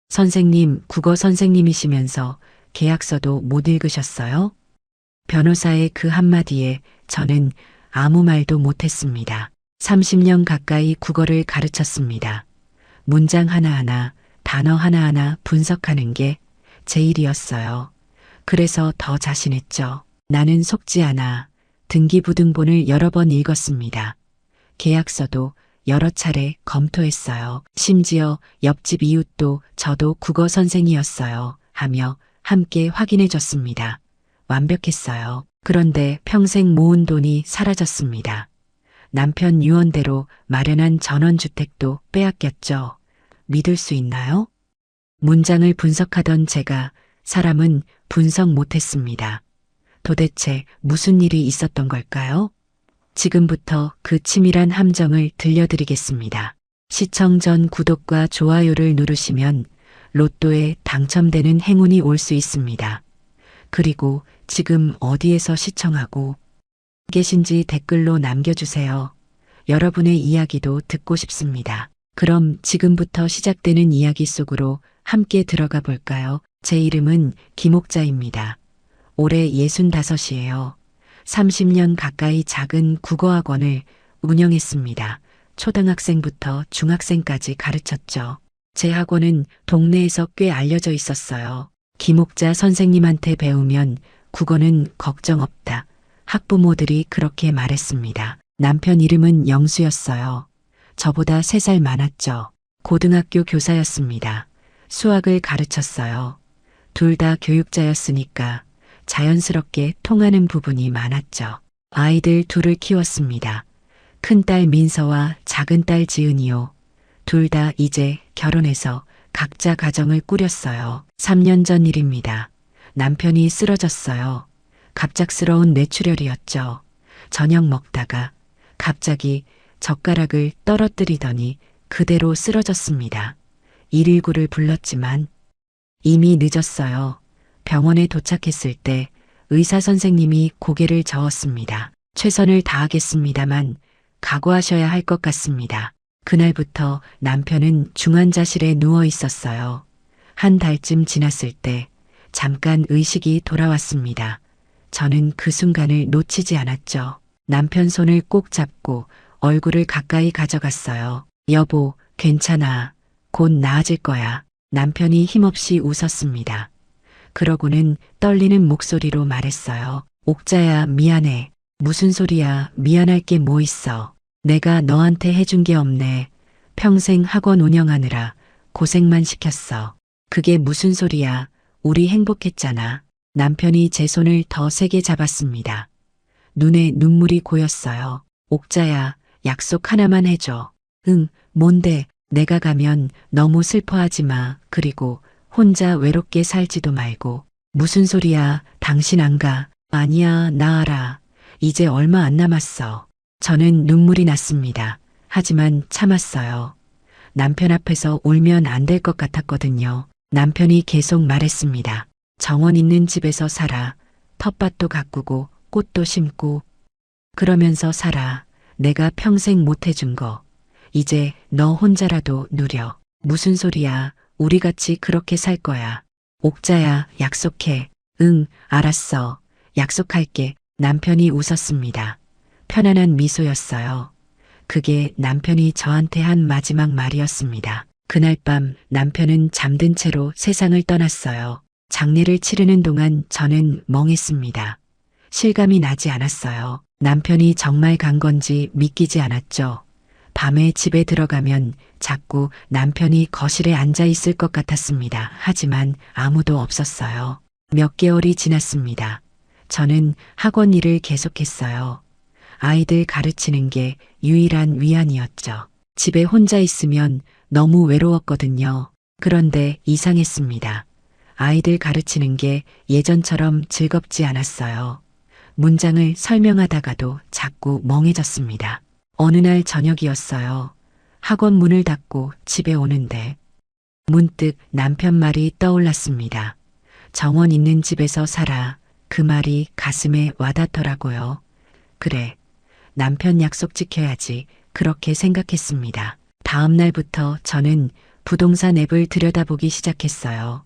선생님, 국어 선생님이시면서 계약서도 못 읽으셨어요? 변호사의 그 한마디에 저는 아무 말도 못했습니다. 30년 가까이 국어를 가르쳤습니다. 문장 하나하나, 단어 하나하나 분석하는 게 제 일이었어요. 그래서 더 자신했죠. 나는 속지 않아. 등기부등본을 여러 번 읽었습니다. 계약서도 여러 차례 검토했어요. 심지어 옆집 이웃도 저도 국어 선생이었어요. 하며 함께 확인해 줬습니다. 완벽했어요. 그런데 평생 모은 돈이 사라졌습니다. 남편 유언대로 마련한 전원주택도 빼앗겼죠. 믿을 수 있나요? 문장을 분석하던 제가 사람은 분석 못했습니다. 도대체 무슨 일이 있었던 걸까요? 지금부터 그 치밀한 함정을 들려드리겠습니다. 시청 전 구독과 좋아요를 누르시면 로또에 당첨되는 행운이 올 수 있습니다. 그리고 지금 어디에서 시청하고 계신지 댓글로 남겨주세요. 여러분의 이야기도 듣고 싶습니다. 그럼 지금부터 시작되는 이야기 속으로 함께 들어가 볼까요? 제 이름은 김옥자입니다. 올해 65이에요. 30년 가까이 작은 국어학원을 운영했습니다. 초등학생부터 중학생까지 가르쳤죠. 제 학원은 동네에서 꽤 알려져 있었어요. 김옥자 선생님한테 배우면 국어는 걱정 없다. 학부모들이 그렇게 말했습니다. 남편 이름은 영수였어요. 저보다 3살 많았죠. 고등학교 교사였습니다. 수학을 가르쳤어요. 둘 다 교육자였으니까 자연스럽게 통하는 부분이 많았죠. 아이들 둘을 키웠습니다. 큰딸 민서와 작은딸 지은이요. 둘 다 이제 결혼해서 각자 가정을 꾸렸어요. 3년 전 일입니다. 남편이 쓰러졌어요. 갑작스러운 뇌출혈이었죠. 저녁 먹다가 갑자기 젓가락을 떨어뜨리더니 그대로 쓰러졌습니다. 119를 불렀지만 이미 늦었어요. 병원에 도착했을 때 의사 선생님이 고개를 저었습니다. 최선을 다하겠습니다만 각오하셔야 할 것 같습니다. 그날부터 남편은 중환자실에 누워 있었어요. 한 달쯤 지났을 때 잠깐 의식이 돌아왔습니다. 저는 그 순간을 놓치지 않았죠. 남편 손을 꼭 잡고 얼굴을 가까이 가져갔어요. 여보, 괜찮아. 곧 나아질 거야. 남편이 힘없이 웃었습니다. 그러고는 떨리는 목소리로 말했어요. 옥자야, 미안해. 무슨 소리야. 미안할 게 뭐 있어. 내가 너한테 해준 게 없네. 평생 학원 운영하느라 고생만 시켰어. 그게 무슨 소리야. 우리 행복했잖아. 남편이 제 손을 더 세게 잡았습니다. 눈에 눈물이 고였어요. 옥자야, 약속 하나만 해줘. 응, 뭔데? 내가 가면 너무 슬퍼하지 마. 그리고 혼자 외롭게 살지도 말고. 무슨 소리야. 당신 안 가. 아니야, 나 알아. 이제 얼마 안 남았어. 저는 눈물이 났습니다. 하지만 참았어요. 남편 앞에서 울면 안 될 것 같았거든요. 남편이 계속 말했습니다. 정원 있는 집에서 살아. 텃밭도 가꾸고 꽃도 심고. 그러면서 살아. 내가 평생 못 해준 거. 이제 너 혼자라도 누려. 무슨 소리야. 우리 같이 그렇게 살 거야. 옥자야, 약속해. 응, 알았어. 약속할게. 남편이 웃었습니다. 편안한 미소였어요. 그게 남편이 저한테 한 마지막 말이었습니다. 그날 밤 남편은 잠든 채로 세상을 떠났어요. 장례를 치르는 동안 저는 멍했습니다. 실감이 나지 않았어요. 남편이 정말 간 건지 믿기지 않았죠. 밤에 집에 들어가면 자꾸 남편이 거실에 앉아 있을 것 같았습니다. 하지만 아무도 없었어요. 몇 개월이 지났습니다. 저는 학원 일을 계속했어요. 아이들 가르치는 게 유일한 위안이었죠. 집에 혼자 있으면 너무 외로웠거든요. 그런데 이상했습니다. 아이들 가르치는 게 예전처럼 즐겁지 않았어요. 문장을 설명하다가도 자꾸 멍해졌습니다. 어느 날 저녁이었어요. 학원 문을 닫고 집에 오는데 문득 남편 말이 떠올랐습니다. 정원 있는 집에서 살아. 그 말이 가슴에 와닿더라고요. 그래, 남편 약속 지켜야지. 그렇게 생각했습니다. 다음 날부터 저는 부동산 앱을 들여다보기 시작했어요.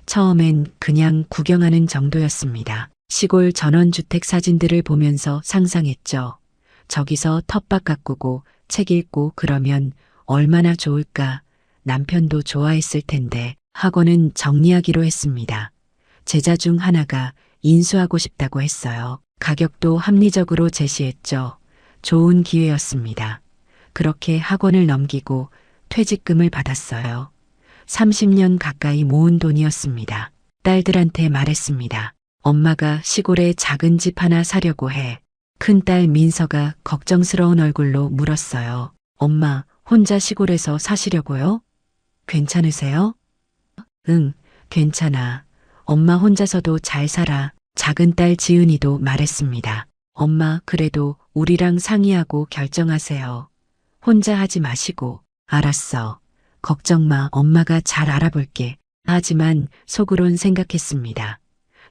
처음엔 그냥 구경하는 정도였습니다. 시골 전원주택 사진들을 보면서 상상했죠. 저기서 텃밭 가꾸고 책 읽고 그러면 얼마나 좋을까. 남편도 좋아했을 텐데 하고는 정리하기로 했습니다. 제자 중 하나가 인수하고 싶다고 했어요. 가격도 합리적으로 제시했죠. 좋은 기회였습니다. 그렇게 학원을 넘기고 퇴직금을 받았어요. 30년 가까이 모은 돈이었습니다. 딸들한테 말했습니다. 엄마가 시골에 작은 집 하나 사려고 해. 큰딸 민서가 걱정스러운 얼굴로 물었어요. 엄마, 혼자 시골에서 사시려고요? 괜찮으세요? 응, 괜찮아. 엄마 혼자서도 잘 살아. 작은 딸 지은이도 말했습니다. 엄마, 그래도 우리랑 상의하고 결정하세요. 혼자 하지 마시고. 알았어. 걱정 마. 엄마가 잘 알아볼게. 하지만 속으론 생각했습니다.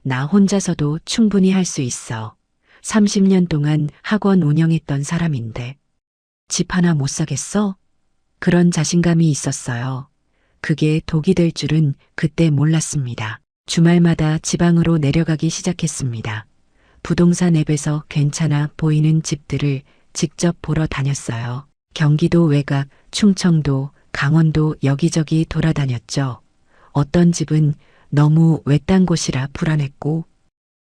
나 혼자서도 충분히 할 수 있어. 30년 동안 학원 운영했던 사람인데. 집 하나 못 사겠어? 그런 자신감이 있었어요. 그게 독이 될 줄은 그때 몰랐습니다. 주말마다 지방으로 내려가기 시작했습니다. 부동산 앱에서 괜찮아 보이는 집들을 직접 보러 다녔어요. 경기도 외곽, 충청도, 강원도 여기저기 돌아다녔죠. 어떤 집은 너무 외딴 곳이라 불안했고,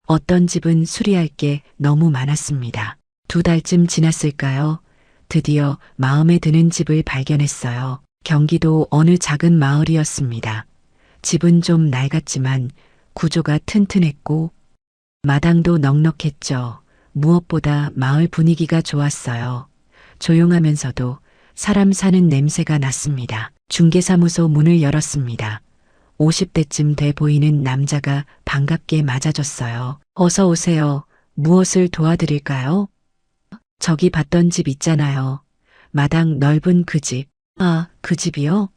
어떤 집은 수리할 게 너무 많았습니다. 2달쯤 지났을까요? 드디어 마음에 드는 집을 발견했어요. 경기도 어느 작은 마을이었습니다. 집은 좀 낡았지만 구조가 튼튼했고 마당도 넉넉했죠. 무엇보다 마을 분위기가 좋았어요. 조용하면서도 사람 사는 냄새가 났습니다. 중개사무소 문을 열었습니다. 50대쯤 돼 보이는 남자가 반갑게 맞아줬어요. 어서 오세요. 무엇을 도와드릴까요? 저기 봤던 집 있잖아요. 마당 넓은 그 집. 아, 그 집이요?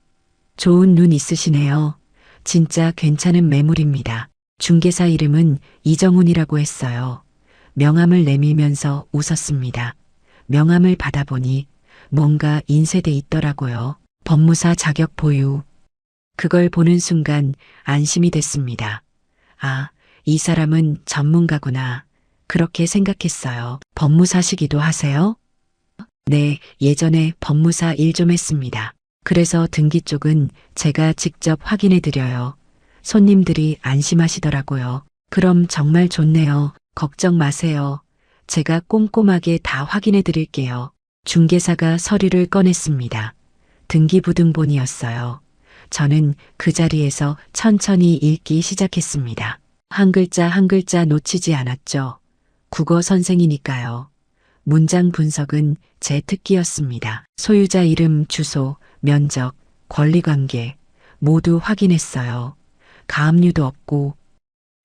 좋은 눈 있으시네요. 진짜 괜찮은 매물입니다. 중개사 이름은 이정훈이라고 했어요. 명함을 내밀면서 웃었습니다. 명함을 받아보니 뭔가 인쇄돼 있더라고요. 법무사 자격 보유. 그걸 보는 순간 안심이 됐습니다. 아, 이 사람은 전문가구나. 그렇게 생각했어요. 법무사시기도 하세요? 네, 예전에 법무사 일 좀 했습니다. 그래서 등기 쪽은 제가 직접 확인해 드려요. 손님들이 안심하시더라고요. 그럼 정말 좋네요. 걱정 마세요. 제가 꼼꼼하게 다 확인해 드릴게요. 중개사가 서류를 꺼냈습니다. 등기부등본이었어요. 저는 그 자리에서 천천히 읽기 시작했습니다. 한 글자 한 글자 놓치지 않았죠. 국어 선생이니까요. 문장 분석은 제 특기였습니다. 소유자 이름, 주소, 면적, 권리관계 모두 확인했어요. 가압류도 없고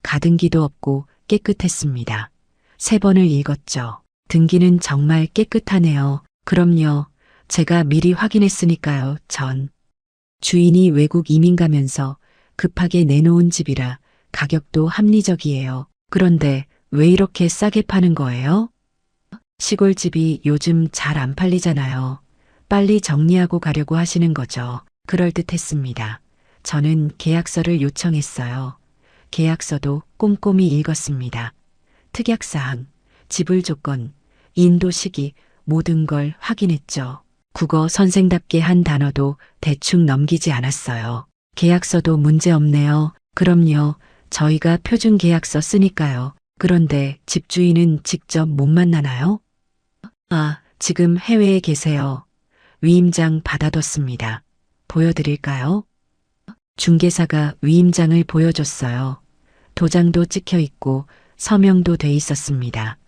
가등기도 없고 깨끗했습니다. 3번을 읽었죠. 등기는 정말 깨끗하네요. 그럼요. 제가 미리 확인했으니까요. 전 주인이 외국 이민 가면서 급하게 내놓은 집이라 가격도 합리적이에요. 그런데 왜 이렇게 싸게 파는 거예요? 시골집이 요즘 잘 안 팔리잖아요. 빨리 정리하고 가려고 하시는 거죠. 그럴듯했습니다. 저는 계약서를 요청했어요. 계약서도 꼼꼼히 읽었습니다. 특약사항, 지불 조건, 인도 시기 모든 걸 확인했죠. 국어 선생답게 한 단어도 대충 넘기지 않았어요. 계약서도 문제 없네요. 그럼요. 저희가 표준 계약서 쓰니까요. 그런데 집주인은 직접 못 만나나요? 아, 지금 해외에 계세요. 위임장 받아뒀습니다. 보여드릴까요? 중개사가 위임장을 보여줬어요. 도장도 찍혀 있고 서명도 돼 있었습니다.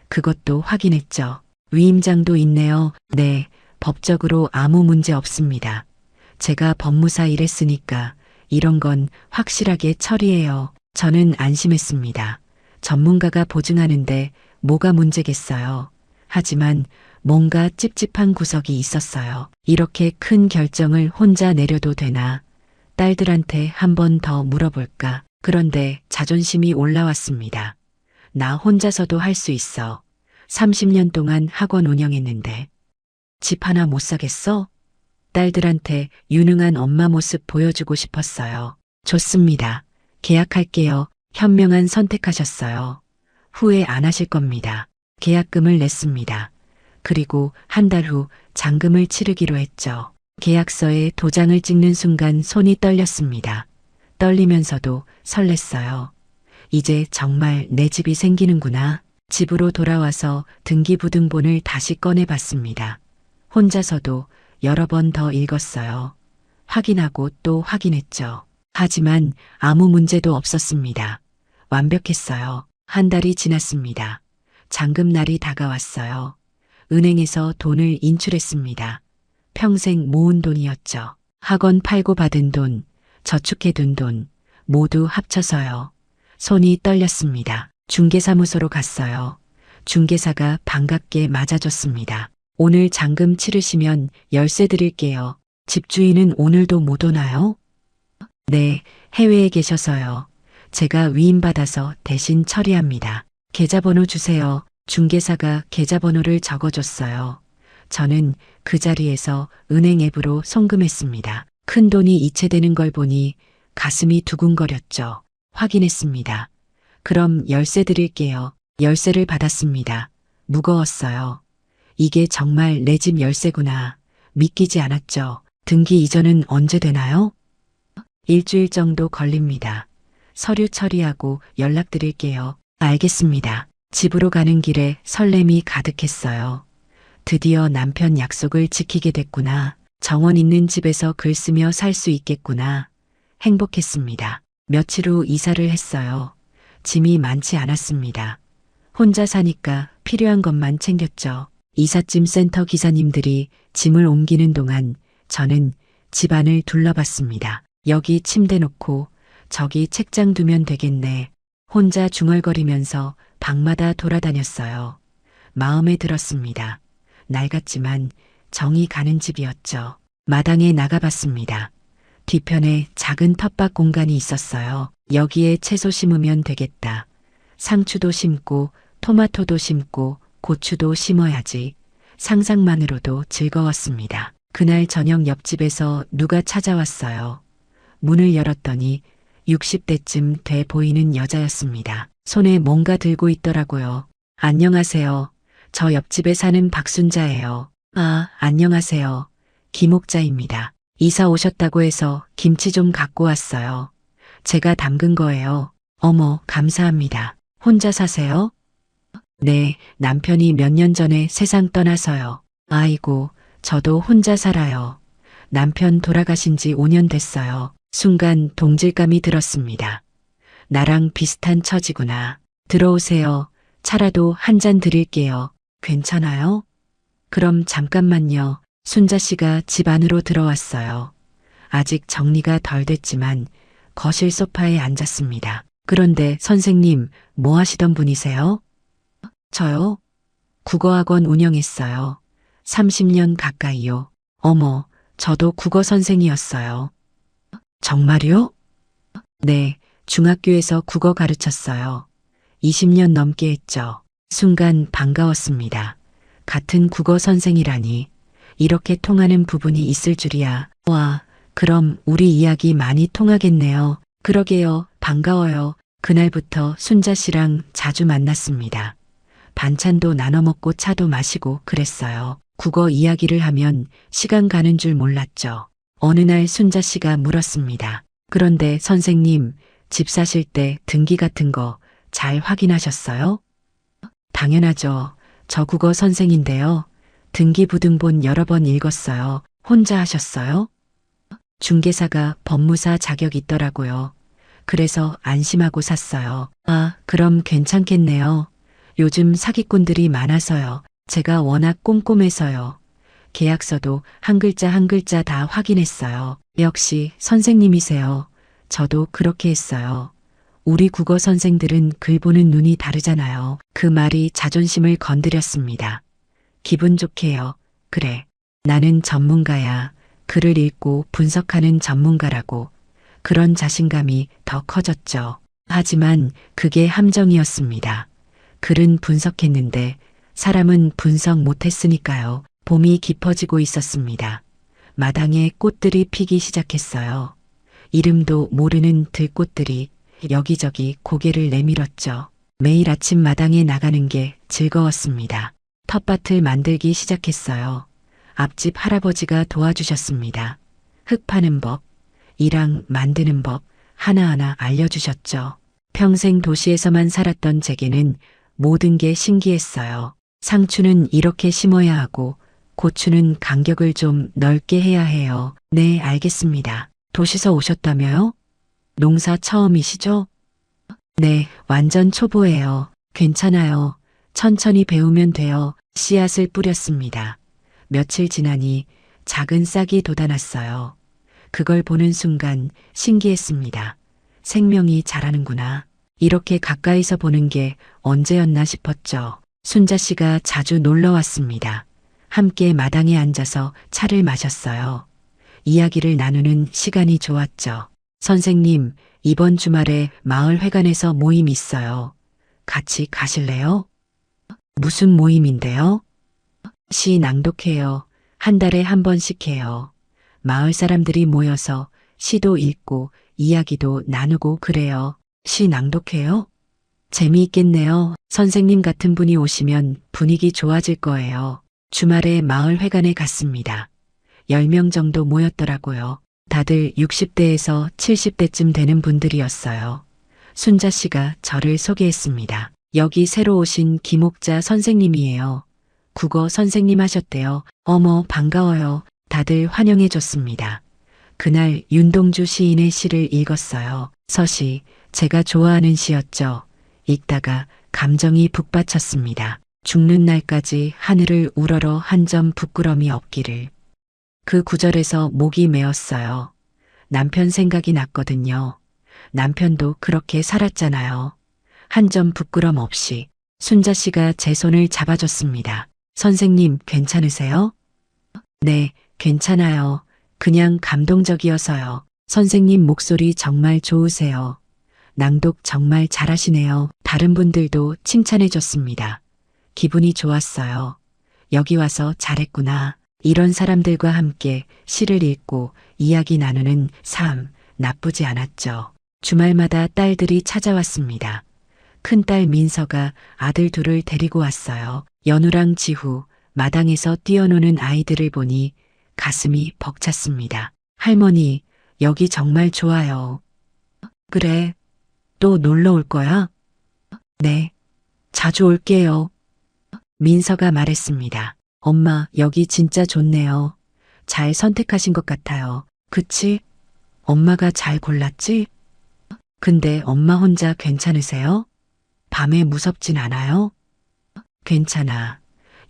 그것도 확인했죠. 위임장도 있네요. 네, 법적으로 아무 문제 없습니다. 제가 법무사 일했으니까 이런 건 확실하게 처리해요. 저는 안심했습니다. 전문가가 보증하는데 뭐가 문제겠어요. 하지만 뭔가 찝찝한 구석이 있었어요. 이렇게 큰 결정을 혼자 내려도 되나? 딸들한테 한 번 더 물어볼까? 그런데 자존심이 올라왔습니다. 나 혼자서도 할 수 있어. 30년 동안 학원 운영했는데 집 하나 못 사겠어? 딸들한테 유능한 엄마 모습 보여주고 싶었어요. 좋습니다. 계약할게요. 현명한 선택하셨어요. 후회 안 하실 겁니다. 계약금을 냈습니다. 그리고 한 달 후 잔금을 치르기로 했죠. 계약서에 도장을 찍는 순간 손이 떨렸습니다. 떨리면서도 설렜어요. 이제 정말 내 집이 생기는구나. 집으로 돌아와서 등기부등본을 다시 꺼내봤습니다. 혼자서도 여러 번 더 읽었어요. 확인하고 또 확인했죠. 하지만 아무 문제도 없었습니다. 완벽했어요. 한 달이 지났습니다. 잔금날이 다가왔어요. 은행에서 돈을 인출했습니다. 평생 모은 돈이었죠. 학원 팔고 받은 돈, 저축해둔 돈, 모두 합쳐서요. 손이 떨렸습니다. 중개사무소로 갔어요. 중개사가 반갑게 맞아줬습니다. 오늘 잔금 치르시면 열쇠 드릴게요. 집주인은 오늘도 못 오나요? 네, 해외에 계셔서요. 제가 위임받아서 대신 처리합니다. 계좌번호 주세요. 중개사가 계좌번호를 적어줬어요. 저는 그 자리에서 은행 앱으로 송금했습니다. 큰 돈이 이체되는 걸 보니 가슴이 두근거렸죠. 확인했습니다. 그럼 열쇠 드릴게요. 열쇠를 받았습니다. 무거웠어요. 이게 정말 내 집 열쇠구나. 믿기지 않았죠. 등기 이전은 언제 되나요? 일주일 정도 걸립니다. 서류 처리하고 연락드릴게요. 알겠습니다. 집으로 가는 길에 설렘이 가득했어요. 드디어 남편 약속을 지키게 됐구나. 정원 있는 집에서 글 쓰며 살 수 있겠구나. 행복했습니다. 며칠 후 이사를 했어요. 짐이 많지 않았습니다. 혼자 사니까 필요한 것만 챙겼죠. 이삿짐 센터 기사님들이 짐을 옮기는 동안 저는 집안을 둘러봤습니다. 여기 침대 놓고 저기 책장 두면 되겠네. 혼자 중얼거리면서 방마다 돌아다녔어요. 마음에 들었습니다. 낡았지만 정이 가는 집이었죠. 마당에 나가봤습니다. 뒤편에 작은 텃밭 공간이 있었어요. 여기에 채소 심으면 되겠다. 상추도 심고 토마토도 심고 고추도 심어야지. 상상만으로도 즐거웠습니다. 그날 저녁 옆집에서 누가 찾아왔어요. 문을 열었더니 60대쯤 돼 보이는 여자였습니다. 손에 뭔가 들고 있더라고요. 안녕하세요. 저 옆집에 사는 박순자예요. 아, 안녕하세요. 김옥자입니다. 이사 오셨다고 해서 김치 좀 갖고 왔어요. 제가 담근 거예요. 어머, 감사합니다. 혼자 사세요? 네, 남편이 몇 년 전에 세상 떠나서요. 아이고, 저도 혼자 살아요. 남편 돌아가신 지 5년 됐어요. 순간 동질감이 들었습니다. 나랑 비슷한 처지구나. 들어오세요. 차라도 한 잔 드릴게요. 괜찮아요? 그럼 잠깐만요. 순자 씨가 집 안으로 들어왔어요. 아직 정리가 덜 됐지만 거실 소파에 앉았습니다. 그런데 선생님, 뭐 하시던 분이세요? 저요? 국어학원 운영했어요. 30년 가까이요. 어머, 저도 국어 선생이었어요. 정말요? 네, 중학교에서 국어 가르쳤어요. 20년 넘게 했죠. 순간 반가웠습니다. 같은 국어 선생이라니. 이렇게 통하는 부분이 있을 줄이야. 와, 그럼 우리 이야기 많이 통하겠네요. 그러게요. 반가워요. 그날부터 순자 씨랑 자주 만났습니다. 반찬도 나눠 먹고 차도 마시고 그랬어요. 국어 이야기를 하면 시간 가는 줄 몰랐죠. 어느 날 순자 씨가 물었습니다. 그런데 선생님, 집 사실 때 등기 같은 거 잘 확인하셨어요? 당연하죠. 저 국어 선생인데요. 등기부등본 여러 번 읽었어요. 혼자 하셨어요? 중개사가 법무사 자격 있더라고요. 그래서 안심하고 샀어요. 아, 그럼 괜찮겠네요. 요즘 사기꾼들이 많아서요. 제가 워낙 꼼꼼해서요. 계약서도 한 글자 한 글자 다 확인했어요. 역시 선생님이세요. 저도 그렇게 했어요. 우리 국어 선생들은 글 보는 눈이 다르잖아요. 그 말이 자존심을 건드렸습니다. 기분 좋게요. 그래. 나는 전문가야. 글을 읽고 분석하는 전문가라고. 그런 자신감이 더 커졌죠. 하지만 그게 함정이었습니다. 글은 분석했는데 사람은 분석 못했으니까요. 봄이 깊어지고 있었습니다. 마당에 꽃들이 피기 시작했어요. 이름도 모르는 들꽃들이 여기저기 고개를 내밀었죠. 매일 아침 마당에 나가는 게 즐거웠습니다. 텃밭을 만들기 시작했어요. 앞집 할아버지가 도와주셨습니다. 흙 파는 법, 이랑 만드는 법 하나하나 알려주셨죠. 평생 도시에서만 살았던 제게는 모든 게 신기했어요. 상추는 이렇게 심어야 하고 고추는 간격을 좀 넓게 해야 해요. 네, 알겠습니다. 도시서 오셨다며요? 농사 처음이시죠? 네, 완전 초보예요. 괜찮아요. 천천히 배우면 돼요. 씨앗을 뿌렸습니다. 며칠 지나니 작은 싹이 돋아났어요. 그걸 보는 순간 신기했습니다. 생명이 자라는구나. 이렇게 가까이서 보는 게 언제였나 싶었죠. 순자 씨가 자주 놀러 왔습니다. 함께 마당에 앉아서 차를 마셨어요. 이야기를 나누는 시간이 좋았죠. 선생님, 이번 주말에 마을 회관에서 모임 있어요. 같이 가실래요? 무슨 모임인데요? 시 낭독해요. 한 달에 한 번씩 해요. 마을 사람들이 모여서 시도 읽고 이야기도 나누고 그래요. 시 낭독해요? 재미있겠네요. 선생님 같은 분이 오시면 분위기 좋아질 거예요. 주말에 마을 회관에 갔습니다. 10명 정도 모였더라고요. 다들 60대에서 70대쯤 되는 분들이었어요. 순자 씨가 저를 소개했습니다. 여기 새로 오신 김옥자 선생님이에요. 국어 선생님 하셨대요. 어머, 반가워요. 다들 환영해 줬습니다. 그날 윤동주 시인의 시를 읽었어요. 서시, 제가 좋아하는 시였죠. 읽다가 감정이 북받쳤습니다. 죽는 날까지 하늘을 우러러 한 점 부끄럼이 없기를. 그 구절에서 목이 메었어요. 남편 생각이 났거든요. 남편도 그렇게 살았잖아요. 한 점 부끄럼 없이. 순자 씨가 제 손을 잡아줬습니다. 선생님, 괜찮으세요? 네, 괜찮아요. 그냥 감동적이어서요. 선생님 목소리 정말 좋으세요. 낭독 정말 잘하시네요. 다른 분들도 칭찬해줬습니다. 기분이 좋았어요. 여기 와서 잘했구나. 이런 사람들과 함께 시를 읽고 이야기 나누는 삶 나쁘지 않았죠. 주말마다 딸들이 찾아왔습니다. 큰딸 민서가 아들 둘을 데리고 왔어요. 연우랑 지후, 마당에서 뛰어노는 아이들을 보니 가슴이 벅찼습니다. 할머니, 여기 정말 좋아요. 그래, 또 놀러 올 거야? 네, 자주 올게요. 민서가 말했습니다. 엄마, 여기 진짜 좋네요. 잘 선택하신 것 같아요. 그치? 엄마가 잘 골랐지? 근데 엄마 혼자 괜찮으세요? 밤에 무섭진 않아요? 괜찮아.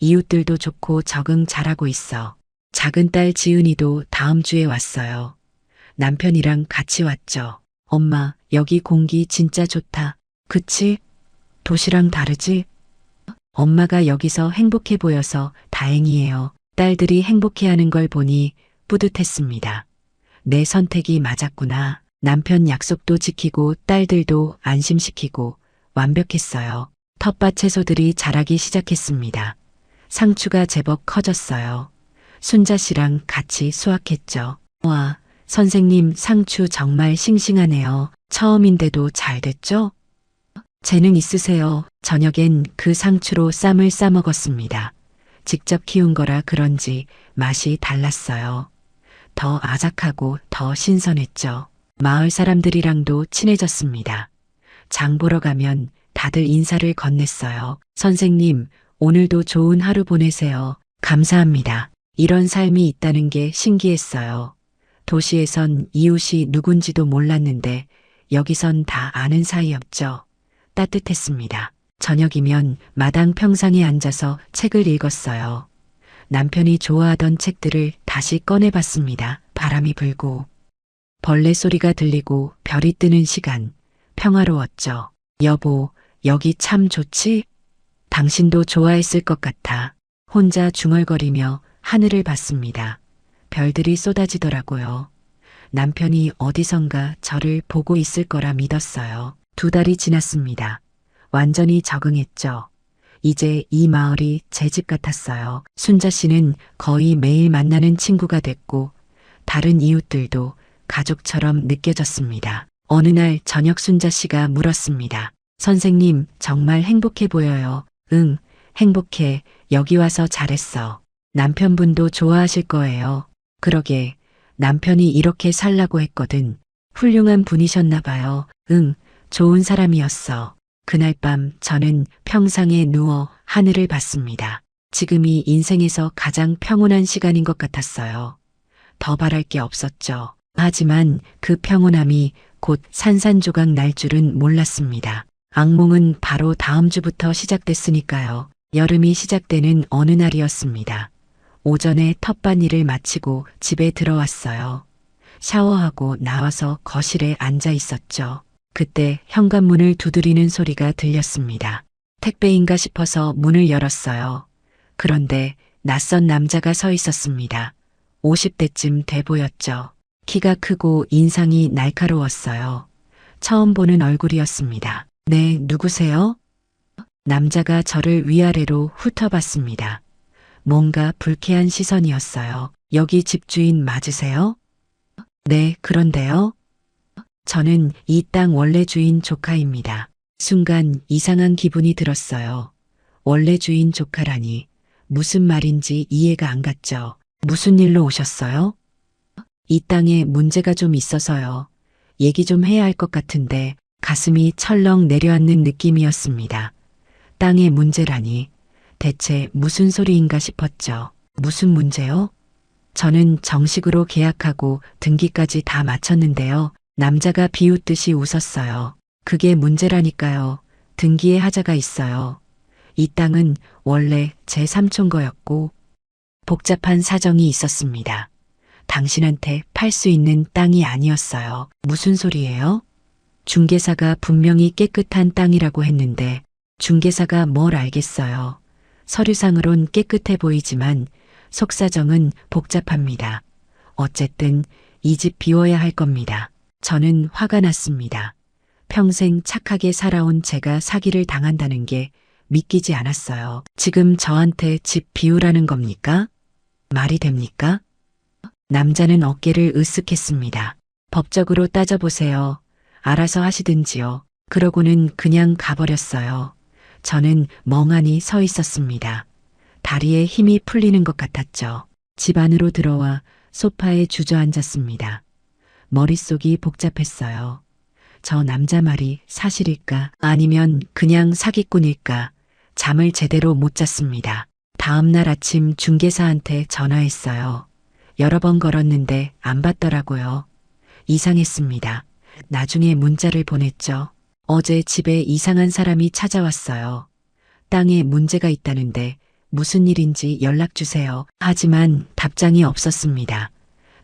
이웃들도 좋고 적응 잘하고 있어. 작은 딸 지은이도 다음 주에 왔어요. 남편이랑 같이 왔죠. 엄마, 여기 공기 진짜 좋다. 그치? 도시랑 다르지? 엄마가 여기서 행복해 보여서 다행이에요. 딸들이 행복해하는 걸 보니 뿌듯했습니다. 내 선택이 맞았구나. 남편 약속도 지키고 딸들도 안심시키고 완벽했어요. 텃밭 채소들이 자라기 시작했습니다. 상추가 제법 커졌어요. 순자 씨랑 같이 수확했죠. 와, 선생님 상추 정말 싱싱하네요. 처음인데도 잘 됐죠? 재능 있으세요. 저녁엔 그 상추로 쌈을 싸 먹었습니다. 직접 키운 거라 그런지 맛이 달랐어요. 더 아삭하고 더 신선했죠. 마을 사람들이랑도 친해졌습니다. 장 보러 가면 다들 인사를 건넸어요. 선생님, 오늘도 좋은 하루 보내세요. 감사합니다. 이런 삶이 있다는 게 신기했어요. 도시에선 이웃이 누군지도 몰랐는데 여기선 다 아는 사이였죠. 따뜻했습니다. 저녁이면 마당 평상에 앉아서 책을 읽었어요. 남편이 좋아하던 책들을 다시 꺼내봤습니다. 바람이 불고 벌레 소리가 들리고 별이 뜨는 시간, 평화로웠죠. 여보, 여기 참 좋지? 당신도 좋아했을 것 같아. 혼자 중얼거리며 하늘을 봤습니다. 별들이 쏟아지더라고요. 남편이 어디선가 저를 보고 있을 거라 믿었어요. 2달이 지났습니다. 완전히 적응했죠. 이제 이 마을이 제 집 같았어요. 순자 씨는 거의 매일 만나는 친구가 됐고 다른 이웃들도 가족처럼 느껴졌습니다. 어느 날 저녁 순자 씨가 물었습니다. 선생님, 정말 행복해 보여요. 응, 행복해. 여기 와서 잘했어. 남편분도 좋아하실 거예요. 그러게, 남편이 이렇게 살라고 했거든. 훌륭한 분이셨나 봐요. 응, 좋은 사람이었어. 그날 밤 저는 평상에 누워 하늘을 봤습니다. 지금이 인생에서 가장 평온한 시간인 것 같았어요. 더 바랄 게 없었죠. 하지만 그 평온함이 곧 산산조각 날 줄은 몰랐습니다. 악몽은 바로 다음 주부터 시작됐으니까요. 여름이 시작되는 어느 날이었습니다. 오전에 텃밭일을 마치고 집에 들어왔어요. 샤워하고 나와서 거실에 앉아 있었죠. 그때 현관문을 두드리는 소리가 들렸습니다. 택배인가 싶어서 문을 열었어요. 그런데 낯선 남자가 서 있었습니다. 50대쯤 돼 보였죠. 키가 크고 인상이 날카로웠어요. 처음 보는 얼굴이었습니다. 네, 누구세요? 남자가 저를 위아래로 훑어봤습니다. 뭔가 불쾌한 시선이었어요. 여기 집주인 맞으세요? 네, 그런데요. 저는 이 땅 원래 주인 조카입니다. 순간 이상한 기분이 들었어요. 원래 주인 조카라니 무슨 말인지 이해가 안 갔죠. 무슨 일로 오셨어요? 이 땅에 문제가 좀 있어서요. 얘기 좀 해야 할 것 같은데 가슴이 철렁 내려앉는 느낌이었습니다. 땅의 문제라니 대체 무슨 소리인가 싶었죠. 무슨 문제요? 저는 정식으로 계약하고 등기까지 다 마쳤는데요. 남자가 비웃듯이 웃었어요. 그게 문제라니까요. 등기에 하자가 있어요. 이 땅은 원래 제 삼촌 거였고 복잡한 사정이 있었습니다. 당신한테 팔 수 있는 땅이 아니었어요. 무슨 소리예요? 중개사가 분명히 깨끗한 땅이라고 했는데 중개사가 뭘 알겠어요. 서류상으론 깨끗해 보이지만 속사정은 복잡합니다. 어쨌든 이 집 비워야 할 겁니다. 저는 화가 났습니다. 평생 착하게 살아온 제가 사기를 당한다는 게 믿기지 않았어요. 지금 저한테 집 비우라는 겁니까? 말이 됩니까? 남자는 어깨를 으쓱했습니다. 법적으로 따져보세요. 알아서 하시든지요. 그러고는 그냥 가버렸어요. 저는 멍하니 서 있었습니다. 다리에 힘이 풀리는 것 같았죠. 집 안으로 들어와 소파에 주저앉았습니다. 머릿속이 복잡했어요. 저 남자 말이 사실일까 아니면 그냥 사기꾼일까 잠을 제대로 못 잤습니다. 다음 날 아침 중개사한테 전화했어요. 여러 번 걸었는데 안 받더라고요. 이상했습니다. 나중에 문자를 보냈죠. 어제 집에 이상한 사람이 찾아왔어요. 땅에 문제가 있다는데 무슨 일인지 연락 주세요. 하지만 답장이 없었습니다.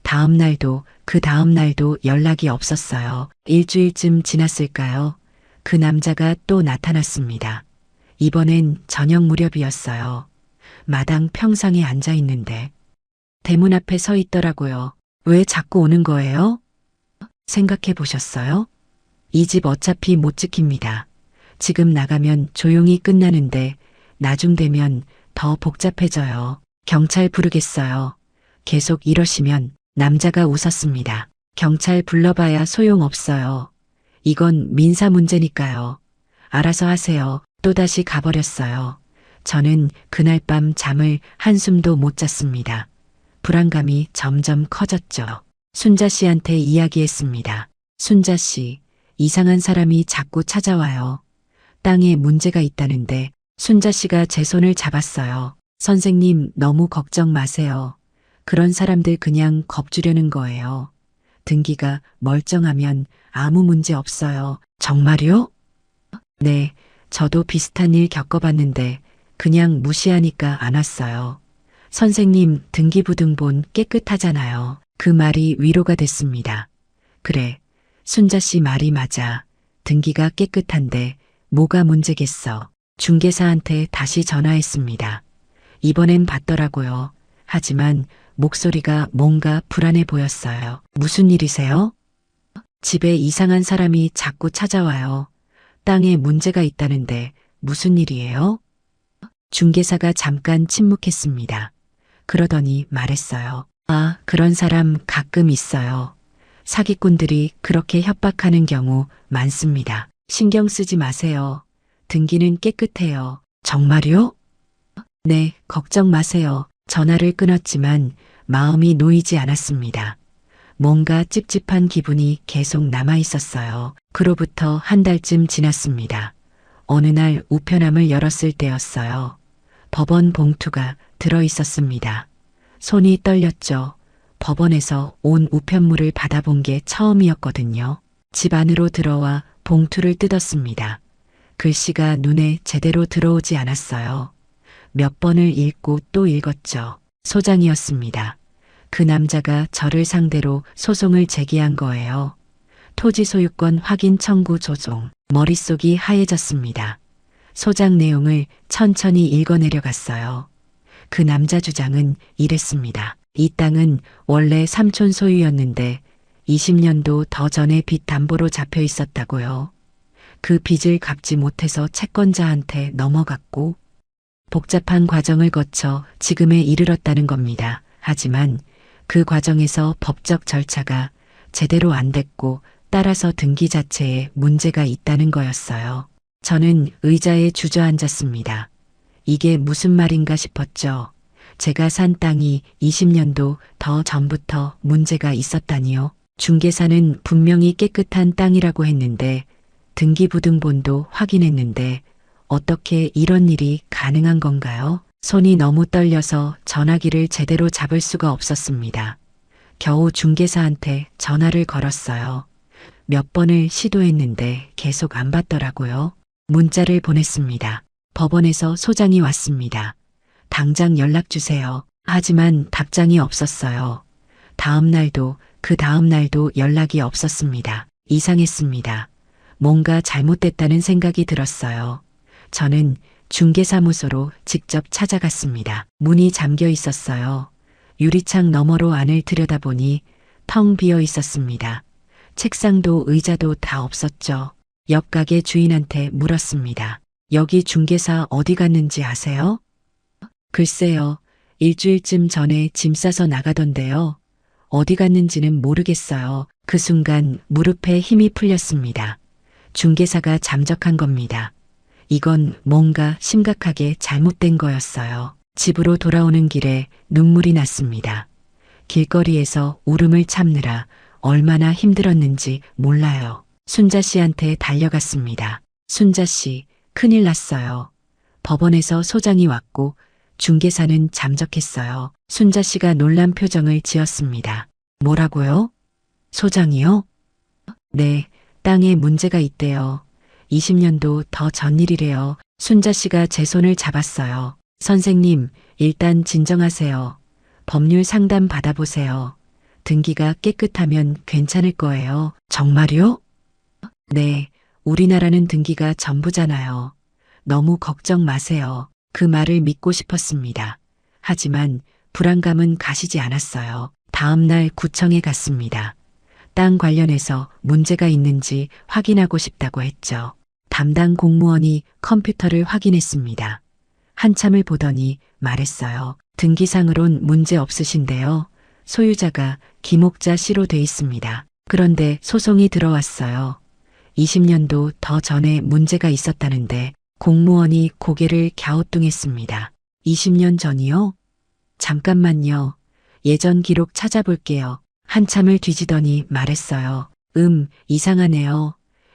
다음 날도 그 다음 날도 연락이 없었어요. 일주일쯤 지났을까요? 그 남자가 또 나타났습니다. 이번엔 저녁 무렵이었어요. 마당 평상에 앉아 있는데 대문 앞에 서 있더라고요. 왜 자꾸 오는 거예요? 생각해 보셨어요? 이 집 어차피 못 지킵니다. 지금 나가면 조용히 끝나는데 나중 되면 더 복잡해져요. 경찰 부르겠어요. 계속 이러시면 남자가 웃었습니다. 경찰 불러봐야 소용없어요. 이건 민사 문제니까요. 알아서 하세요. 또다시 가버렸어요. 저는 그날 밤 잠을 한숨도 못 잤습니다. 불안감이 점점 커졌죠. 순자 씨한테 이야기했습니다. 순자 씨, 이상한 사람이 자꾸 찾아와요. 땅에 문제가 있다는데 순자 씨가 제 손을 잡았어요. 선생님, 너무 걱정 마세요. 그런 사람들 그냥 겁주려는 거예요. 등기가 멀쩡하면 아무 문제 없어요. 정말요? 네, 저도 비슷한 일 겪어봤는데 그냥 무시하니까 안 왔어요. 선생님, 등기부등본 깨끗하잖아요. 그 말이 위로가 됐습니다. 그래, 순자 씨 말이 맞아. 등기가 깨끗한데 뭐가 문제겠어. 중개사한테 다시 전화했습니다. 이번엔 받더라고요. 하지만 목소리가 뭔가 불안해 보였어요. 무슨 일이세요? 집에 이상한 사람이 자꾸 찾아와요. 땅에 문제가 있다는데 무슨 일이에요? 중개사가 잠깐 침묵했습니다. 그러더니 말했어요. 아, 그런 사람 가끔 있어요. 사기꾼들이 그렇게 협박하는 경우 많습니다. 신경 쓰지 마세요. 등기는 깨끗해요. 정말요? 네, 걱정 마세요. 전화를 끊었지만 마음이 놓이지 않았습니다. 뭔가 찝찝한 기분이 계속 남아 있었어요. 그로부터 한 달쯤 지났습니다. 어느 날 우편함을 열었을 때였어요. 법원 봉투가 들어 있었습니다. 손이 떨렸죠. 법원에서 온 우편물을 받아본 게 처음이었거든요. 집 안으로 들어와 봉투를 뜯었습니다. 글씨가 눈에 제대로 들어오지 않았어요. 몇 번을 읽고 또 읽었죠. 소장이었습니다. 그 남자가 저를 상대로 소송을 제기한 거예요. 토지 소유권 확인 청구 조정. 머릿속이 하얘졌습니다. 소장 내용을 천천히 읽어내려갔어요. 그 남자 주장은 이랬습니다. 이 땅은 원래 삼촌 소유였는데 20년도 더 전에 빚 담보로 잡혀 있었다고요. 그 빚을 갚지 못해서 채권자한테 넘어갔고 복잡한 과정을 거쳐 지금에 이르렀다는 겁니다. 하지만 그 과정에서 법적 절차가 제대로 안 됐고 따라서 등기 자체에 문제가 있다는 거였어요. 저는 의자에 주저앉았습니다. 이게 무슨 말인가 싶었죠. 제가 산 땅이 20년도 더 전부터 문제가 있었다니요. 중개사는 분명히 깨끗한 땅이라고 했는데 등기부등본도 확인했는데 어떻게 이런 일이 가능한 건가요? 손이 너무 떨려서 전화기를 제대로 잡을 수가 없었습니다. 겨우 중개사한테 전화를 걸었어요. 몇 번을 시도했는데 계속 안 받더라고요. 문자를 보냈습니다. 법원에서 소장이 왔습니다. 당장 연락 주세요. 하지만 답장이 없었어요. 다음 날도 그 다음 날도 연락이 없었습니다. 이상했습니다. 뭔가 잘못됐다는 생각이 들었어요. 저는 중개사무소로 직접 찾아갔습니다. 문이 잠겨 있었어요. 유리창 너머로 안을 들여다보니 텅 비어 있었습니다. 책상도 의자도 다 없었죠. 옆 가게 주인한테 물었습니다. 여기 중개사 어디 갔는지 아세요? 글쎄요. 일주일쯤 전에 짐 싸서 나가던데요. 어디 갔는지는 모르겠어요. 그 순간 무릎에 힘이 풀렸습니다. 중개사가 잠적한 겁니다. 이건 뭔가 심각하게 잘못된 거였어요. 집으로 돌아오는 길에 눈물이 났습니다. 길거리에서 울음을 참느라 얼마나 힘들었는지 몰라요. 순자 씨한테 달려갔습니다. 순자 씨, 큰일 났어요. 법원에서 소장이 왔고 중개사는 잠적했어요. 순자 씨가 놀란 표정을 지었습니다. 뭐라고요? 소장이요? 네, 땅에 문제가 있대요. 20년도 더 전일이래요. 순자 씨가 제 손을 잡았어요. 선생님, 일단 진정하세요. 법률 상담 받아보세요. 등기가 깨끗하면 괜찮을 거예요. 정말요? 네, 우리나라는 등기가 전부잖아요. 너무 걱정 마세요. 그 말을 믿고 싶었습니다. 하지만 불안감은 가시지 않았어요. 다음 날 구청에 갔습니다. 땅 관련해서 문제가 있는지 확인하고 싶다고 했죠. 담당 공무원이 컴퓨터를 확인했습니다. 한참을 보더니 말했어요. 등기상으론 문제 없으신데요. 소유자가 김옥자 씨로 돼 있습니다. 그런데 소송이 들어왔어요. 20년도 더 전에 문제가 있었다는데 공무원이 고개를 갸우뚱했습니다. 20년 전이요? 잠깐만요. 예전 기록 찾아볼게요. 한참을 뒤지더니 말했어요. 이상하네요.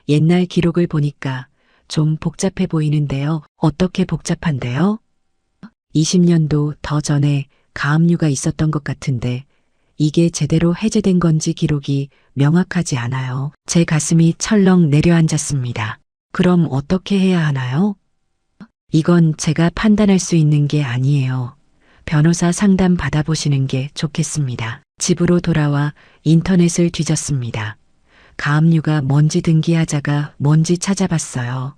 옛날 기록을 보니까 좀 복잡해 보이는데요. 어떻게 복잡한데요? 20년도 더 전에 가압류가 있었던 것 같은데 이게 제대로 해제된 건지 기록이 명확하지 않아요. 제 가슴이 철렁 내려앉았습니다. 그럼 어떻게 해야 하나요? 이건 제가 판단할 수 있는 게 아니에요. 변호사 상담 받아보시는 게 좋겠습니다. 집으로 돌아와 인터넷을 뒤졌습니다. 가압류가 뭔지 등기하자가 뭔지 찾아봤어요.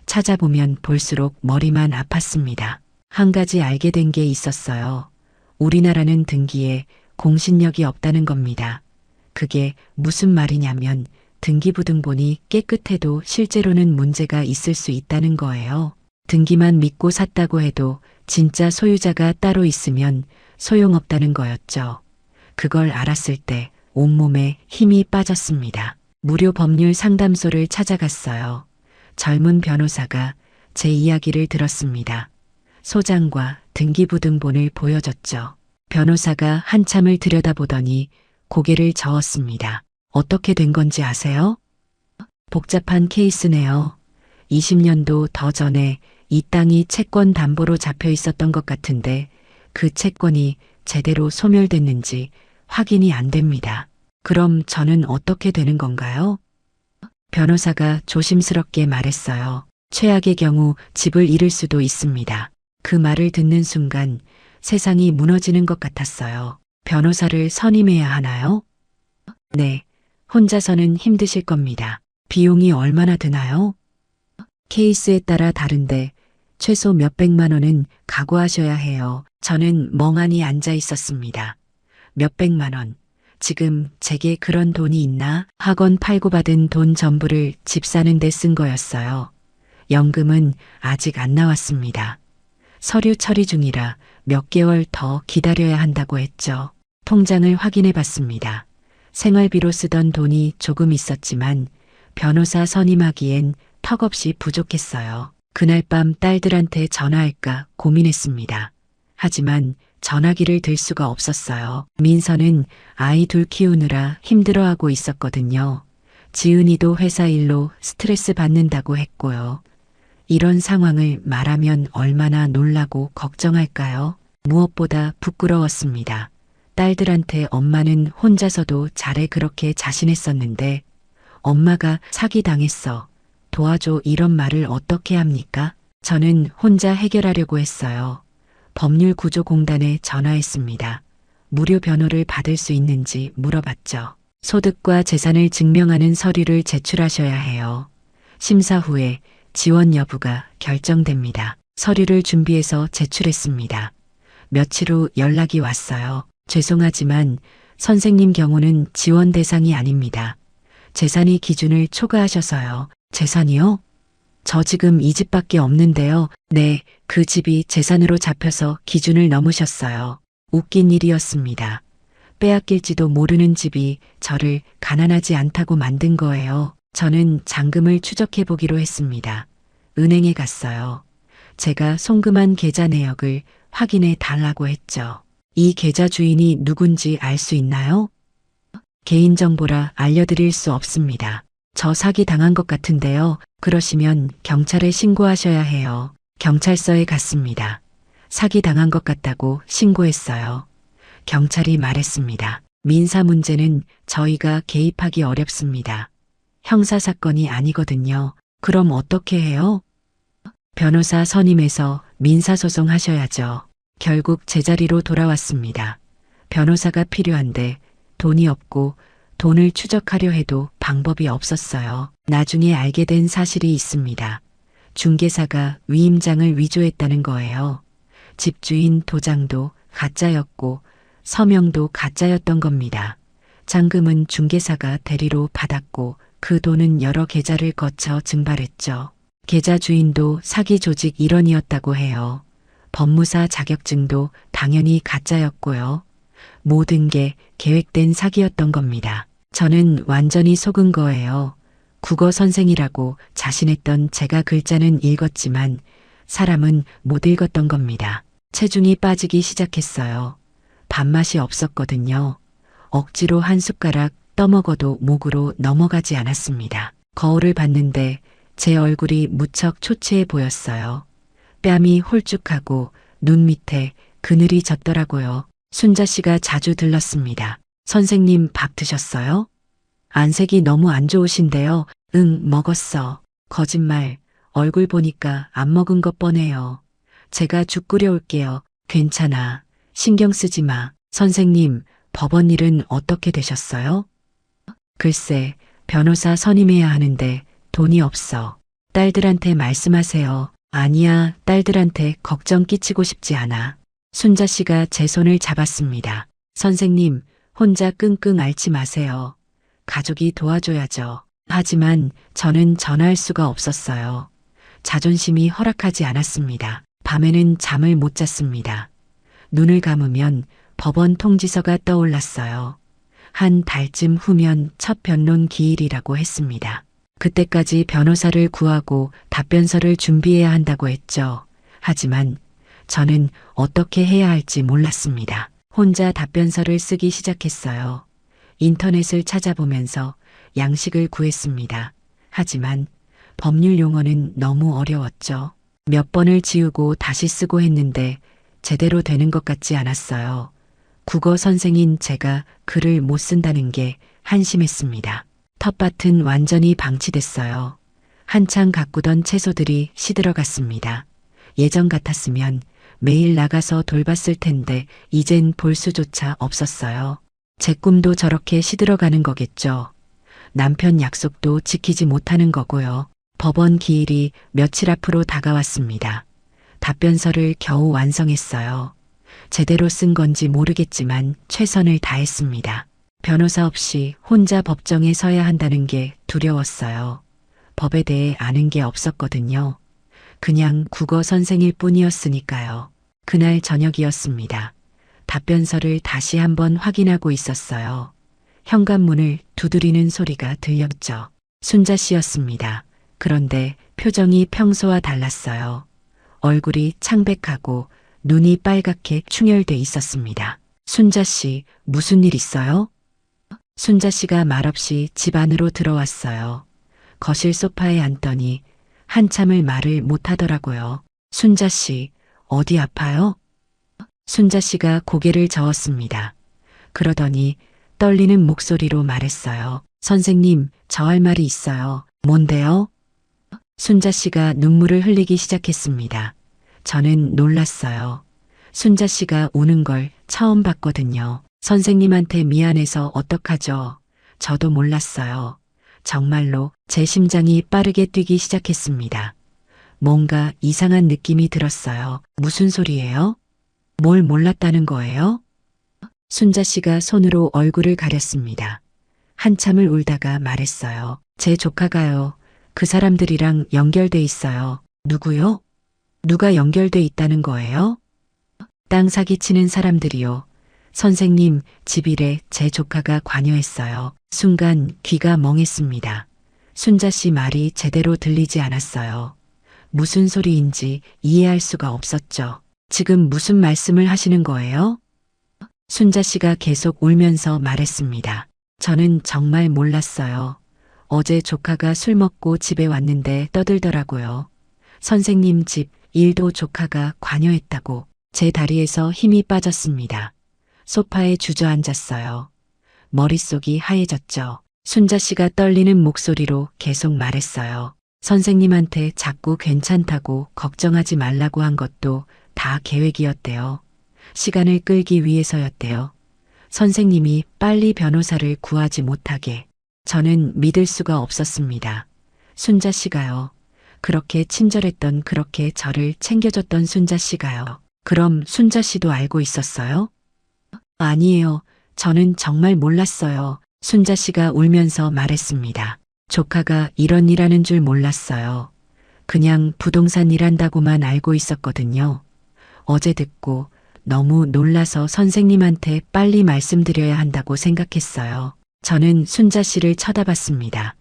찾아보면 볼수록 머리만 아팠습니다. 한 가지 알게 된 게 있었어요. 우리나라는 등기에 공신력이 없다는 겁니다. 그게 무슨 말이냐면 등기부등본이 깨끗해도 실제로는 문제가 있을 수 있다는 거예요. 등기만 믿고 샀다고 해도 진짜 소유자가 따로 있으면 소용없다는 거였죠. 그걸 알았을 때 온몸에 힘이 빠졌습니다. 무료 법률 상담소를 찾아갔어요. 젊은 변호사가 제 이야기를 들었습니다. 소장과 등기부등본을 보여줬죠. 변호사가 한참을 들여다보더니 고개를 저었습니다. 어떻게 된 건지 아세요? 복잡한 케이스네요. 20년도 더 전에 이 땅이 채권 담보로 잡혀 있었던 것 같은데 그 채권이 제대로 소멸됐는지 확인이 안 됩니다. 그럼 저는 어떻게 되는 건가요? 변호사가 조심스럽게 말했어요. 최악의 경우 집을 잃을 수도 있습니다. 그 말을 듣는 순간 세상이 무너지는 것 같았어요. 변호사를 선임해야 하나요? 네, 혼자서는 힘드실 겁니다. 비용이 얼마나 드나요? 케이스에 따라 다른데 최소 몇백만 원은 각오하셔야 해요. 저는 멍하니 앉아 있었습니다. 몇백만 원. 지금 제게 그런 돈이 있나? 학원 팔고 받은 돈 전부를 집 사는 데 쓴 거였어요. 연금은 아직 안 나왔습니다. 서류 처리 중이라 몇 개월 더 기다려야 한다고 했죠. 통장을 확인해 봤습니다. 생활비로 쓰던 돈이 조금 있었지만 변호사 선임하기엔 턱없이 부족했어요. 그날 밤 딸들한테 전화할까 고민했습니다. 하지만 전화기를 들 수가 없었어요. 민서는 아이 둘 키우느라 힘들어하고 있었거든요. 지은이도 회사 일로 스트레스 받는다고 했고요. 이런 상황을 말하면 얼마나 놀라고 걱정할까요? 무엇보다 부끄러웠습니다. 딸들한테 엄마는 혼자서도 잘해 그렇게 자신했었는데 엄마가 사기당했어. 도와줘 이런 말을 어떻게 합니까? 저는 혼자 해결하려고 했어요. 법률구조공단에 전화했습니다. 무료 변호를 받을 수 있는지 물어봤죠. 소득과 재산을 증명하는 서류를 제출하셔야 해요. 심사 후에 지원 여부가 결정됩니다. 서류를 준비해서 제출했습니다. 며칠 후 연락이 왔어요. 죄송하지만 선생님 경우는 지원 대상이 아닙니다. 재산이 기준을 초과하셔서요. 재산이요? 저 지금 이 집밖에 없는데요. 네, 그 집이 재산으로 잡혀서 기준을 넘으셨어요. 웃긴 일이었습니다. 빼앗길지도 모르는 집이 저를 가난하지 않다고 만든 거예요. 저는 잔금을 추적해 보기로 했습니다. 은행에 갔어요. 제가 송금한 계좌 내역을 확인해 달라고 했죠. 이 계좌 주인이 누군지 알 수 있나요? 개인정보라 알려드릴 수 없습니다. 저 사기 당한 것 같은데요. 그러시면 경찰에 신고하셔야 해요. 경찰서에 갔습니다. 사기 당한 것 같다고 신고했어요. 경찰이 말했습니다. 민사 문제는 저희가 개입하기 어렵습니다. 형사사건이 아니거든요. 그럼 어떻게 해요? 변호사 선임해서 민사소송 하셔야죠. 결국 제자리로 돌아왔습니다. 변호사가 필요한데 돈이 없고 돈을 추적하려 해도 방법이 없었어요. 나중에 알게 된 사실이 있습니다. 중개사가 위임장을 위조했다는 거예요. 집주인 도장도 가짜였고 서명도 가짜였던 겁니다. 잔금은 중개사가 대리로 받았고 그 돈은 여러 계좌를 거쳐 증발했죠. 계좌 주인도 사기 조직 일원이었다고 해요. 법무사 자격증도 당연히 가짜였고요. 모든 게 계획된 사기였던 겁니다. 저는 완전히 속은 거예요. 국어 선생이라고 자신했던 제가 글자는 읽었지만 사람은 못 읽었던 겁니다. 체중이 빠지기 시작했어요. 밥맛이 없었거든요. 억지로 한 숟가락 떠먹어도 목으로 넘어가지 않았습니다. 거울을 봤는데 제 얼굴이 무척 초췌해 보였어요. 뺨이 홀쭉하고 눈 밑에 그늘이 졌더라고요. 순자 씨가 자주 들렀습니다. 선생님 밥 드셨어요? 안색이 너무 안 좋으신데요. 응, 먹었어. 거짓말. 얼굴 보니까 안 먹은 것 뻔해요. 제가 죽 끓여올게요. 괜찮아. 신경 쓰지 마. 선생님, 법원 일은 어떻게 되셨어요? 글쎄, 변호사 선임해야 하는데 돈이 없어. 딸들한테 말씀하세요. 아니야, 딸들한테 걱정 끼치고 싶지 않아. 순자 씨가 제 손을 잡았습니다. 선생님, 혼자 끙끙 앓지 마세요. 가족이 도와줘야죠. 하지만 저는 전화할 수가 없었어요. 자존심이 허락하지 않았습니다. 밤에는 잠을 못 잤습니다. 눈을 감으면 법원 통지서가 떠올랐어요. 한 달쯤 후면 첫 변론 기일이라고 했습니다. 그때까지 변호사를 구하고 답변서를 준비해야 한다고 했죠. 하지만 저는 어떻게 해야 할지 몰랐습니다. 혼자 답변서를 쓰기 시작했어요. 인터넷을 찾아보면서 양식을 구했습니다. 하지만 법률 용어는 너무 어려웠죠. 몇 번을 지우고 다시 쓰고 했는데 제대로 되는 것 같지 않았어요. 국어 선생인 제가 글을 못 쓴다는 게 한심했습니다. 텃밭은 완전히 방치됐어요. 한창 가꾸던 채소들이 시들어갔습니다. 예전 같았으면 매일 나가서 돌봤을 텐데 이젠 볼 수조차 없었어요. 제 꿈도 저렇게 시들어가는 거겠죠. 남편 약속도 지키지 못하는 거고요. 법원 기일이 며칠 앞으로 다가왔습니다. 답변서를 겨우 완성했어요. 제대로 쓴 건지 모르겠지만 최선을 다했습니다. 변호사 없이 혼자 법정에 서야 한다는 게 두려웠어요. 법에 대해 아는 게 없었거든요. 그냥 국어 선생일 뿐이었으니까요. 그날 저녁이었습니다. 답변서를 다시 한번 확인하고 있었어요. 현관문을 두드리는 소리가 들렸죠. 순자 씨였습니다. 그런데 표정이 평소와 달랐어요. 얼굴이 창백하고 눈이 빨갛게 충혈돼 있었습니다. 순자 씨, 무슨 일 있어요? 순자 씨가 말없이 집 안으로 들어왔어요. 거실 소파에 앉더니 한참을 말을 못하더라고요. 순자 씨, 어디 아파요? 순자 씨가 고개를 저었습니다. 그러더니 떨리는 목소리로 말했어요. 선생님, 저 할 말이 있어요. 뭔데요? 순자 씨가 눈물을 흘리기 시작했습니다. 저는 놀랐어요. 순자 씨가 우는 걸 처음 봤거든요. 선생님한테 미안해서 어떡하죠? 저도 몰랐어요. 정말로 제 심장이 빠르게 뛰기 시작했습니다. 뭔가 이상한 느낌이 들었어요. 무슨 소리예요? 뭘 몰랐다는 거예요? 순자 씨가 손으로 얼굴을 가렸습니다. 한참을 울다가 말했어요. 제 조카가요. 그 사람들이랑 연결돼 있어요. 누구요? 누가 연결돼 있다는 거예요? 땅 사기치는 사람들이요. 선생님, 집 일에 제 조카가 관여했어요. 순간 귀가 멍했습니다. 순자 씨 말이 제대로 들리지 않았어요. 무슨 소리인지 이해할 수가 없었죠. 지금 무슨 말씀을 하시는 거예요? 순자 씨가 계속 울면서 말했습니다. 저는 정말 몰랐어요. 어제 조카가 술 먹고 집에 왔는데 떠들더라고요. 선생님 집 일도 조카가 관여했다고. 제 다리에서 힘이 빠졌습니다. 소파에 주저앉았어요. 머릿속이 하얘졌죠. 순자 씨가 떨리는 목소리로 계속 말했어요. 선생님한테 자꾸 괜찮다고 걱정하지 말라고 한 것도 다 계획이었대요. 시간을 끌기 위해서였대요. 선생님이 빨리 변호사를 구하지 못하게. 저는 믿을 수가 없었습니다. 순자 씨가요. 그렇게 친절했던, 그렇게 저를 챙겨줬던 순자 씨가요. 그럼 순자 씨도 알고 있었어요? 아니에요. 저는 정말 몰랐어요. 순자 씨가 울면서 말했습니다. 조카가 이런 일 하는 줄 몰랐어요. 그냥 부동산 일한다고만 알고 있었거든요. 어제 듣고 너무 놀라서 선생님한테 빨리 말씀드려야 한다고 생각했어요. 저는 순자 씨를 쳐다봤습니다.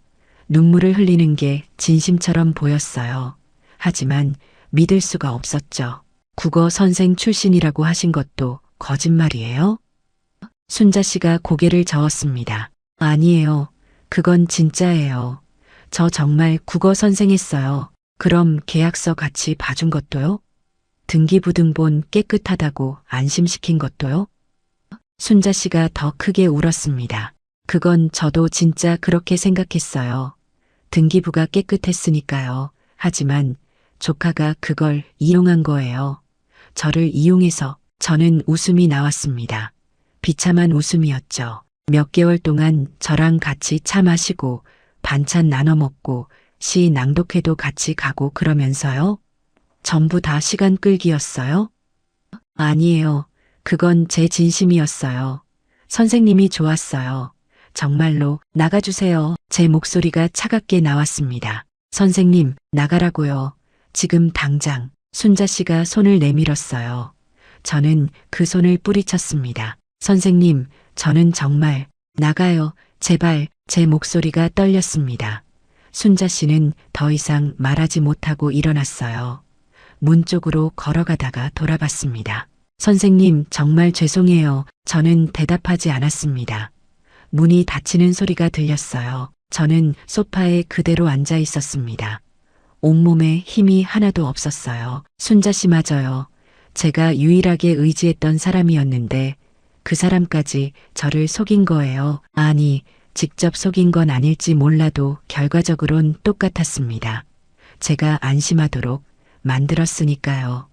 눈물을 흘리는 게 진심처럼 보였어요. 하지만 믿을 수가 없었죠. 국어 선생 출신이라고 하신 것도 거짓말이에요? 순자 씨가 고개를 저었습니다. 아니에요. 그건 진짜예요. 저 정말 국어 선생했어요. 그럼 계약서 같이 봐준 것도요? 등기부등본 깨끗하다고 안심시킨 것도요? 순자 씨가 더 크게 울었습니다. 그건 저도 진짜 그렇게 생각했어요. 등기부가 깨끗했으니까요. 하지만 조카가 그걸 이용한 거예요. 저를 이용해서. 저는 웃음이 나왔습니다. 비참한 웃음이었죠. 몇 개월 동안 저랑 같이 차 마시고 반찬 나눠 먹고 시 낭독회도 같이 가고 그러면서요. 전부 다 시간 끌기였어요? 아니에요. 그건 제 진심이었어요. 선생님이 좋았어요. 정말로 나가주세요. 제 목소리가 차갑게 나왔습니다. 선생님, 나가라고요. 지금 당장. 순자 씨가 손을 내밀었어요. 저는 그 손을 뿌리쳤습니다. 선생님, 저는 정말 나가요. 제발. 제 목소리가 떨렸습니다. 순자 씨는 더 이상 말하지 못하고 일어났어요. 문 쪽으로 걸어가다가 돌아봤습니다. 선생님, 정말 죄송해요. 저는 대답하지 않았습니다. 문이 닫히는 소리가 들렸어요. 저는 소파에 그대로 앉아 있었습니다. 온몸에 힘이 하나도 없었어요. 순자 씨마저요. 제가 유일하게 의지했던 사람이었는데 그 사람까지 저를 속인 거예요. 아니, 직접 속인 건 아닐지 몰라도 결과적으론 똑같았습니다. 제가 안심하도록 만들었으니까요.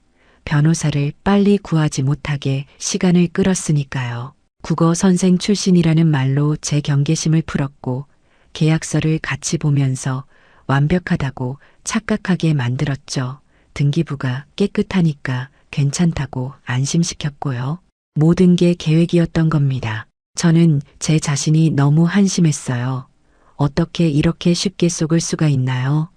변호사를 빨리 구하지 못하게 시간을 끌었으니까요. 국어 선생 출신이라는 말로 제 경계심을 풀었고 계약서를 같이 보면서 완벽하다고 착각하게 만들었죠. 등기부가 깨끗하니까 괜찮다고 안심시켰고요. 모든 게 계획이었던 겁니다. 저는 제 자신이 너무 한심했어요. 어떻게 이렇게 쉽게 속을 수가 있나요?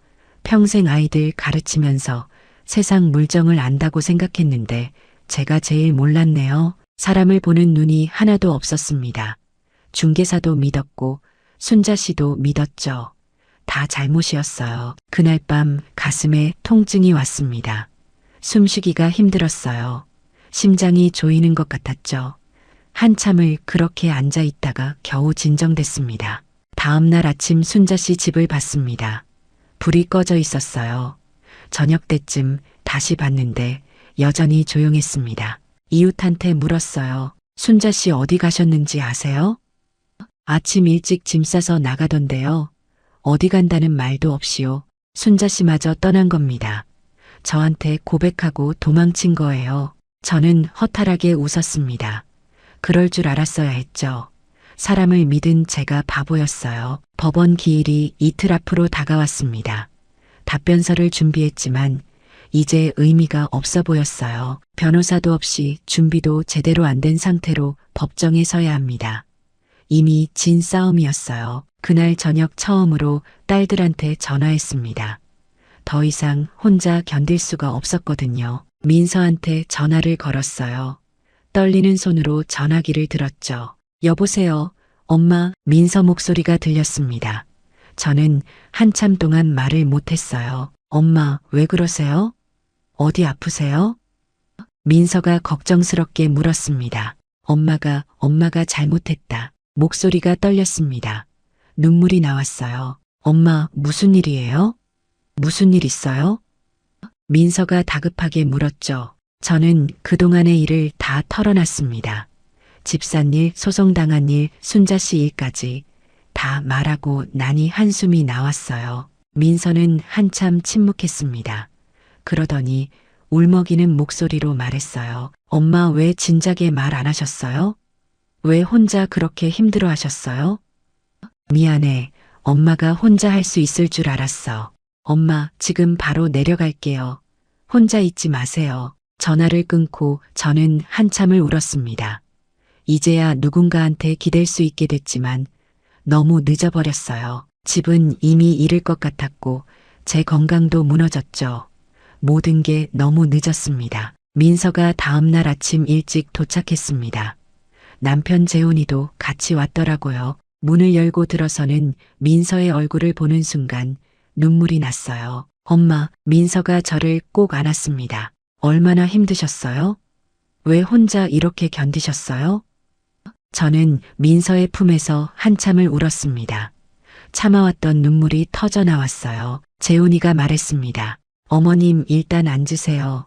평생 아이들 가르치면서 세상 물정을 안다고 생각했는데 제가 제일 몰랐네요. 사람을 보는 눈이 하나도 없었습니다. 중개사도 믿었고 순자 씨도 믿었죠. 다 잘못이었어요. 그날 밤 가슴에 통증이 왔습니다. 숨쉬기가 힘들었어요. 심장이 조이는 것 같았죠. 한참을 그렇게 앉아 있다가 겨우 진정됐습니다. 다음 날 아침 순자 씨 집을 봤습니다. 불이 꺼져 있었어요. 저녁 때쯤 다시 봤는데 여전히 조용했습니다. 이웃한테 물었어요. 순자 씨 어디 가셨는지 아세요? 아침 일찍 짐 싸서 나가던데요. 어디 간다는 말도 없이요. 순자 씨마저 떠난 겁니다. 저한테 고백하고 도망친 거예요. 저는 허탈하게 웃었습니다. 그럴 줄 알았어야 했죠. 사람을 믿은 제가 바보였어요. 법원 기일이 이틀 앞으로 다가왔습니다. 답변서를 준비했지만 이제 의미가 없어 보였어요. 변호사도 없이 준비도 제대로 안 된 상태로 법정에 서야 합니다. 이미 진 싸움이었어요. 그날 저녁 처음으로 딸들한테 전화했습니다. 더 이상 혼자 견딜 수가 없었거든요. 민서한테 전화를 걸었어요. 떨리는 손으로 전화기를 들었죠. 여보세요, 엄마. 민서 목소리가 들렸습니다. 저는 한참 동안 말을 못했어요. 엄마, 왜 그러세요? 어디 아프세요? 민서가 걱정스럽게 물었습니다. 엄마가 잘못했다. 목소리가 떨렸습니다. 눈물이 나왔어요. 엄마, 무슨 일이에요? 무슨 일 있어요? 민서가 다급하게 물었죠. 저는 그동안의 일을 다 털어놨습니다. 집사일, 소송당한 일, 순자 씨 일까지 다 말하고 나니 한숨이 나왔어요. 민서는 한참 침묵했습니다. 그러더니 울먹이는 목소리로 말했어요. 엄마, 왜 진작에 말 안 하셨어요? 왜 혼자 그렇게 힘들어 하셨어요? 미안해. 엄마가 혼자 할 수 있을 줄 알았어. 엄마, 지금 바로 내려갈게요. 혼자 있지 마세요. 전화를 끊고 저는 한참을 울었습니다. 이제야 누군가한테 기댈 수 있게 됐지만 너무 늦어버렸어요. 집은 이미 잃을 것 같았고 제 건강도 무너졌죠. 모든 게 너무 늦었습니다. 민서가 다음 날 아침 일찍 도착했습니다. 남편 재훈이도 같이 왔더라고요. 문을 열고 들어서는 민서의 얼굴을 보는 순간 눈물이 났어요. 엄마, 민서가 저를 꼭 안았습니다. 얼마나 힘드셨어요? 왜 혼자 이렇게 견디셨어요? 저는 민서의 품에서 한참을 울었습니다. 참아왔던 눈물이 터져 나왔어요. 재훈이가 말했습니다. 어머님, 일단 앉으세요.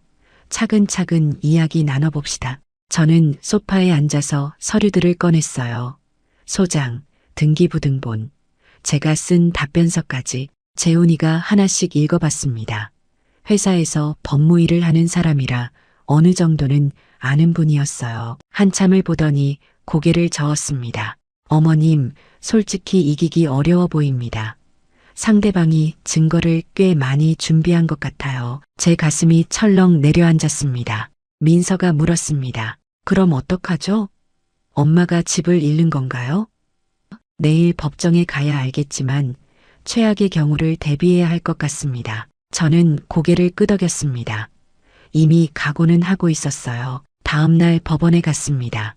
차근차근 이야기 나눠봅시다. 저는 소파에 앉아서 서류들을 꺼냈어요. 소장, 등기부 등본, 제가 쓴 답변서까지. 재훈이가 하나씩 읽어봤습니다. 회사에서 법무일을 하는 사람이라 어느 정도는 아는 분이었어요. 한참을 보더니 고개를 저었습니다. 어머님, 솔직히 이기기 어려워 보입니다. 상대방이 증거를 꽤 많이 준비한 것 같아요. 제 가슴이 철렁 내려앉았습니다. 민서가 물었습니다. 그럼 어떡하죠? 엄마가 집을 잃는 건가요? 내일 법정에 가야 알겠지만 최악의 경우를 대비해야 할 것 같습니다. 저는 고개를 끄덕였습니다. 이미 각오는 하고 있었어요. 다음 날 법원에 갔습니다.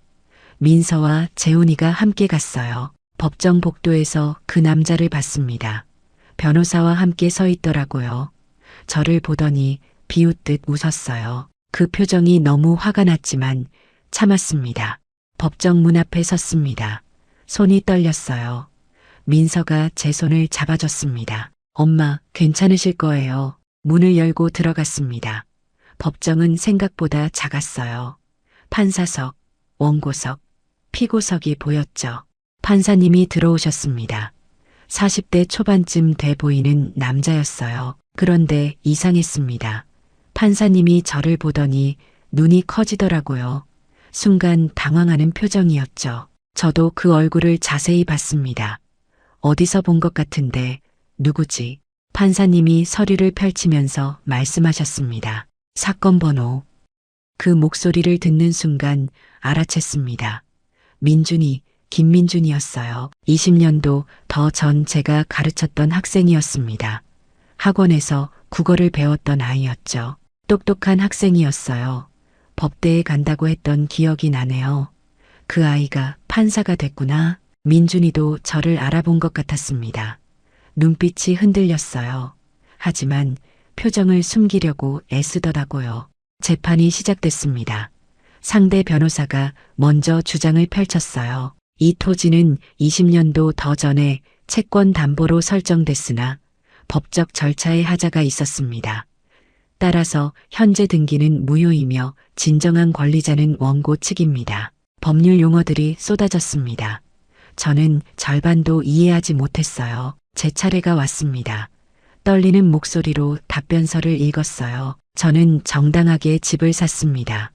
민서와 재훈이가 함께 갔어요. 법정 복도에서 그 남자를 봤습니다. 변호사와 함께 서 있더라고요. 저를 보더니 비웃듯 웃었어요. 그 표정이 너무 화가 났지만 참았습니다. 법정 문 앞에 섰습니다. 손이 떨렸어요. 민서가 제 손을 잡아줬습니다. 엄마, 괜찮으실 거예요. 문을 열고 들어갔습니다. 법정은 생각보다 작았어요. 판사석, 원고석, 피고석이 보였죠. 판사님이 들어오셨습니다. 40대 초반쯤 돼 보이는 남자였어요. 그런데 이상했습니다. 판사님이 저를 보더니 눈이 커지더라고요. 순간 당황하는 표정이었죠. 저도 그 얼굴을 자세히 봤습니다. 어디서 본 것 같은데 누구지? 판사님이 서류를 펼치면서 말씀하셨습니다. 사건 번호. 그 목소리를 듣는 순간 알아챘습니다. 민준이, 김민준이었어요. 20년도 더 전 제가 가르쳤던 학생이었습니다. 학원에서 국어를 배웠던 아이였죠. 똑똑한 학생이었어요. 법대에 간다고 했던 기억이 나네요. 그 아이가 판사가 됐구나. 민준이도 저를 알아본 것 같았습니다. 눈빛이 흔들렸어요. 하지만 표정을 숨기려고 애쓰더라고요. 재판이 시작됐습니다. 상대 변호사가 먼저 주장을 펼쳤어요. 이 토지는 20년도 더 전에 채권 담보로 설정됐으나 법적 절차에 하자가 있었습니다. 따라서 현재 등기는 무효이며 진정한 권리자는 원고 측입니다. 법률 용어들이 쏟아졌습니다. 저는 절반도 이해하지 못했어요. 제 차례가 왔습니다. 떨리는 목소리로 답변서를 읽었어요. 저는 정당하게 집을 샀습니다.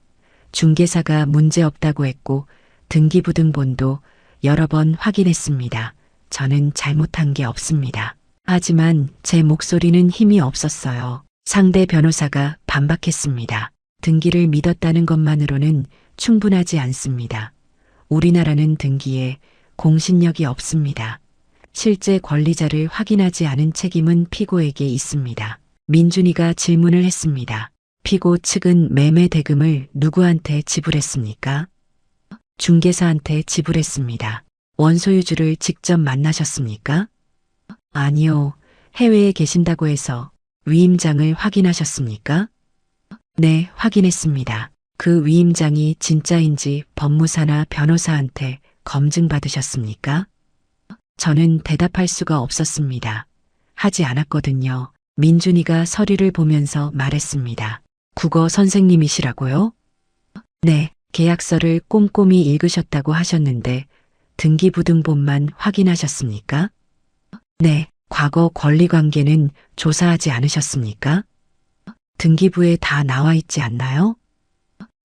중개사가 문제없다고 했고 등기부등본도 여러 번 확인했습니다. 저는 잘못한 게 없습니다. 하지만 제 목소리는 힘이 없었어요. 상대 변호사가 반박했습니다. 등기를 믿었다는 것만으로는 충분하지 않습니다. 우리나라는 등기에 공신력이 없습니다. 실제 권리자를 확인하지 않은 책임은 피고에게 있습니다. 민준이가 질문을 했습니다. 피고 측은 매매 대금을 누구한테 지불했습니까? 중개사한테 지불했습니다. 원소유주를 직접 만나셨습니까? 아니요. 해외에 계신다고 해서 위임장을 확인하셨습니까? 네, 확인했습니다. 그 위임장이 진짜인지 법무사나 변호사한테 검증받으셨습니까? 저는 대답할 수가 없었습니다. 하지 않았거든요. 민준이가 서류를 보면서 말했습니다. 국어 선생님이시라고요? 네, 계약서를 꼼꼼히 읽으셨다고 하셨는데 등기부등본만 확인하셨습니까? 네, 과거 권리관계는 조사하지 않으셨습니까? 등기부에 다 나와 있지 않나요?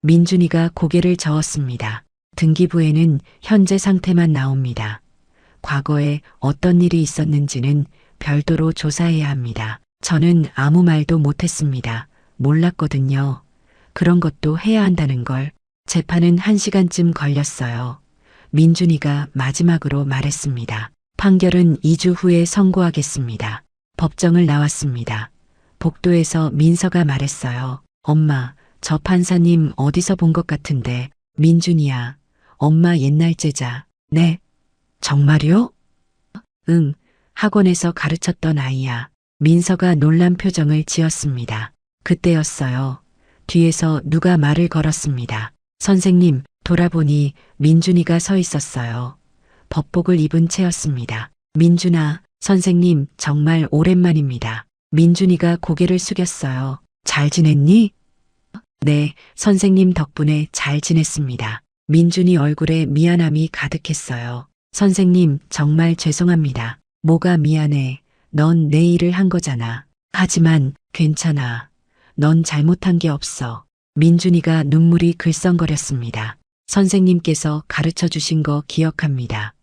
민준이가 고개를 저었습니다. 등기부에는 현재 상태만 나옵니다. 과거에 어떤 일이 있었는지는 별도로 조사해야 합니다. 저는 아무 말도 못했습니다. 몰랐거든요. 그런 것도 해야 한다는 걸. 재판은 1시간쯤 걸렸어요. 민준이가 마지막으로 말했습니다. 판결은 2주 후에 선고하겠습니다. 법정을 나왔습니다. 복도에서 민서가 말했어요. 엄마, 저 판사님 어디서 본 것 같은데. 민준이야. 엄마 옛날 제자. 네. 정말요? 응. 학원에서 가르쳤던 아이야. 민서가 놀란 표정을 지었습니다. 그때였어요. 뒤에서 누가 말을 걸었습니다. 선생님, 돌아보니 민준이가 서 있었어요. 법복을 입은 채였습니다. 민준아, 선생님 정말 오랜만입니다. 민준이가 고개를 숙였어요. 잘 지냈니? 네, 선생님 덕분에 잘 지냈습니다. 민준이 얼굴에 미안함이 가득했어요. 선생님, 정말 죄송합니다. 뭐가 미안해. 넌 내 일을 한 거잖아. 하지만 괜찮아. 넌 잘못한 게 없어. 민준이가 눈물이 글썽거렸습니다. 선생님께서 가르쳐 주신 거 기억합니다.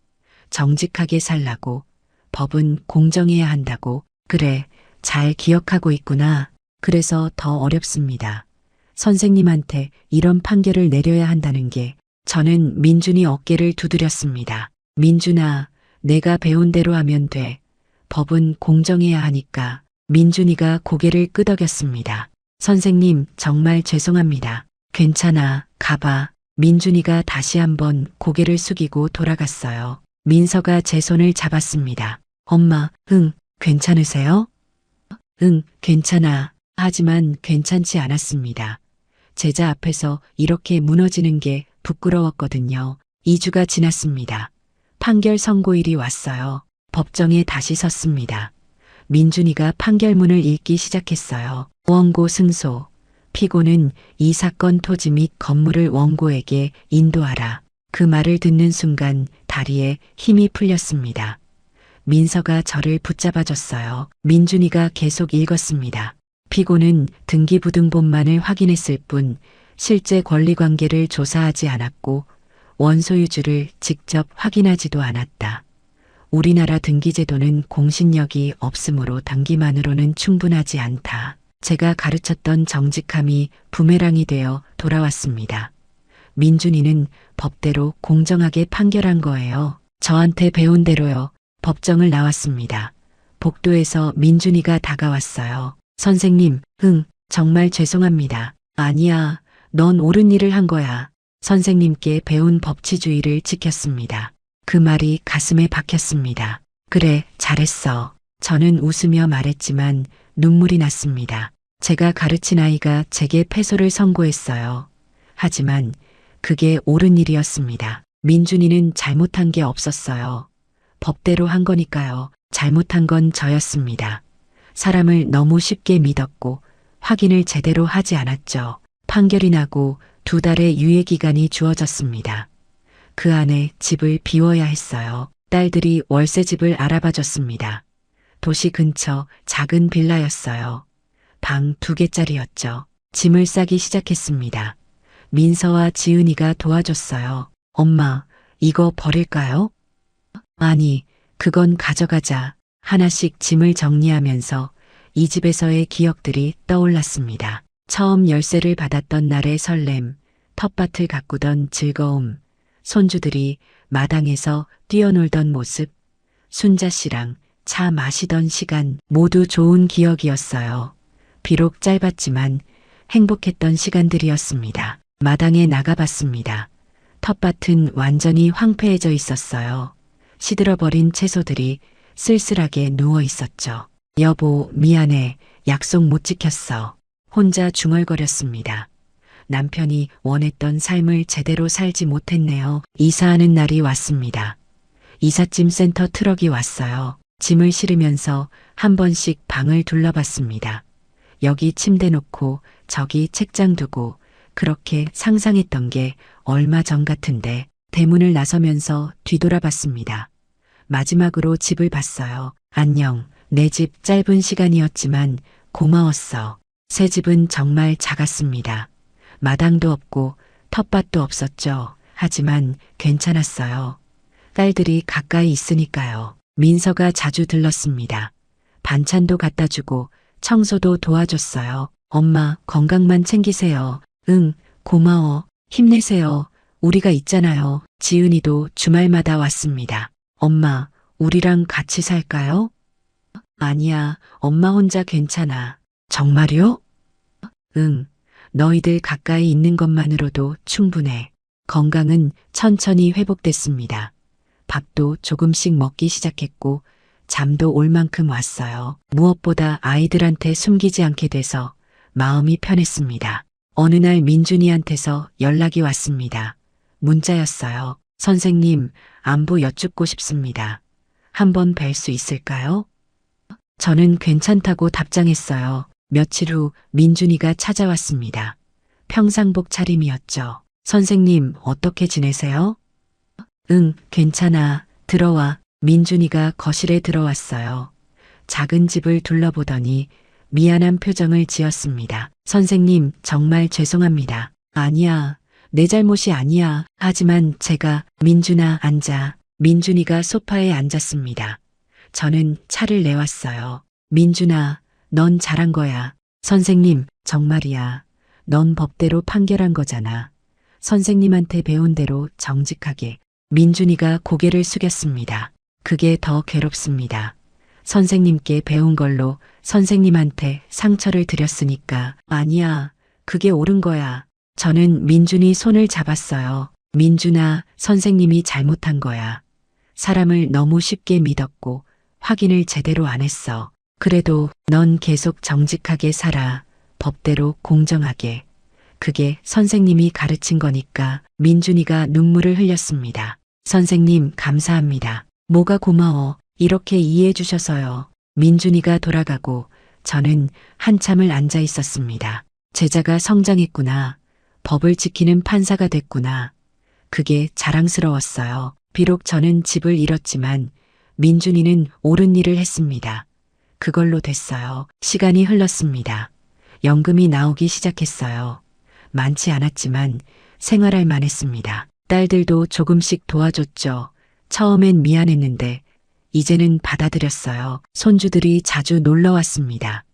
정직하게 살라고. 법은 공정해야 한다고. 그래, 잘 기억하고 있구나. 그래서 더 어렵습니다. 선생님한테 이런 판결을 내려야 한다는 게. 저는 민준이 어깨를 두드렸습니다. 민준아, 내가 배운 대로 하면 돼. 법은 공정해야 하니까. 민준이가 고개를 끄덕였습니다. 선생님, 정말 죄송합니다. 괜찮아, 가봐. 민준이가 다시 한번 고개를 숙이고 돌아갔어요. 민서가 제 손을 잡았습니다. 엄마, 괜찮으세요? 응, 괜찮아. 하지만 괜찮지 않았습니다. 제자 앞에서 이렇게 무너지는 게 부끄러웠거든요. 2주가 지났습니다. 판결 선고일이 왔어요. 법정에 다시 섰습니다. 민준이가 판결문을 읽기 시작했어요. 원고 승소. 피고는 이 사건 토지 및 건물을 원고에게 인도하라. 그 말을 듣는 순간 다리에 힘이 풀렸습니다. 민서가 저를 붙잡아줬어요. 민준이가 계속 읽었습니다. 피고는 등기부등본만을 확인했을 뿐 실제 권리관계를 조사하지 않았고 원소유주를 직접 확인하지도 않았다. 우리나라 등기제도는 공신력이 없으므로 등기만으로는 충분하지 않다. 제가 가르쳤던 정직함이 부메랑이 되어 돌아왔습니다. 민준이는 법대로 공정하게 판결한 거예요. 저한테 배운 대로요. 법정을 나왔습니다. 복도에서 민준이가 다가왔어요. 선생님, 정말 죄송합니다. 아니야, 넌 옳은 일을 한 거야. 선생님께 배운 법치주의를 지켰습니다. 그 말이 가슴에 박혔습니다. 그래, 잘했어. 저는 웃으며 말했지만 눈물이 났습니다. 제가 가르친 아이가 제게 패소를 선고했어요. 하지만 그게 옳은 일이었습니다. 민준이는 잘못한 게 없었어요. 법대로 한 거니까요. 잘못한 건 저였습니다. 사람을 너무 쉽게 믿었고 확인을 제대로 하지 않았죠. 판결이 나고 2달의 유예기간이 주어졌습니다. 그 안에 집을 비워야 했어요. 딸들이 월세집을 알아봐줬습니다. 도시 근처 작은 빌라였어요. 방 2개짜리였죠. 짐을 싸기 시작했습니다. 민서와 지은이가 도와줬어요. 엄마, 이거 버릴까요? 아니, 그건 가져가자. 하나씩 짐을 정리하면서 이 집에서의 기억들이 떠올랐습니다. 처음 열쇠를 받았던 날의 설렘, 텃밭을 가꾸던 즐거움, 손주들이 마당에서 뛰어놀던 모습, 순자 씨랑 차 마시던 시간 모두 좋은 기억이었어요. 비록 짧았지만 행복했던 시간들이었습니다. 마당에 나가봤습니다. 텃밭은 완전히 황폐해져 있었어요. 시들어버린 채소들이 쓸쓸하게 누워 있었죠. 여보, 미안해. 약속 못 지켰어. 혼자 중얼거렸습니다. 남편이 원했던 삶을 제대로 살지 못했네요. 이사하는 날이 왔습니다. 이삿짐 센터 트럭이 왔어요. 짐을 실으면서 한 번씩 방을 둘러봤습니다. 여기 침대 놓고 저기 책장 두고 그렇게 상상했던 게 얼마 전 같은데 대문을 나서면서 뒤돌아봤습니다. 마지막으로 집을 봤어요. 안녕. 내 집 짧은 시간이었지만 고마웠어. 새 집은 정말 작았습니다. 마당도 없고 텃밭도 없었죠. 하지만 괜찮았어요. 딸들이 가까이 있으니까요. 민서가 자주 들렀습니다. 반찬도 갖다 주고 청소도 도와줬어요. 엄마, 건강만 챙기세요. 응, 고마워. 힘내세요. 우리가 있잖아요. 지은이도 주말마다 왔습니다. 엄마, 우리랑 같이 살까요? 아니야, 엄마 혼자 괜찮아. 정말요? 응, 너희들 가까이 있는 것만으로도 충분해. 건강은 천천히 회복됐습니다. 밥도 조금씩 먹기 시작했고 잠도 올 만큼 왔어요. 무엇보다 아이들한테 숨기지 않게 돼서 마음이 편했습니다. 어느 날 민준이한테서 연락이 왔습니다. 문자였어요. 선생님, 안부 여쭙고 싶습니다. 한번 뵐 수 있을까요? 저는 괜찮다고 답장했어요. 며칠 후 민준이가 찾아왔습니다. 평상복 차림이었죠. 선생님, 어떻게 지내세요? 응, 괜찮아. 들어와. 민준이가 거실에 들어왔어요. 작은 집을 둘러보더니 미안한 표정을 지었습니다. 선생님, 정말 죄송합니다. 아니야. 내 잘못이 아니야. 하지만 제가 민준아 앉아. 민준이가 소파에 앉았습니다. 저는 차를 내왔어요. 민준아, 넌 잘한 거야. 선생님, 정말이야. 넌 법대로 판결한 거잖아. 선생님한테 배운 대로 정직하게. 민준이가 고개를 숙였습니다. 그게 더 괴롭습니다. 선생님께 배운 걸로 선생님한테 상처를 드렸으니까. 아니야, 그게 옳은 거야. 저는 민준이 손을 잡았어요. 민준아, 선생님이 잘못한 거야. 사람을 너무 쉽게 믿었고 확인을 제대로 안 했어. 그래도 넌 계속 정직하게 살아. 법대로 공정하게. 그게 선생님이 가르친 거니까. 민준이가 눈물을 흘렸습니다. 선생님, 감사합니다. 뭐가 고마워. 이렇게 이해해 주셔서요. 민준이가 돌아가고 저는 한참을 앉아 있었습니다. 제자가 성장했구나. 법을 지키는 판사가 됐구나. 그게 자랑스러웠어요. 비록 저는 집을 잃었지만 민준이는 옳은 일을 했습니다. 그걸로 됐어요. 시간이 흘렀습니다. 연금이 나오기 시작했어요. 많지 않았지만 생활할 만했습니다. 딸들도 조금씩 도와줬죠. 처음엔 미안했는데 이제는 받아들였어요. 손주들이 자주 놀러 왔습니다.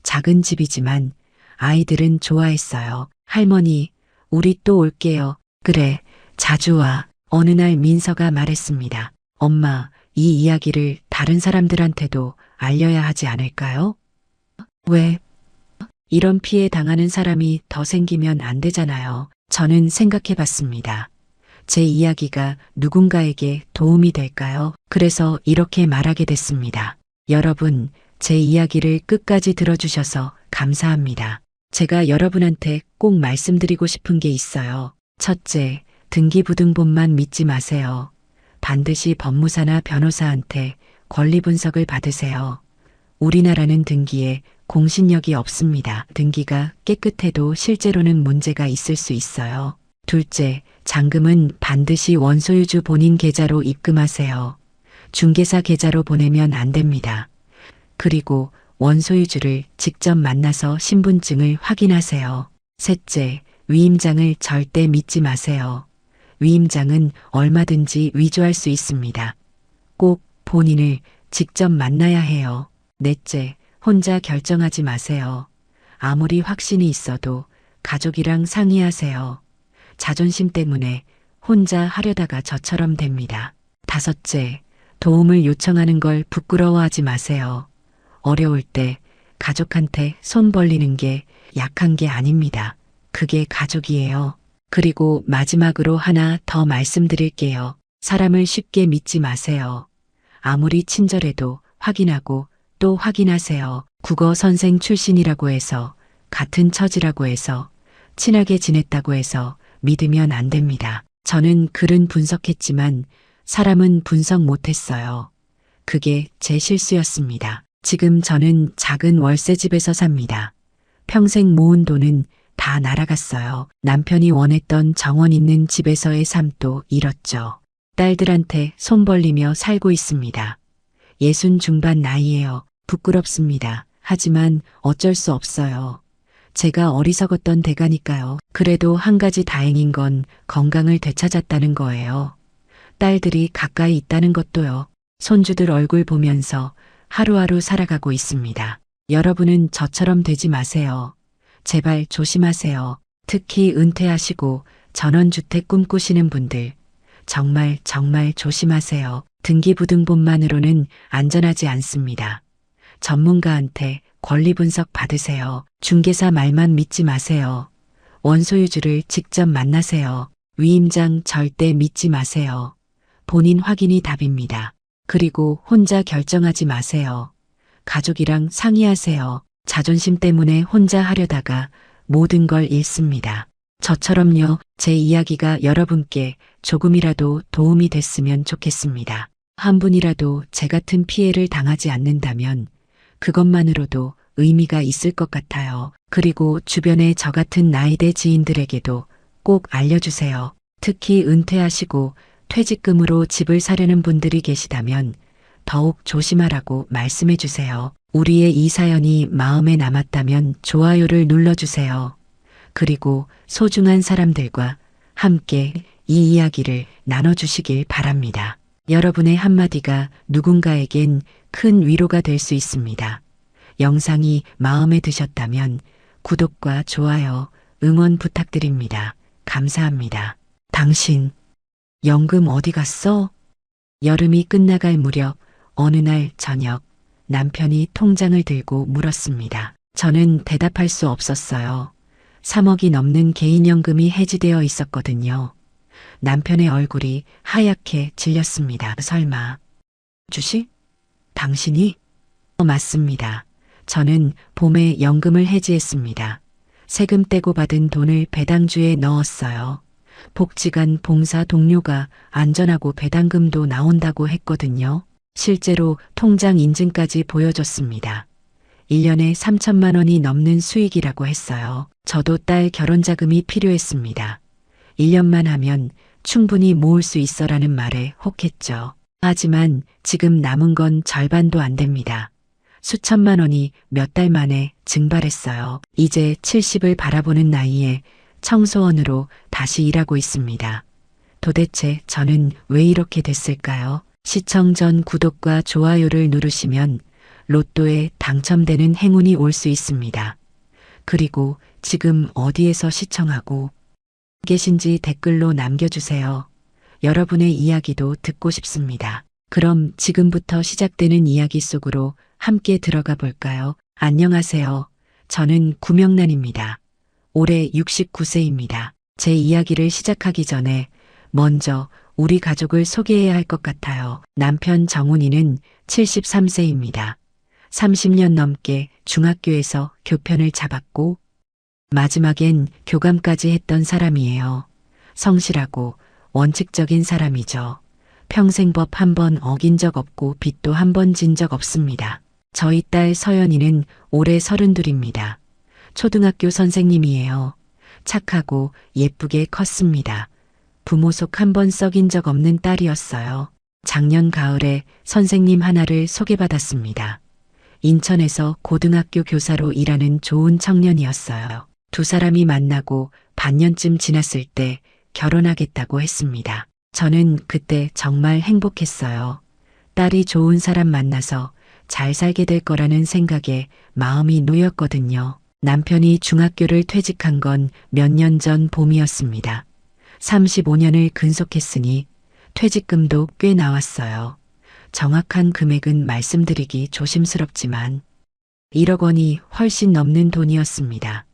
작은 집이지만 아이들은 좋아했어요. 할머니, 우리 또 올게요. 그래, 자주 와. 어느 날 민서가 말했습니다. 엄마, 이 이야기를 다른 사람들한테도 알려야 하지 않을까요? 왜? 이런 피해 당하는 사람이 더 생기면 안 되잖아요. 저는 생각해 봤습니다. 제 이야기가 누군가에게 도움이 될까요? 그래서 이렇게 말하게 됐습니다. 여러분, 제 이야기를 끝까지 들어주셔서 감사합니다. 제가 여러분한테 꼭 말씀드리고 싶은 게 있어요. 첫째, 등기부등본만 믿지 마세요. 반드시 법무사나 변호사한테 권리 분석을 받으세요. 우리나라는 등기에 공신력이 없습니다. 등기가 깨끗해도 실제로는 문제가 있을 수 있어요. 둘째, 잔금은 반드시 원소유주 본인 계좌로 입금하세요. 중개사 계좌로 보내면 안 됩니다. 그리고 원소유주를 직접 만나서 신분증을 확인하세요. 셋째, 위임장을 절대 믿지 마세요. 위임장은 얼마든지 위조할 수 있습니다. 꼭 본인을 직접 만나야 해요. 넷째, 혼자 결정하지 마세요. 아무리 확신이 있어도 가족이랑 상의하세요. 자존심 때문에 혼자 하려다가 저처럼 됩니다. 다섯째, 도움을 요청하는 걸 부끄러워하지 마세요. 어려울 때 가족한테 손 벌리는 게 약한 게 아닙니다. 그게 가족이에요. 그리고 마지막으로 하나 더 말씀드릴게요. 사람을 쉽게 믿지 마세요. 아무리 친절해도 확인하고 또 확인하세요. 국어 선생 출신이라고 해서, 같은 처지라고 해서, 친하게 지냈다고 해서 믿으면 안 됩니다. 저는 글은 분석했지만 사람은 분석 못했어요. 그게 제 실수였습니다. 지금 저는 작은 월세집에서 삽니다. 평생 모은 돈은 다 날아갔어요. 남편이 원했던 정원 있는 집에서의 삶도 잃었죠. 딸들한테 손 벌리며 살고 있습니다. 60 중반 나이에요. 부끄럽습니다. 하지만 어쩔 수 없어요. 제가 어리석었던 대가니까요. 그래도 한 가지 다행인 건 건강을 되찾았다는 거예요. 딸들이 가까이 있다는 것도요. 손주들 얼굴 보면서 하루하루 살아가고 있습니다. 여러분은 저처럼 되지 마세요. 제발 조심하세요. 특히 은퇴하시고 전원주택 꿈꾸시는 분들, 정말 조심하세요. 등기부등본만으로는 안전하지 않습니다. 전문가한테 권리 분석 받으세요. 중개사 말만 믿지 마세요. 원소유주를 직접 만나세요. 위임장 절대 믿지 마세요. 본인 확인이 답입니다. 그리고 혼자 결정하지 마세요. 가족이랑 상의하세요. 자존심 때문에 혼자 하려다가 모든 걸 잃습니다. 저처럼요. 제 이야기가 여러분께 조금이라도 도움이 됐으면 좋겠습니다. 한 분이라도 제 같은 피해를 당하지 않는다면 그것만으로도 의미가 있을 것 같아요. 그리고 주변의 저 같은 나이대 지인들에게도 꼭 알려주세요. 특히 은퇴하시고 퇴직금으로 집을 사려는 분들이 계시다면 더욱 조심하라고 말씀해 주세요. 우리의 이 사연이 마음에 남았다면 좋아요를 눌러주세요. 그리고 소중한 사람들과 함께 이 이야기를 나눠주시길 바랍니다. 여러분의 한마디가 누군가에겐 큰 위로가 될 수 있습니다. 영상이 마음에 드셨다면 구독과 좋아요, 응원 부탁드립니다. 감사합니다. 당신, 연금 어디 갔어? 여름이 끝나갈 무렵 어느 날 저녁 남편이 통장을 들고 물었습니다. 저는 대답할 수 없었어요. 3억이 넘는 개인연금이 해지되어 있었거든요. 남편의 얼굴이 하얗게 질렸습니다. 설마 주식? 당신이? 맞습니다. 저는 봄에 연금을 해지했습니다. 세금 떼고 받은 돈을 배당주에 넣었어요. 복지관 봉사 동료가 안전하고 배당금도 나온다고 했거든요. 실제로 통장 인증까지 보여줬습니다. 1년에 3천만 원이 넘는 수익이라고 했어요. 저도 딸 결혼 자금이 필요했습니다. 1년만 하면 충분히 모을 수 있어라는 말에 혹했죠. 하지만 지금 남은 건 절반도 안 됩니다. 수천만 원이 몇 달 만에 증발했어요. 이제 70을 바라보는 나이에 청소원으로 다시 일하고 있습니다. 도대체 저는 왜 이렇게 됐을까요? 시청 전 구독과 좋아요를 누르시면 로또에 당첨되는 행운이 올 수 있습니다. 그리고 지금 어디에서 시청하고 계신지 댓글로 남겨주세요. 여러분의 이야기도 듣고 싶습니다. 그럼 지금부터 시작되는 이야기 속으로 함께 들어가 볼까요? 안녕하세요. 저는 구명란입니다. 올해 69세입니다. 제 이야기를 시작하기 전에 먼저 우리 가족을 소개해야 할 것 같아요. 남편 정훈이는 73세입니다. 30년 넘게 중학교에서 교편을 잡았고 마지막엔 교감까지 했던 사람이에요. 성실하고 원칙적인 사람이죠. 평생 법 한 번 어긴 적 없고 빚도 한 번 진 적 없습니다. 저희 딸 서연이는 올해 32입니다. 초등학교 선생님이에요. 착하고 예쁘게 컸습니다. 부모 속 한 번 썩인 적 없는 딸이었어요. 작년 가을에 선생님 하나를 소개받았습니다. 인천에서 고등학교 교사로 일하는 좋은 청년이었어요. 두 사람이 만나고 반년쯤 지났을 때 결혼하겠다고 했습니다. 저는 그때 정말 행복했어요. 딸이 좋은 사람 만나서 잘 살게 될 거라는 생각에 마음이 놓였거든요. 남편이 중학교를 퇴직한 건 몇 년 전 봄이었습니다. 35년을 근속했으니 퇴직금도 꽤 나왔어요. 정확한 금액은 말씀드리기 조심스럽지만 1억 원이 훨씬 넘는 돈이었습니다.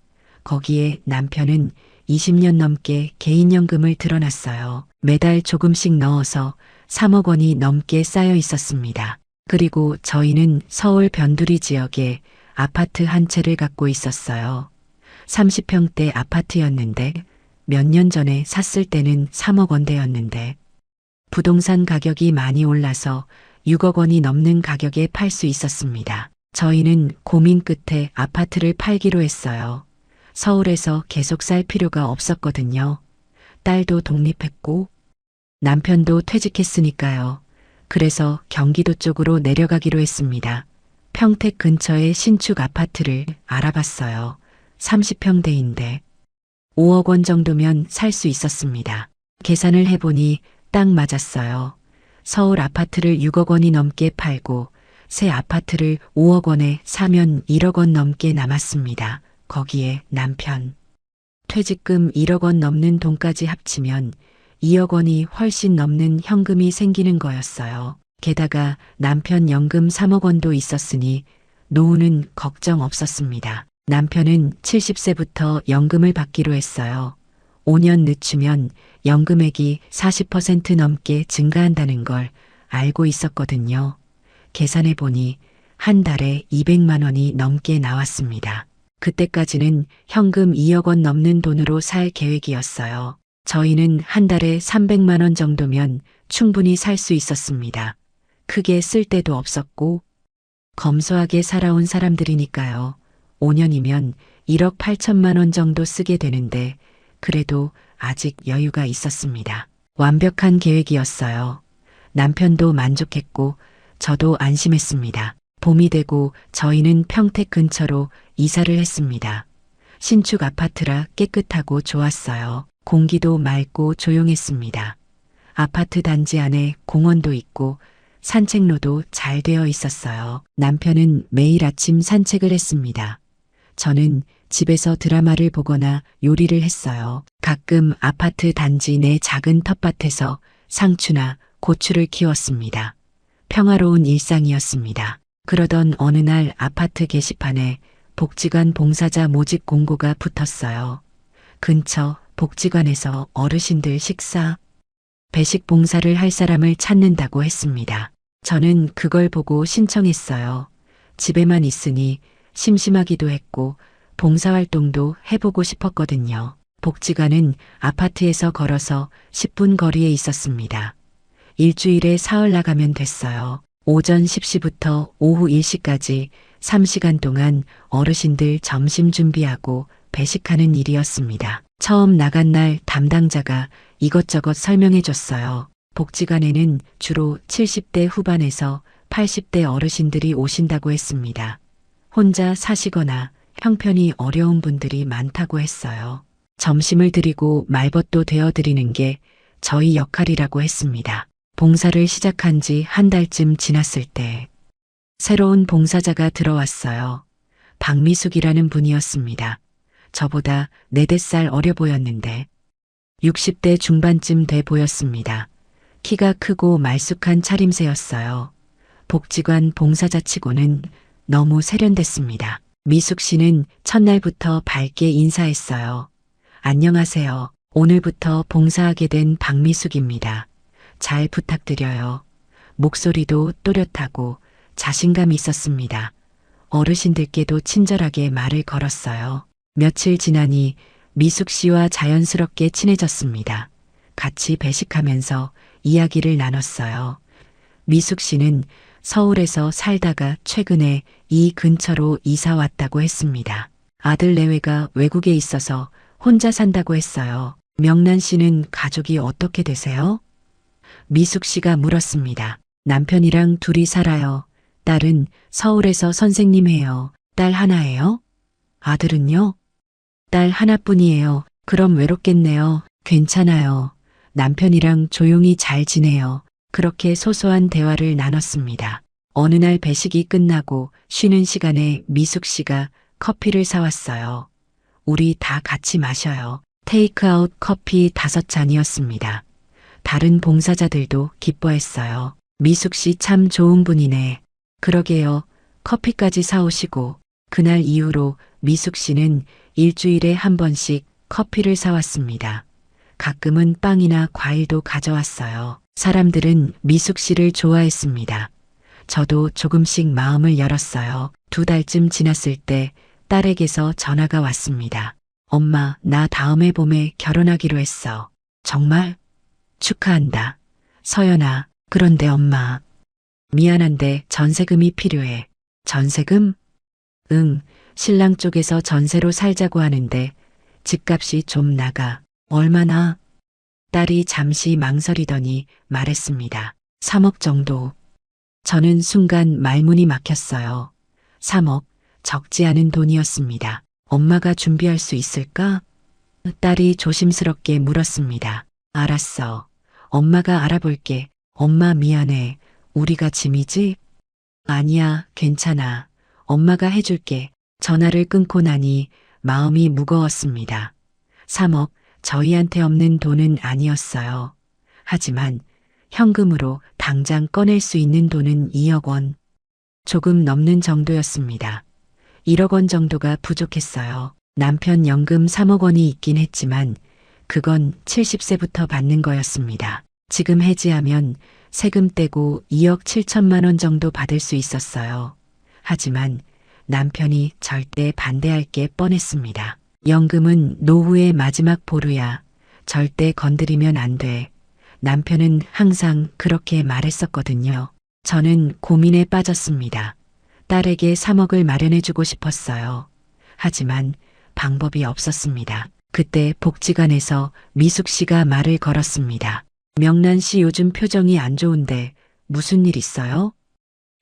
거기에 남편은 20년 넘게 개인연금을 들어놨어요. 매달 조금씩 넣어서 3억 원이 넘게 쌓여 있었습니다. 그리고 저희는 서울 변두리 지역에 아파트 한 채를 갖고 있었어요. 30평대 아파트였는데 몇 년 전에 샀을 때는 3억 원대였는데 부동산 가격이 많이 올라서 6억 원이 넘는 가격에 팔 수 있었습니다. 저희는 고민 끝에 아파트를 팔기로 했어요. 서울에서 계속 살 필요가 없었거든요. 딸도 독립했고 남편도 퇴직했으니까요. 그래서 경기도 쪽으로 내려가기로 했습니다. 평택 근처의 신축 아파트를 알아봤어요. 30평대인데 5억 원 정도면 살 수 있었습니다. 계산을 해보니 딱 맞았어요. 서울 아파트를 6억 원이 넘게 팔고 새 아파트를 5억 원에 사면 1억 원 넘게 남았습니다. 거기에 남편 퇴직금 1억 원 넘는 돈까지 합치면 2억 원이 훨씬 넘는 현금이 생기는 거였어요. 게다가 남편 연금 3억 원도 있었으니 노후는 걱정 없었습니다. 남편은 70세부터 연금을 받기로 했어요. 5년 늦추면 연금액이 40% 넘게 증가한다는 걸 알고 있었거든요. 계산해 보니 한 달에 200만 원이 넘게 나왔습니다. 그때까지는 현금 2억 원 넘는 돈으로 살 계획이었어요. 저희는 한 달에 300만 원 정도면 충분히 살 수 있었습니다. 크게 쓸 데도 없었고 검소하게 살아온 사람들이니까요. 5년이면 1억 8천만 원 정도 쓰게 되는데 그래도 아직 여유가 있었습니다. 완벽한 계획이었어요. 남편도 만족했고 저도 안심했습니다. 봄이 되고 저희는 평택 근처로 이사를 했습니다. 신축 아파트라 깨끗하고 좋았어요. 공기도 맑고 조용했습니다. 아파트 단지 안에 공원도 있고 산책로도 잘 되어 있었어요. 남편은 매일 아침 산책을 했습니다. 저는 집에서 드라마를 보거나 요리를 했어요. 가끔 아파트 단지 내 작은 텃밭에서 상추나 고추를 키웠습니다. 평화로운 일상이었습니다. 그러던 어느 날 아파트 게시판에 복지관 봉사자 모집 공고가 붙었어요. 근처 복지관에서 어르신들 식사, 배식 봉사를 할 사람을 찾는다고 했습니다. 저는 그걸 보고 신청했어요. 집에만 있으니 심심하기도 했고 봉사활동도 해보고 싶었거든요. 복지관은 아파트에서 걸어서 10분 거리에 있었습니다. 일주일에 사흘 나가면 됐어요. 오전 10시부터 오후 1시까지 3시간 동안 어르신들 점심 준비하고 배식하는 일이었습니다. 처음 나간 날 담당자가 이것저것 설명해 줬어요. 복지관에는 주로 70대 후반에서 80대 어르신들이 오신다고 했습니다. 혼자 사시거나 형편이 어려운 분들이 많다고 했어요. 점심을 드리고 말벗도 되어 드리는 게 저희 역할이라고 했습니다. 봉사를 시작한 지 한 달쯤 지났을 때 새로운 봉사자가 들어왔어요. 박미숙이라는 분이었습니다. 저보다 4~5살 어려 보였는데 60대 중반쯤 돼 보였습니다. 키가 크고 말쑥한 차림새였어요. 복지관 봉사자치고는 너무 세련됐습니다. 미숙 씨는 첫날부터 밝게 인사했어요. 안녕하세요. 오늘부터 봉사하게 된 박미숙입니다. 잘 부탁드려요. 목소리도 또렷하고 자신감 있었습니다. 어르신들께도 친절하게 말을 걸었어요. 며칠 지나니 미숙 씨와 자연스럽게 친해졌습니다. 같이 배식하면서 이야기를 나눴어요. 미숙 씨는 서울에서 살다가 최근에 이 근처로 이사 왔다고 했습니다. 아들 내외가 외국에 있어서 혼자 산다고 했어요. 명란 씨는 가족이 어떻게 되세요? 미숙 씨가 물었습니다. 남편이랑 둘이 살아요. 딸은 서울에서 선생님 해요. 딸 하나예요? 아들은요? 딸 하나뿐이에요. 그럼 외롭겠네요. 괜찮아요. 남편이랑 조용히 잘 지내요. 그렇게 소소한 대화를 나눴습니다. 어느 날 배식이 끝나고 쉬는 시간에 미숙 씨가 커피를 사왔어요. 우리 다 같이 마셔요. 테이크아웃 커피 5잔이었습니다. 다른 봉사자들도 기뻐했어요. 미숙 씨 참 좋은 분이네. 그러게요. 커피까지 사오시고. 그날 이후로 미숙 씨는 일주일에 한 번씩 커피를 사왔습니다. 가끔은 빵이나 과일도 가져왔어요. 사람들은 미숙 씨를 좋아했습니다. 저도 조금씩 마음을 열었어요. 2달쯤 지났을 때 딸에게서 전화가 왔습니다. 엄마, 나 다음해 봄에 결혼하기로 했어. 정말? 축하한다. 서연아, 그런데 엄마. 미안한데 전세금이 필요해. 전세금? 응, 신랑 쪽에서 전세로 살자고 하는데 집값이 좀 나가. 얼마나? 딸이 잠시 망설이더니 말했습니다. 3억 정도. 저는 순간 말문이 막혔어요. 3억, 적지 않은 돈이었습니다. 엄마가 준비할 수 있을까? 딸이 조심스럽게 물었습니다. 알았어. 엄마가 알아볼게. 엄마 미안해. 우리가 짐이지? 아니야, 괜찮아. 엄마가 해줄게. 전화를 끊고 나니 마음이 무거웠습니다. 3억, 저희한테 없는 돈은 아니었어요. 하지만 현금으로 당장 꺼낼 수 있는 돈은 2억 원. 조금 넘는 정도였습니다. 1억 원 정도가 부족했어요. 남편 연금 3억 원이 있긴 했지만 그건 70세부터 받는 거였습니다. 지금 해지하면 세금 떼고 2억 7천만 원 정도 받을 수 있었어요. 하지만 남편이 절대 반대할 게 뻔했습니다. 연금은 노후의 마지막 보루야. 절대 건드리면 안 돼. 남편은 항상 그렇게 말했었거든요. 저는 고민에 빠졌습니다. 딸에게 3억을 마련해주고 싶었어요. 하지만 방법이 없었습니다. 그때 복지관에서 미숙 씨가 말을 걸었습니다. 명란 씨 요즘 표정이 안 좋은데 무슨 일 있어요?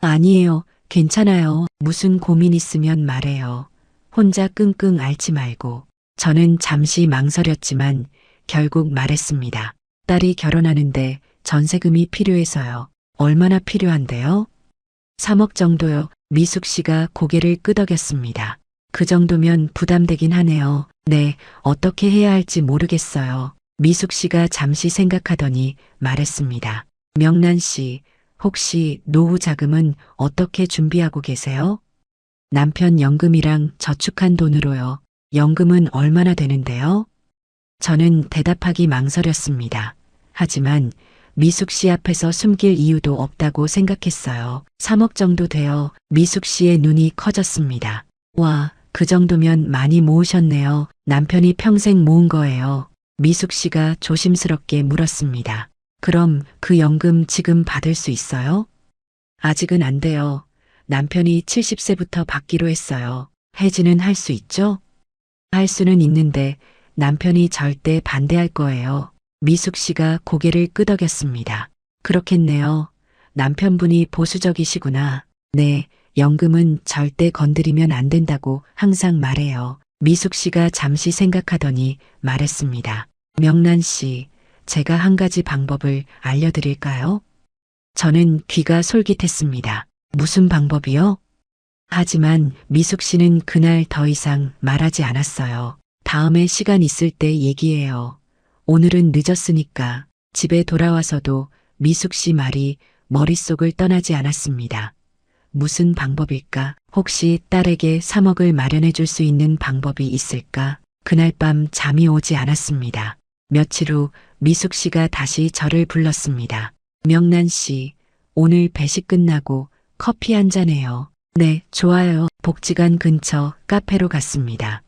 아니에요. 괜찮아요. 무슨 고민 있으면 말해요. 혼자 끙끙 앓지 말고. 저는 잠시 망설였지만 결국 말했습니다. 딸이 결혼하는데 전세금이 필요해서요. 얼마나 필요한데요? 3억 정도요. 미숙 씨가 고개를 끄덕였습니다. 그 정도면 부담되긴 하네요. 네, 어떻게 해야 할지 모르겠어요. 미숙 씨가 잠시 생각하더니 말했습니다. 명란 씨, 혹시 노후 자금은 어떻게 준비하고 계세요? 남편 연금이랑 저축한 돈으로요. 연금은 얼마나 되는데요? 저는 대답하기 망설였습니다. 하지만 미숙 씨 앞에서 숨길 이유도 없다고 생각했어요. 3억 정도 돼요. 미숙 씨의 눈이 커졌습니다. 와, 그 정도면 많이 모으셨네요. 남편이 평생 모은 거예요. 미숙 씨가 조심스럽게 물었습니다. 그럼 그 연금 지금 받을 수 있어요? 아직은 안 돼요. 남편이 70세부터 받기로 했어요. 해지는 할 수 있죠? 할 수는 있는데 남편이 절대 반대할 거예요. 미숙 씨가 고개를 끄덕였습니다. 그렇겠네요. 남편분이 보수적이시구나. 네, 연금은 절대 건드리면 안 된다고 항상 말해요. 미숙 씨가 잠시 생각하더니 말했습니다. 명란 씨, 제가 한 가지 방법을 알려드릴까요? 저는 귀가 솔깃했습니다. 무슨 방법이요? 하지만 미숙 씨는 그날 더 이상 말하지 않았어요. 다음에 시간 있을 때 얘기해요. 오늘은 늦었으니까. 집에 돌아와서도 미숙 씨 말이 머릿속을 떠나지 않았습니다. 무슨 방법일까? 혹시 딸에게 3억을 마련해 줄 수 있는 방법이 있을까? 그날 밤 잠이 오지 않았습니다. 며칠 후 미숙 씨가 다시 저를 불렀습니다. 명란 씨, 오늘 배식 끝나고 커피 한 잔해요. 네, 좋아요. 복지관 근처 카페로 갔습니다.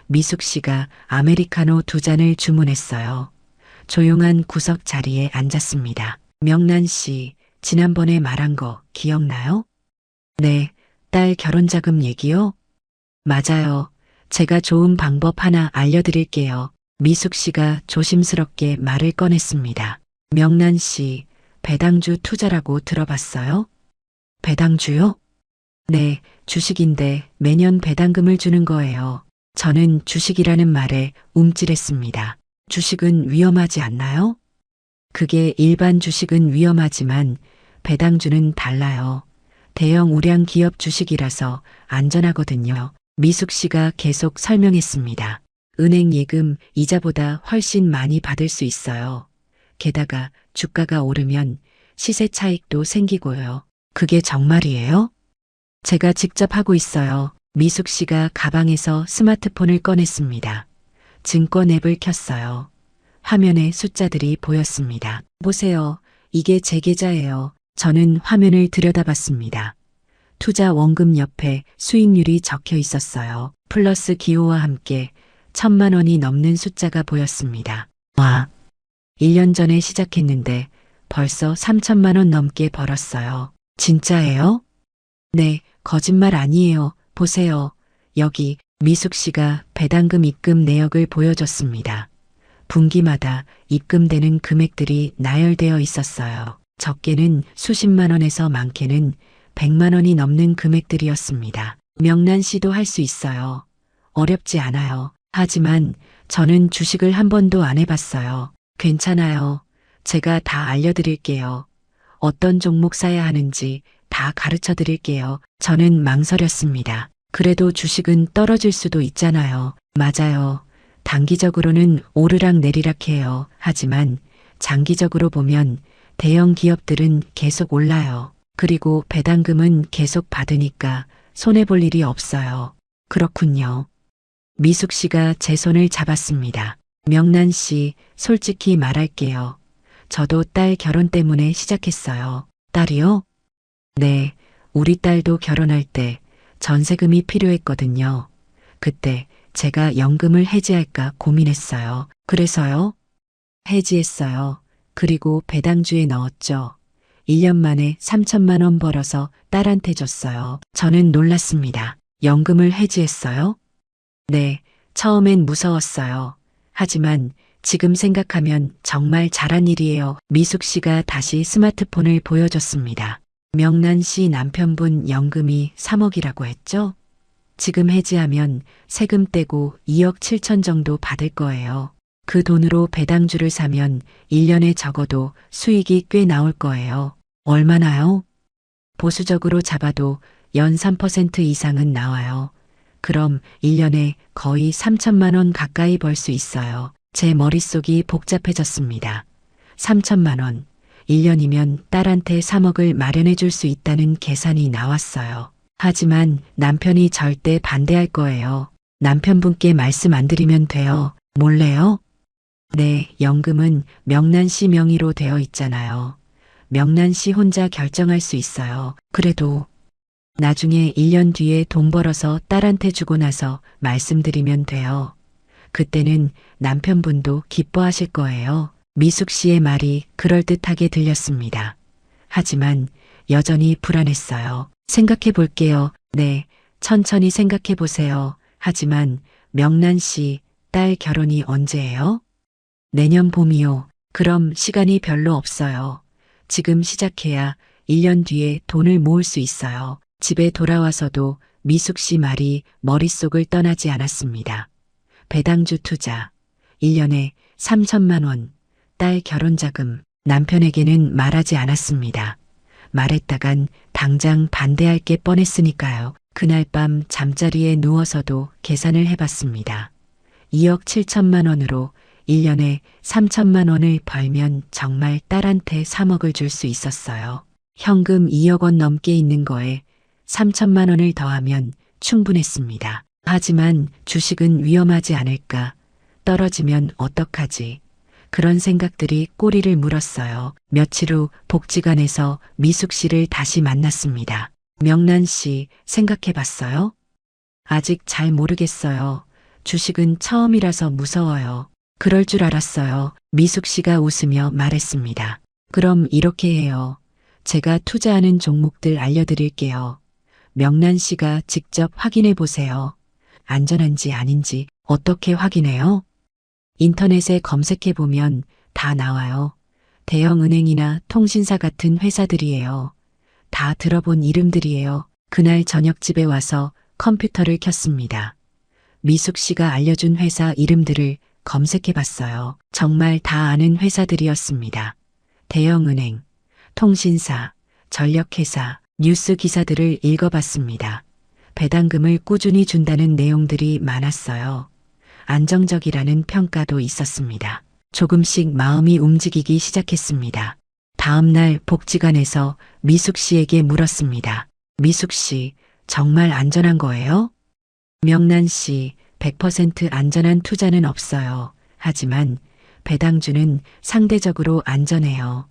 미숙 씨가 아메리카노 2잔을 주문했어요. 조용한 구석 자리에 앉았습니다. 명란 씨, 지난번에 말한 거 기억나요? 네, 딸 결혼자금 얘기요? 맞아요. 제가 좋은 방법 하나 알려드릴게요. 미숙 씨가 조심스럽게 말을 꺼냈습니다. 명란 씨, 배당주 투자라고 들어봤어요? 배당주요? 네, 주식인데 매년 배당금을 주는 거예요. 저는 주식이라는 말에 움찔했습니다. 주식은 위험하지 않나요? 그게 일반 주식은 위험하지만 배당주는 달라요. 대형 우량 기업 주식이라서 안전하거든요. 미숙 씨가 계속 설명했습니다. 은행 예금 이자보다 훨씬 많이 받을 수 있어요. 게다가 주가가 오르면 시세 차익도 생기고요. 그게 정말이에요? 제가 직접 하고 있어요. 미숙 씨가 가방에서 스마트폰을 꺼냈습니다. 증권 앱을 켰어요. 화면에 숫자들이 보였습니다. 보세요. 이게 제 계좌예요. 저는 화면을 들여다봤습니다. 투자 원금 옆에 수익률이 적혀 있었어요. 플러스 기호와 함께 1,000만 원이 넘는 숫자가 보였습니다. 와, 1년 전에 시작했는데 벌써 3,000만 원 넘게 벌었어요. 진짜예요? 네, 거짓말 아니에요. 보세요. 여기 미숙 씨가 배당금 입금 내역을 보여줬습니다. 분기마다 입금되는 금액들이 나열되어 있었어요. 적게는 수십만 원에서 많게는 100만 원이 넘는 금액들이었습니다. 명란 씨도 할 수 있어요. 어렵지 않아요. 하지만 저는 주식을 한 번도 안 해봤어요. 괜찮아요. 제가 다 알려드릴게요. 어떤 종목 사야 하는지 다 가르쳐 드릴게요. 저는 망설였습니다. 그래도 주식은 떨어질 수도 있잖아요. 맞아요. 단기적으로는 오르락 내리락 해요. 하지만 장기적으로 보면 대형 기업들은 계속 올라요. 그리고 배당금은 계속 받으니까 손해볼 일이 없어요. 그렇군요. 미숙 씨가 제 손을 잡았습니다. 명란 씨, 솔직히 말할게요. 저도 딸 결혼 때문에 시작했어요. 딸이요? 네, 우리 딸도 결혼할 때 전세금이 필요했거든요. 그때 제가 연금을 해지할까 고민했어요. 그래서요? 해지했어요. 그리고 배당주에 넣었죠. 1년 만에 3,000만 원 벌어서 딸한테 줬어요. 저는 놀랐습니다. 연금을 해지했어요? 네, 처음엔 무서웠어요. 하지만 지금 생각하면 정말 잘한 일이에요. 미숙 씨가 다시 스마트폰을 보여줬습니다. 명란 씨 남편분 연금이 3억이라고 했죠? 지금 해지하면 세금 떼고 2억 7천 정도 받을 거예요. 그 돈으로 배당주를 사면 1년에 적어도 수익이 꽤 나올 거예요. 얼마나요? 보수적으로 잡아도 연 3% 이상은 나와요. 그럼 1년에 거의 3천만 원 가까이 벌 수 있어요. 제 머릿속이 복잡해졌습니다. 3천만 원. 1년이면 딸한테 3억을 마련해 줄 수 있다는 계산이 나왔어요. 하지만 남편이 절대 반대할 거예요. 남편분께 말씀 안 드리면 돼요. 몰래요? 네, 연금은 명란 씨 명의로 되어 있잖아요. 명란 씨 혼자 결정할 수 있어요. 그래도 나중에 1년 뒤에 돈 벌어서 딸한테 주고 나서 말씀드리면 돼요. 그때는 남편분도 기뻐하실 거예요. 미숙 씨의 말이 그럴듯하게 들렸습니다. 하지만 여전히 불안했어요. 생각해 볼게요. 네, 천천히 생각해 보세요. 하지만 명란 씨 딸 결혼이 언제예요? 내년 봄이요. 그럼 시간이 별로 없어요. 지금 시작해야 1년 뒤에 돈을 모을 수 있어요. 집에 돌아와서도 미숙 씨 말이 머릿속을 떠나지 않았습니다. 배당주 투자, 1년에 3천만 원, 딸 결혼 자금, 남편에게는 말하지 않았습니다. 말했다간 당장 반대할 게 뻔했으니까요. 그날 밤 잠자리에 누워서도 계산을 해봤습니다. 2억 7천만 원으로 1년에 3천만 원을 벌면 정말 딸한테 3억을 줄 수 있었어요. 현금 2억 원 넘게 있는 거에 3천만 원을 더하면 충분했습니다. 하지만 주식은 위험하지 않을까? 떨어지면 어떡하지? 그런 생각들이 꼬리를 물었어요. 며칠 후 복지관에서 미숙 씨를 다시 만났습니다. 명란 씨, 생각해 봤어요? 아직 잘 모르겠어요. 주식은 처음이라서 무서워요. 그럴 줄 알았어요. 미숙 씨가 웃으며 말했습니다. 그럼 이렇게 해요. 제가 투자하는 종목들 알려드릴게요. 명란 씨가 직접 확인해 보세요. 안전한지 아닌지 어떻게 확인해요? 인터넷에 검색해 보면 다 나와요. 대형 은행이나 통신사 같은 회사들이에요. 다 들어본 이름들이에요. 그날 저녁 집에 와서 컴퓨터를 켰습니다. 미숙 씨가 알려준 회사 이름들을 검색해 봤어요. 정말 다 아는 회사들이었습니다. 대형 은행, 통신사, 전력회사, 뉴스 기사들을 읽어봤습니다. 배당금을 꾸준히 준다는 내용들이 많았어요. 안정적이라는 평가도 있었습니다. 조금씩 마음이 움직이기 시작했습니다. 다음 날 복지관에서 미숙 씨에게 물었습니다. 미숙 씨, 정말 안전한 거예요? 명란 씨, 100% 안전한 투자는 없어요. 하지만 배당주는 상대적으로 안전해요.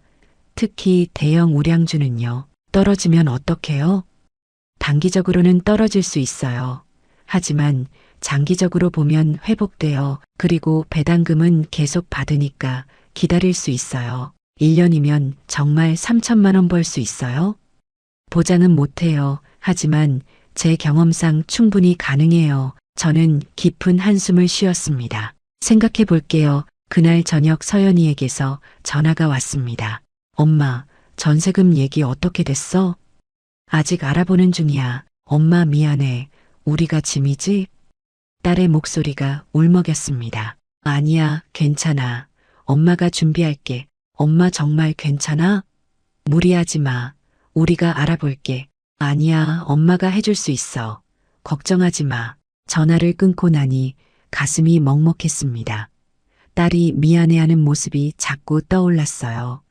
특히 대형 우량주는요. 떨어지면 어떡해요? 단기적으로는 떨어질 수 있어요. 하지만 장기적으로 보면 회복돼요. 그리고 배당금은 계속 받으니까 기다릴 수 있어요. 1년이면 정말 3천만 원 벌 수 있어요? 보장은 못해요. 하지만 제 경험상 충분히 가능해요. 저는 깊은 한숨을 쉬었습니다. 생각해 볼게요. 그날 저녁 서연이에게서 전화가 왔습니다. 엄마, 전세금 얘기 어떻게 됐어? 아직 알아보는 중이야. 엄마 미안해. 우리가 짐이지? 딸의 목소리가 울먹였습니다. 아니야, 괜찮아. 엄마가 준비할게. 엄마 정말 괜찮아? 무리하지 마. 우리가 알아볼게. 아니야, 엄마가 해줄 수 있어. 걱정하지 마. 전화를 끊고 나니 가슴이 먹먹했습니다. 딸이 미안해하는 모습이 자꾸 떠올랐어요.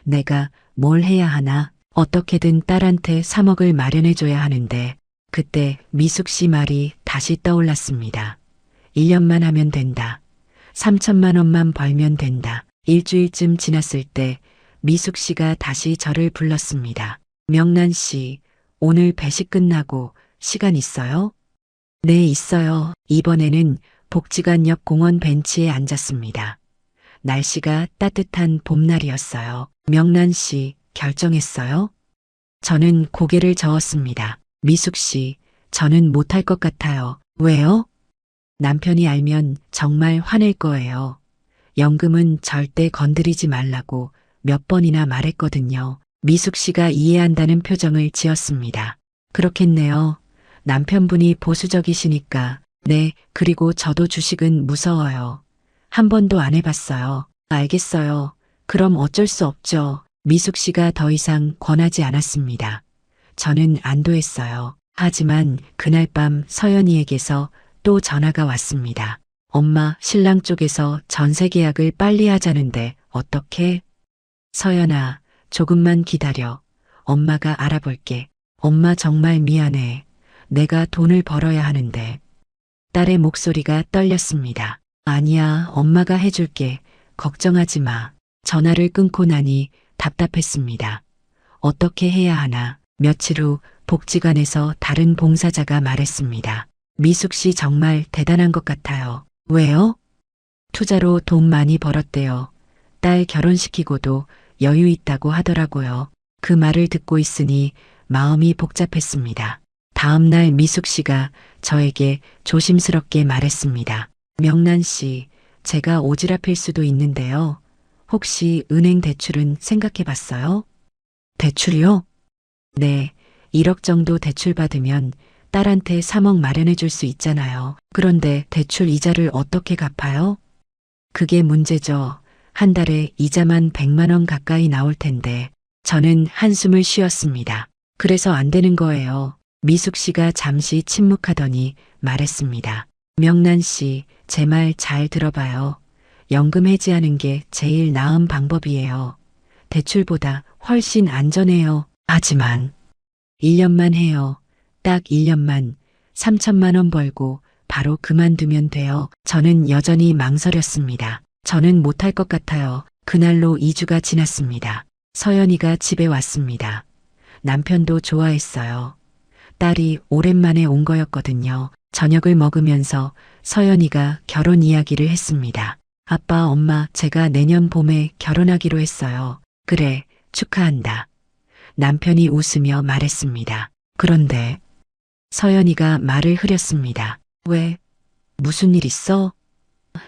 내가 뭘 해야 하나? 어떻게든 딸한테 3억을 마련해줘야 하는데 그때 미숙 씨 말이 다시 떠올랐습니다. 1년만 하면 된다. 3천만 원만 벌면 된다. 일주일쯤 지났을 때 미숙 씨가 다시 저를 불렀습니다. 명란 씨, 오늘 배식 끝나고 시간 있어요? 네, 있어요. 이번에는 복지관 옆 공원 벤치에 앉았습니다. 날씨가 따뜻한 봄날이었어요. 명란 씨, 결정했어요? 저는 고개를 저었습니다. 미숙 씨, 저는 못할 것 같아요. 왜요? 남편이 알면 정말 화낼 거예요. 연금은 절대 건드리지 말라고 몇 번이나 말했거든요. 미숙 씨가 이해한다는 표정을 지었습니다. 그렇겠네요. 남편분이 보수적이시니까. 네, 그리고 저도 주식은 무서워요. 한 번도 안 해봤어요. 알겠어요. 그럼 어쩔 수 없죠. 미숙 씨가 더 이상 권하지 않았습니다. 저는 안도했어요. 하지만 그날 밤 서연이에게서 또 전화가 왔습니다. 엄마, 신랑 쪽에서 전세 계약을 빨리 하자는데 어떻게? 서연아, 조금만 기다려. 엄마가 알아볼게. 엄마 정말 미안해. 내가 돈을 벌어야 하는데. 딸의 목소리가 떨렸습니다. 아니야, 엄마가 해줄게. 걱정하지 마. 전화를 끊고 나니 답답했습니다. 어떻게 해야 하나. 며칠 후 복지관에서 다른 봉사자가 말했습니다. 미숙 씨 정말 대단한 것 같아요. 왜요? 투자로 돈 많이 벌었대요. 딸 결혼시키고도 여유 있다고 하더라고요. 그 말을 듣고 있으니 마음이 복잡했습니다. 다음 날 미숙 씨가 저에게 조심스럽게 말했습니다. 명란 씨, 제가 오지랖일 수도 있는데요. 혹시 은행 대출은 생각해 봤어요? 대출이요? 네, 1억 정도 대출 받으면 딸한테 3억 마련해 줄 수 있잖아요. 그런데 대출 이자를 어떻게 갚아요? 그게 문제죠. 한 달에 이자만 100만 원 가까이 나올 텐데. 저는 한숨을 쉬었습니다. 그래서 안 되는 거예요. 미숙 씨가 잠시 침묵하더니 말했습니다. 명란 씨, 제 말 잘 들어봐요. 연금 해지하는 게 제일 나은 방법이에요. 대출보다 훨씬 안전해요. 하지만 1년만 해요. 딱 1년만 3천만 원 벌고 바로 그만두면 돼요. 저는 여전히 망설였습니다. 저는 못할 것 같아요. 그날로 2주가 지났습니다. 서연이가 집에 왔습니다. 남편도 좋아했어요. 딸이 오랜만에 온 거였거든요. 저녁을 먹으면서 서연이가 결혼 이야기를 했습니다. 아빠, 엄마, 제가 내년 봄에 결혼하기로 했어요. 그래, 축하한다. 남편이 웃으며 말했습니다. 그런데 서연이가 말을 흐렸습니다. 왜? 무슨 일 있어?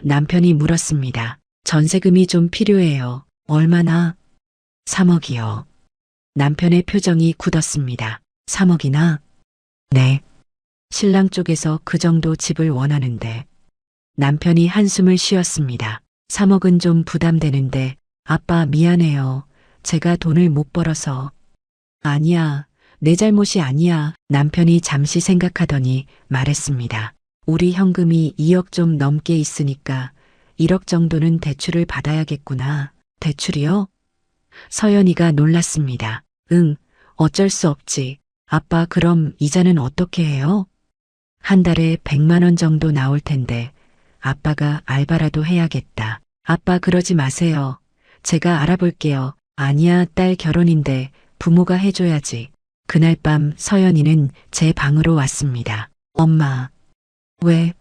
남편이 물었습니다. 전세금이 좀 필요해요. 얼마나? 3억이요. 남편의 표정이 굳었습니다. 3억이나? 네. 신랑 쪽에서 그 정도 집을 원하는데. 남편이 한숨을 쉬었습니다. 3억은 좀 부담되는데 아빠 미안해요. 제가 돈을 못 벌어서. 아니야. 내 잘못이 아니야. 남편이 잠시 생각하더니 말했습니다. 우리 현금이 2억 좀 넘게 있으니까 1억 정도는 대출을 받아야겠구나. 대출이요? 서연이가 놀랐습니다. 응, 어쩔 수 없지. 아빠 그럼 이자는 어떻게 해요? 한 달에 100만 원 정도 나올 텐데 아빠가 알바라도 해야겠다. 아빠 그러지 마세요. 제가 알아볼게요. 아니야, 딸 결혼인데 부모가 해줘야지. 그날 밤 서연이는 제 방으로 왔습니다. 엄마. 왜?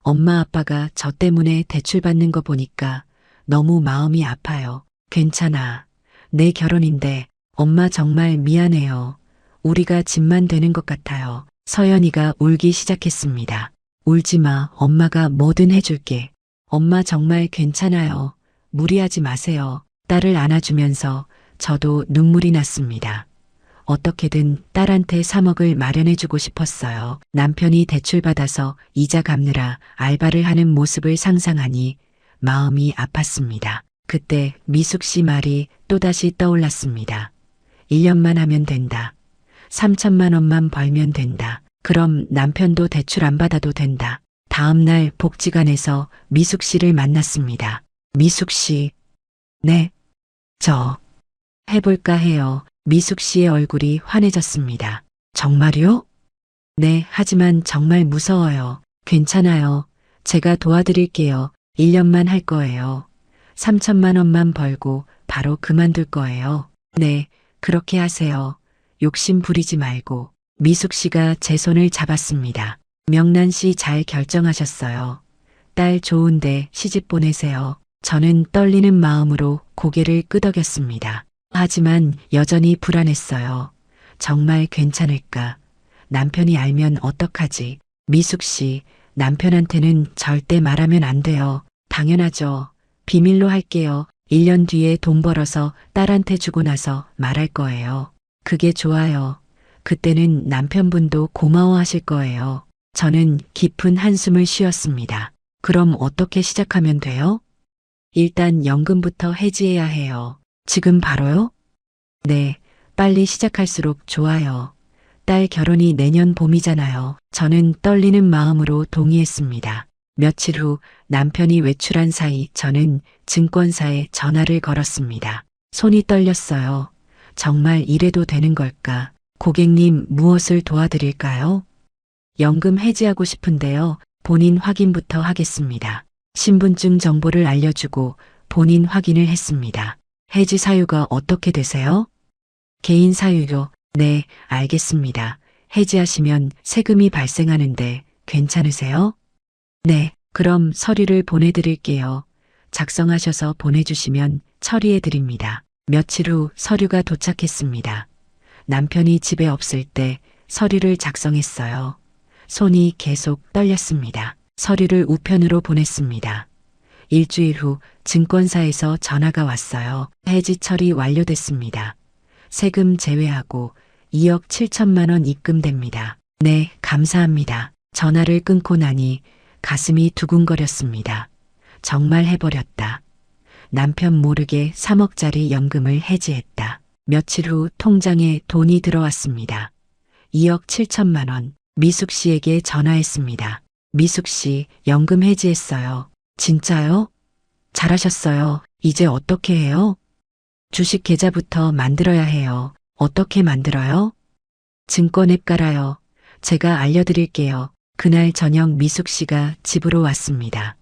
엄마 아빠가 저 때문에 대출 받는 거 보니까 너무 마음이 아파요. 괜찮아. 내 결혼인데 엄마 정말 미안해요. 우리가 집만 되는 것 같아요. 서연이가 울기 시작했습니다. 울지 마. 엄마가 뭐든 해줄게. 엄마 정말 괜찮아요. 무리하지 마세요. 딸을 안아주면서 저도 눈물이 났습니다. 어떻게든 딸한테 3억을 마련해주고 싶었어요. 남편이 대출받아서 이자 갚느라 알바를 하는 모습을 상상하니 마음이 아팠습니다. 그때 미숙 씨 말이 또다시 떠올랐습니다. 1년만 하면 된다. 3천만 원만 벌면 된다. 그럼 남편도 대출 안 받아도 된다. 다음 날 복지관에서 미숙 씨를 만났습니다. 미숙 씨. 네. 저 해볼까 해요. 미숙 씨의 얼굴이 환해졌습니다. 정말요? 네, 하지만 정말 무서워요. 괜찮아요. 제가 도와드릴게요. 1년만 할 거예요. 3천만 원만 벌고 바로 그만둘 거예요. 네, 그렇게 하세요. 욕심 부리지 말고. 미숙 씨가 제 손을 잡았습니다. 명란 씨 잘 결정하셨어요. 딸 좋은데 시집 보내세요. 저는 떨리는 마음으로 고개를 끄덕였습니다. 하지만 여전히 불안했어요. 정말 괜찮을까? 남편이 알면 어떡하지? 미숙 씨, 남편한테는 절대 말하면 안 돼요. 당연하죠. 비밀로 할게요. 1년 뒤에 돈 벌어서 딸한테 주고 나서 말할 거예요. 그게 좋아요. 그때는 남편분도 고마워하실 거예요. 저는 깊은 한숨을 쉬었습니다. 그럼 어떻게 시작하면 돼요? 일단 연금부터 해지해야 해요. 지금 바로요? 네, 빨리 시작할수록 좋아요. 딸 결혼이 내년 봄이잖아요. 저는 떨리는 마음으로 동의했습니다. 며칠 후 남편이 외출한 사이 저는 증권사에 전화를 걸었습니다. 손이 떨렸어요. 정말 이래도 되는 걸까? 고객님, 무엇을 도와드릴까요? 연금 해지하고 싶은데요. 본인 확인부터 하겠습니다. 신분증 정보를 알려주고 본인 확인을 했습니다. 해지 사유가 어떻게 되세요? 개인 사유요. 네, 알겠습니다. 해지하시면 세금이 발생하는데 괜찮으세요? 네, 그럼 서류를 보내드릴게요. 작성하셔서 보내주시면 처리해드립니다. 며칠 후 서류가 도착했습니다. 남편이 집에 없을 때 서류를 작성했어요. 손이 계속 떨렸습니다. 서류를 우편으로 보냈습니다. 일주일 후 증권사에서 전화가 왔어요. 해지 처리 완료됐습니다. 세금 제외하고 2억 7천만 원 입금됩니다. 네, 감사합니다. 전화를 끊고 나니 가슴이 두근거렸습니다. 정말 해버렸다. 남편 모르게 3억짜리 연금을 해지했다. 며칠 후 통장에 돈이 들어왔습니다. 2억 7천만 원. 미숙 씨에게 전화했습니다. 미숙 씨, 연금 해지했어요. 진짜요? 잘하셨어요. 이제 어떻게 해요? 주식 계좌부터 만들어야 해요. 어떻게 만들어요? 증권 앱 깔아요. 제가 알려드릴게요. 그날 저녁 미숙 씨가 집으로 왔습니다.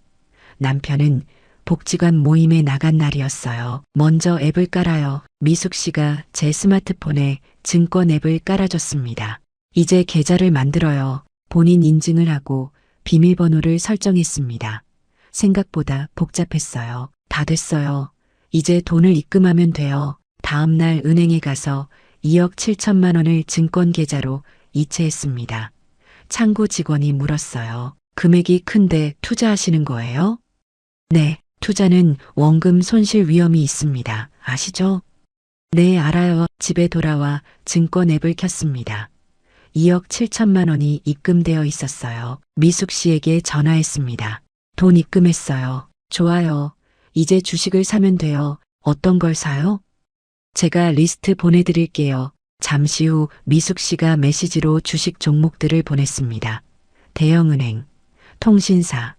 남편은 복지관 모임에 나간 날이었어요. 먼저 앱을 깔아요. 미숙 씨가 제 스마트폰에 증권 앱을 깔아줬습니다. 이제 계좌를 만들어요. 본인 인증을 하고 비밀번호를 설정했습니다. 생각보다 복잡했어요. 다 됐어요. 이제 돈을 입금하면 돼요. 다음 날 은행에 가서 2억 7천만 원을 증권 계좌로 이체했습니다. 창구 직원이 물었어요. 금액이 큰데 투자하시는 거예요? 네, 투자는 원금 손실 위험이 있습니다. 아시죠? 네, 알아요. 집에 돌아와 증권 앱을 켰습니다. 2억 7천만 원이 입금되어 있었어요. 미숙 씨에게 전화했습니다. 돈 입금했어요. 좋아요. 이제 주식을 사면 돼요. 어떤 걸 사요? 제가 리스트 보내드릴게요. 잠시 후 미숙 씨가 메시지로 주식 종목들을 보냈습니다. 대형은행, 통신사,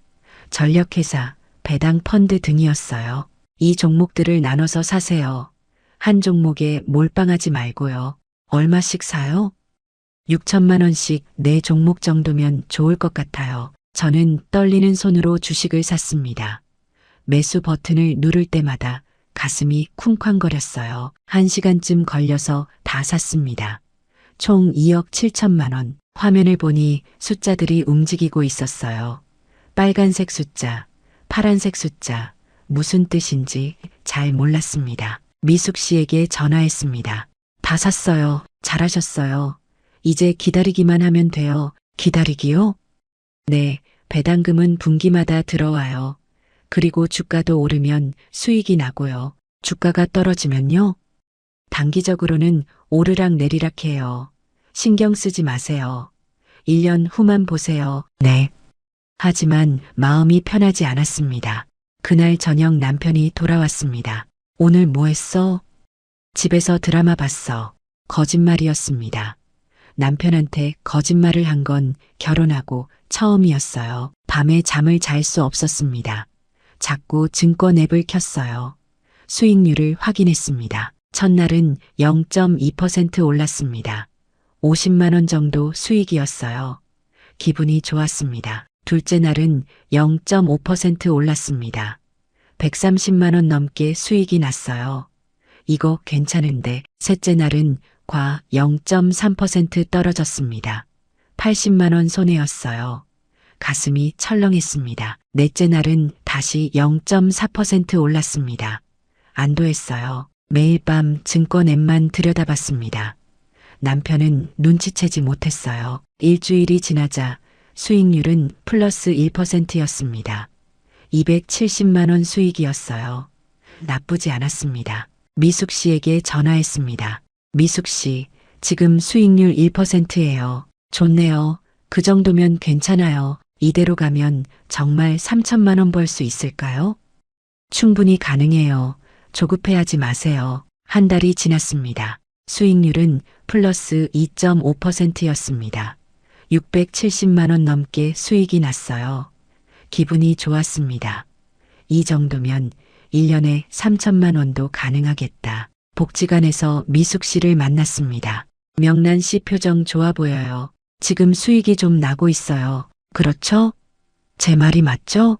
전력회사, 배당 펀드 등이었어요. 이 종목들을 나눠서 사세요. 한 종목에 몰빵하지 말고요. 얼마씩 사요? 6천만 원씩 4종목 정도면 좋을 것 같아요. 저는 떨리는 손으로 주식을 샀습니다. 매수 버튼을 누를 때마다 가슴이 쿵쾅거렸어요. 1시간쯤 걸려서 다 샀습니다. 총 2억 7천만 원. 화면을 보니 숫자들이 움직이고 있었어요. 빨간색 숫자, 파란색 숫자, 무슨 뜻인지 잘 몰랐습니다. 미숙 씨에게 전화했습니다. 다 샀어요. 잘하셨어요. 이제 기다리기만 하면 돼요. 기다리기요? 네, 배당금은 분기마다 들어와요. 그리고 주가도 오르면 수익이 나고요. 주가가 떨어지면요? 단기적으로는 오르락 내리락 해요. 신경 쓰지 마세요. 1년 후만 보세요. 네. 하지만 마음이 편하지 않았습니다. 그날 저녁 남편이 돌아왔습니다. 오늘 뭐 했어? 집에서 드라마 봤어. 거짓말이었습니다. 남편한테 거짓말을 한 건 결혼하고 처음이었어요. 밤에 잠을 잘 수 없었습니다. 자꾸 증권 앱을 켰어요. 수익률을 확인했습니다. 첫날은 0.2% 올랐습니다. 50만 원 정도 수익이었어요. 기분이 좋았습니다. 둘째 날은 0.5% 올랐습니다. 130만 원 넘게 수익이 났어요. 이거 괜찮은데. 셋째 날은 과 0.3% 떨어졌습니다. 80만 원 손해였어요. 가슴이 철렁했습니다. 넷째 날은 다시 0.4% 올랐습니다. 안도했어요. 매일 밤 증권 앱만 들여다봤습니다. 남편은 눈치채지 못했어요. 일주일이 지나자 수익률은 플러스 1%였습니다. 270만 원 수익이었어요. 나쁘지 않았습니다. 미숙 씨에게 전화했습니다. 미숙 씨, 지금 수익률 1%예요. 좋네요. 그 정도면 괜찮아요. 이대로 가면 정말 3천만 원 벌 수 있을까요? 충분히 가능해요. 조급해하지 마세요. 한 달이 지났습니다. 수익률은 플러스 2.5%였습니다. 670만 원 넘게 수익이 났어요. 기분이 좋았습니다. 이 정도면 1년에 3천만 원도 가능하겠다. 복지관에서 미숙 씨를 만났습니다. 명란 씨 표정 좋아 보여요. 지금 수익이 좀 나고 있어요. 그렇죠? 제 말이 맞죠?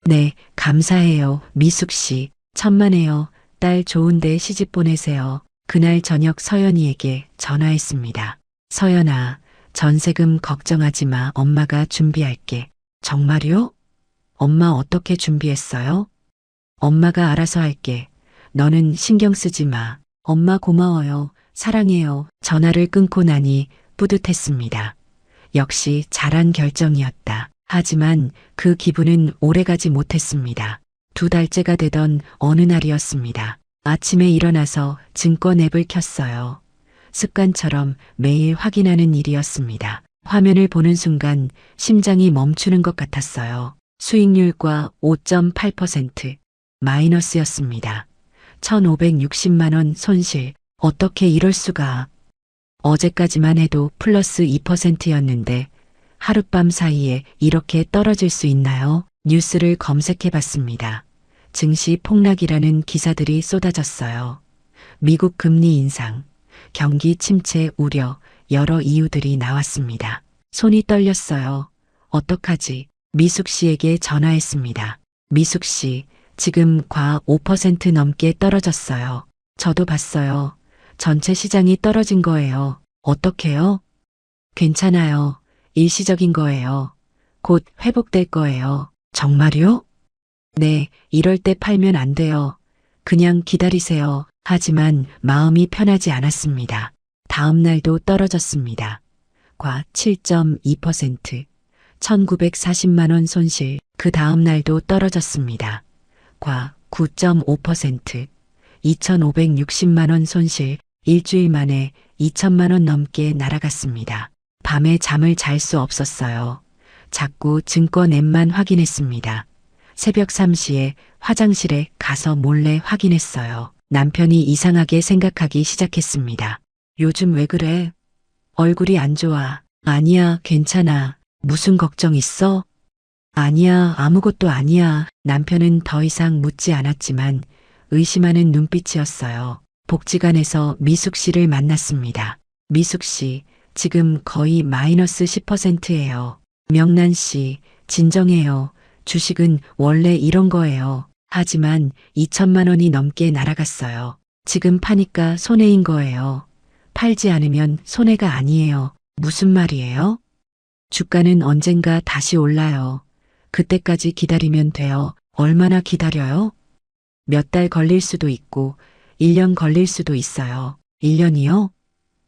네, 감사해요. 미숙 씨. 천만에요. 딸 좋은데 시집 보내세요. 그날 저녁 서연이에게 전화했습니다. 서연아, 전세금 걱정하지 마. 엄마가 준비할게. 정말요? 엄마 어떻게 준비했어요? 엄마가 알아서 할게. 너는 신경 쓰지 마. 엄마 고마워요. 사랑해요. 전화를 끊고 나니 뿌듯했습니다. 역시 잘한 결정이었다. 하지만 그 기분은 오래가지 못했습니다. 2달째가 되던 어느 날이었습니다. 아침에 일어나서 증권 앱을 켰어요. 습관처럼 매일 확인하는 일이었습니다. 화면을 보는 순간 심장이 멈추는 것 같았어요. 수익률과 5.8% 마이너스였습니다. 1,560만 원 손실. 어떻게 이럴 수가. 어제까지만 해도 플러스 2%였는데 하룻밤 사이에 이렇게 떨어질 수 있나요? 뉴스를 검색해 봤습니다. 증시 폭락이라는 기사들이 쏟아졌어요. 미국 금리 인상, 경기 침체 우려, 여러 이유들이 나왔습니다. 손이 떨렸어요. 어떡하지? 미숙 씨에게 전화했습니다. 미숙 씨, 지금 과 5% 넘게 떨어졌어요. 저도 봤어요. 전체 시장이 떨어진 거예요. 어떡해요? 괜찮아요. 일시적인 거예요. 곧 회복될 거예요. 정말요? 네, 이럴 때 팔면 안 돼요. 그냥 기다리세요. 하지만 마음이 편하지 않았습니다. 다음 날도 떨어졌습니다. 과 7.2%, 1,940만 원 손실. 그 다음 날도 떨어졌습니다. 과 9.5%, 2,560만 원 손실. 일주일 만에 2천만 원 넘게 날아갔습니다. 밤에 잠을 잘 수 없었어요. 자꾸 증권 앱만 확인했습니다. 새벽 3시에 화장실에 가서 몰래 확인했어요. 남편이 이상하게 생각하기 시작했습니다. 요즘 왜 그래? 얼굴이 안 좋아. 아니야, 괜찮아. 무슨 걱정 있어? 아니야, 아무것도 아니야. 남편은 더 이상 묻지 않았지만 의심하는 눈빛이었어요. 복지관에서 미숙 씨를 만났습니다. 미숙 씨, 지금 거의 마이너스 10%예요. 명란 씨, 진정해요. 주식은 원래 이런 거예요. 하지만 2천만 원이 넘게 날아갔어요. 지금 파니까 손해인 거예요. 팔지 않으면 손해가 아니에요. 무슨 말이에요? 주가는 언젠가 다시 올라요. 그때까지 기다리면 돼요. 얼마나 기다려요? 몇 달 걸릴 수도 있고 1년 걸릴 수도 있어요. 1년이요?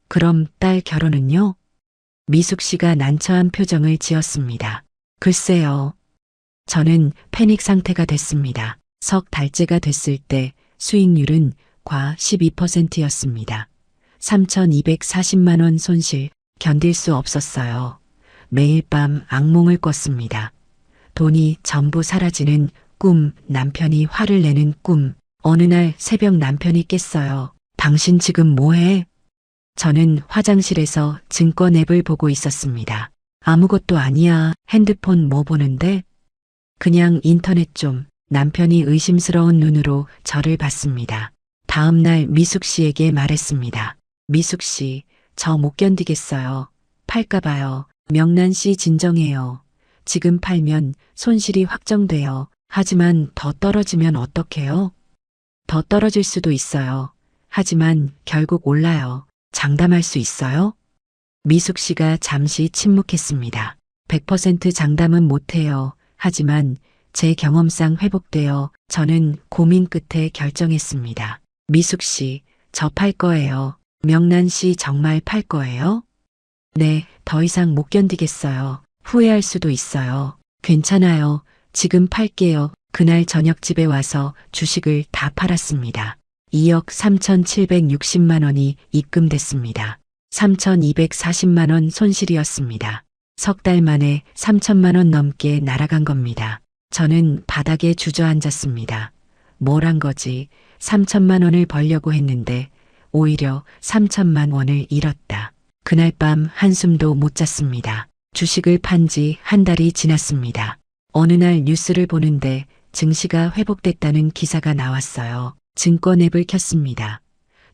그럼 딸 결혼은요? 미숙 씨가 난처한 표정을 지었습니다. 글쎄요. 저는 패닉 상태가 됐습니다. 석 달째가 됐을 때 수익률은 과 12%였습니다. 3,240만 원 손실. 견딜 수 없었어요. 매일 밤 악몽을 꿨습니다. 돈이 전부 사라지는 꿈, 남편이 화를 내는 꿈. 어느 날 새벽 남편이 깼어요. 당신 지금 뭐해? 저는 화장실에서 증권 앱을 보고 있었습니다. 아무것도 아니야. 핸드폰 뭐 보는데? 그냥 인터넷 좀. 남편이 의심스러운 눈으로 저를 봤습니다. 다음 날 미숙 씨에게 말했습니다. 미숙 씨, 저 못 견디겠어요. 팔까 봐요. 명란 씨 진정해요. 지금 팔면 손실이 확정돼요. 하지만 더 떨어지면 어떡해요? 더 떨어질 수도 있어요. 하지만 결국 올라요. 장담할 수 있어요? 미숙 씨가 잠시 침묵했습니다. 100% 장담은 못해요. 하지만 제 경험상 회복되어 저는 고민 끝에 결정했습니다. 미숙 씨, 저 팔 거예요. 명란 씨 정말 팔 거예요? 네, 더 이상 못 견디겠어요. 후회할 수도 있어요. 괜찮아요. 지금 팔게요. 그날 저녁 집에 와서 주식을 다 팔았습니다. 2억 3,760만 원이 입금됐습니다. 3,240만 원 손실이었습니다. 석 달 만에 3천만 원 넘게 날아간 겁니다. 저는 바닥에 주저앉았습니다. 뭘 한 거지? 3천만 원을 벌려고 했는데 오히려 3천만 원을 잃었다. 그날 밤 한숨도 못 잤습니다. 주식을 판 지 한 달이 지났습니다. 어느 날 뉴스를 보는데 증시가 회복됐다는 기사가 나왔어요. 증권 앱을 켰습니다.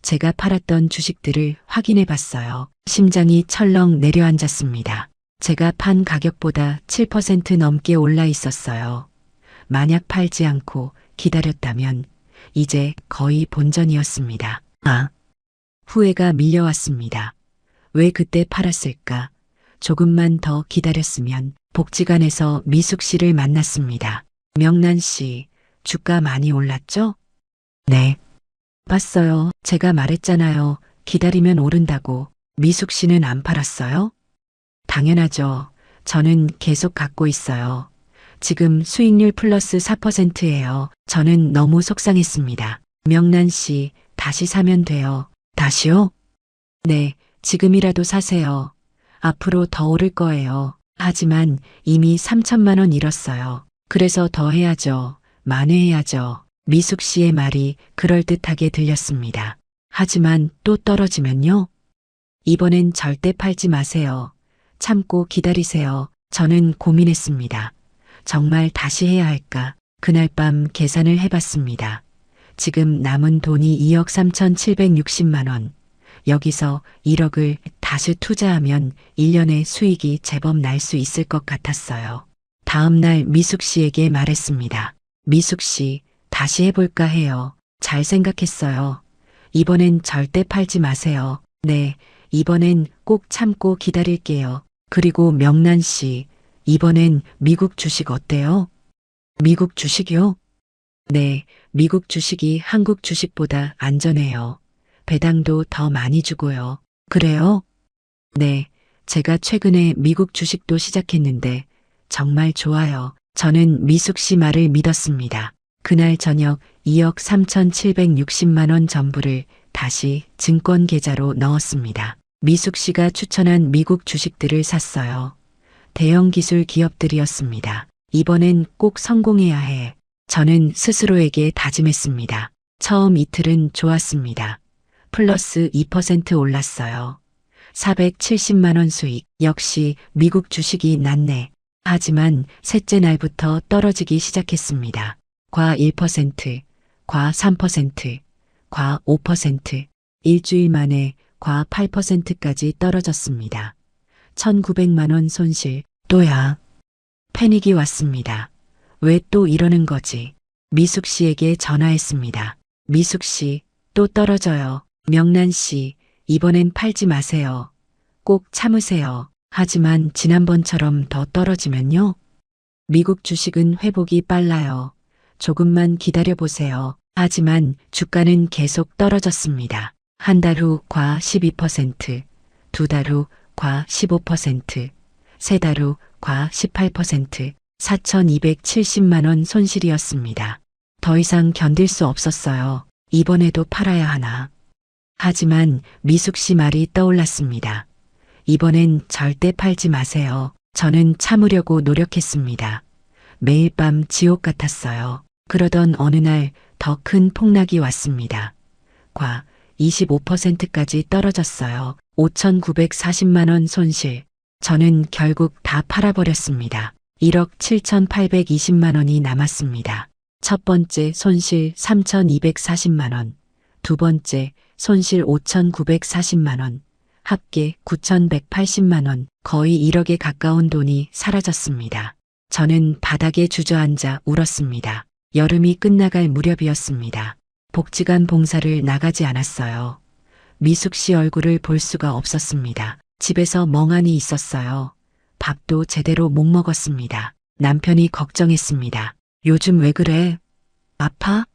제가 팔았던 주식들을 확인해 봤어요. 심장이 철렁 내려앉았습니다. 제가 판 가격보다 7% 넘게 올라 있었어요. 만약 팔지 않고 기다렸다면 이제 거의 본전이었습니다. 후회가 밀려왔습니다. 왜 그때 팔았을까? 조금만 더 기다렸으면. 복지관에서 미숙 씨를 만났습니다. 명란 씨, 주가 많이 올랐죠? 네. 봤어요. 제가 말했잖아요. 기다리면 오른다고. 미숙 씨는 안 팔았어요? 당연하죠. 저는 계속 갖고 있어요. 지금 수익률 플러스 4%예요. 저는 너무 속상했습니다. 명란 씨, 다시 사면 돼요. 다시요? 네, 지금이라도 사세요. 앞으로 더 오를 거예요. 하지만 이미 3천만 원 잃었어요. 그래서 더 해야죠. 만회해야죠. 미숙 씨의 말이 그럴듯하게 들렸습니다. 하지만 또 떨어지면요? 이번엔 절대 팔지 마세요. 참고 기다리세요. 저는 고민했습니다. 정말 다시 해야 할까? 그날 밤 계산을 해봤습니다. 지금 남은 돈이 2억 3,760만 원. 여기서 1억을 다시 투자하면 1년의 수익이 제법 날 수 있을 것 같았어요. 다음 날 미숙 씨에게 말했습니다. 미숙 씨, 다시 해볼까 해요. 잘 생각했어요. 이번엔 절대 팔지 마세요. 네, 이번엔 꼭 참고 기다릴게요. 그리고 명란 씨, 이번엔 미국 주식 어때요? 미국 주식이요? 네, 미국 주식이 한국 주식보다 안전해요. 배당도 더 많이 주고요. 그래요? 네, 제가 최근에 미국 주식도 시작했는데 정말 좋아요. 저는 미숙 씨 말을 믿었습니다. 그날 저녁 2억 3,760만 원 전부를 다시 증권 계좌로 넣었습니다. 미숙 씨가 추천한 미국 주식들을 샀어요. 대형 기술 기업들이었습니다. 이번엔 꼭 성공해야 해. 저는 스스로에게 다짐했습니다. 처음 이틀은 좋았습니다. 플러스 2% 올랐어요. 470만 원 수익. 역시 미국 주식이 낫네. 하지만 셋째 날부터 떨어지기 시작했습니다. 과 1%, 과 3%, 과 5%, 일주일 만에 과 8%까지 떨어졌습니다. 1,900만 원 손실. 또야. 패닉이 왔습니다. 왜 또 이러는 거지? 미숙 씨에게 전화했습니다. 미숙 씨, 또 떨어져요. 명란 씨, 이번엔 팔지 마세요. 꼭 참으세요. 하지만 지난번처럼 더 떨어지면요? 미국 주식은 회복이 빨라요. 조금만 기다려보세요. 하지만 주가는 계속 떨어졌습니다. 한 달 후 과 12%, 두 달 후 과 15%, 세 달 후 과 18%, 4,270만 원 손실이었습니다. 더 이상 견딜 수 없었어요. 이번에도 팔아야 하나. 하지만 미숙 씨 말이 떠올랐습니다. 이번엔 절대 팔지 마세요. 저는 참으려고 노력했습니다. 매일 밤 지옥 같았어요. 그러던 어느 날 더 큰 폭락이 왔습니다. 과 25%까지 떨어졌어요. 5,940만 원 손실. 저는 결국 다 팔아버렸습니다. 1억 7,820만 원이 남았습니다. 첫 번째 손실 3,240만 원, 두 번째 손실 5,940만 원, 합계 9,180만 원, 거의 1억에 가까운 돈이 사라졌습니다. 저는 바닥에 주저앉아 울었습니다. 여름이 끝나갈 무렵이었습니다. 복지관 봉사를 나가지 않았어요. 미숙 씨 얼굴을 볼 수가 없었습니다. 집에서 멍하니 있었어요. 밥도 제대로 못 먹었습니다. 남편이 걱정했습니다. 요즘 왜 그래? 아파?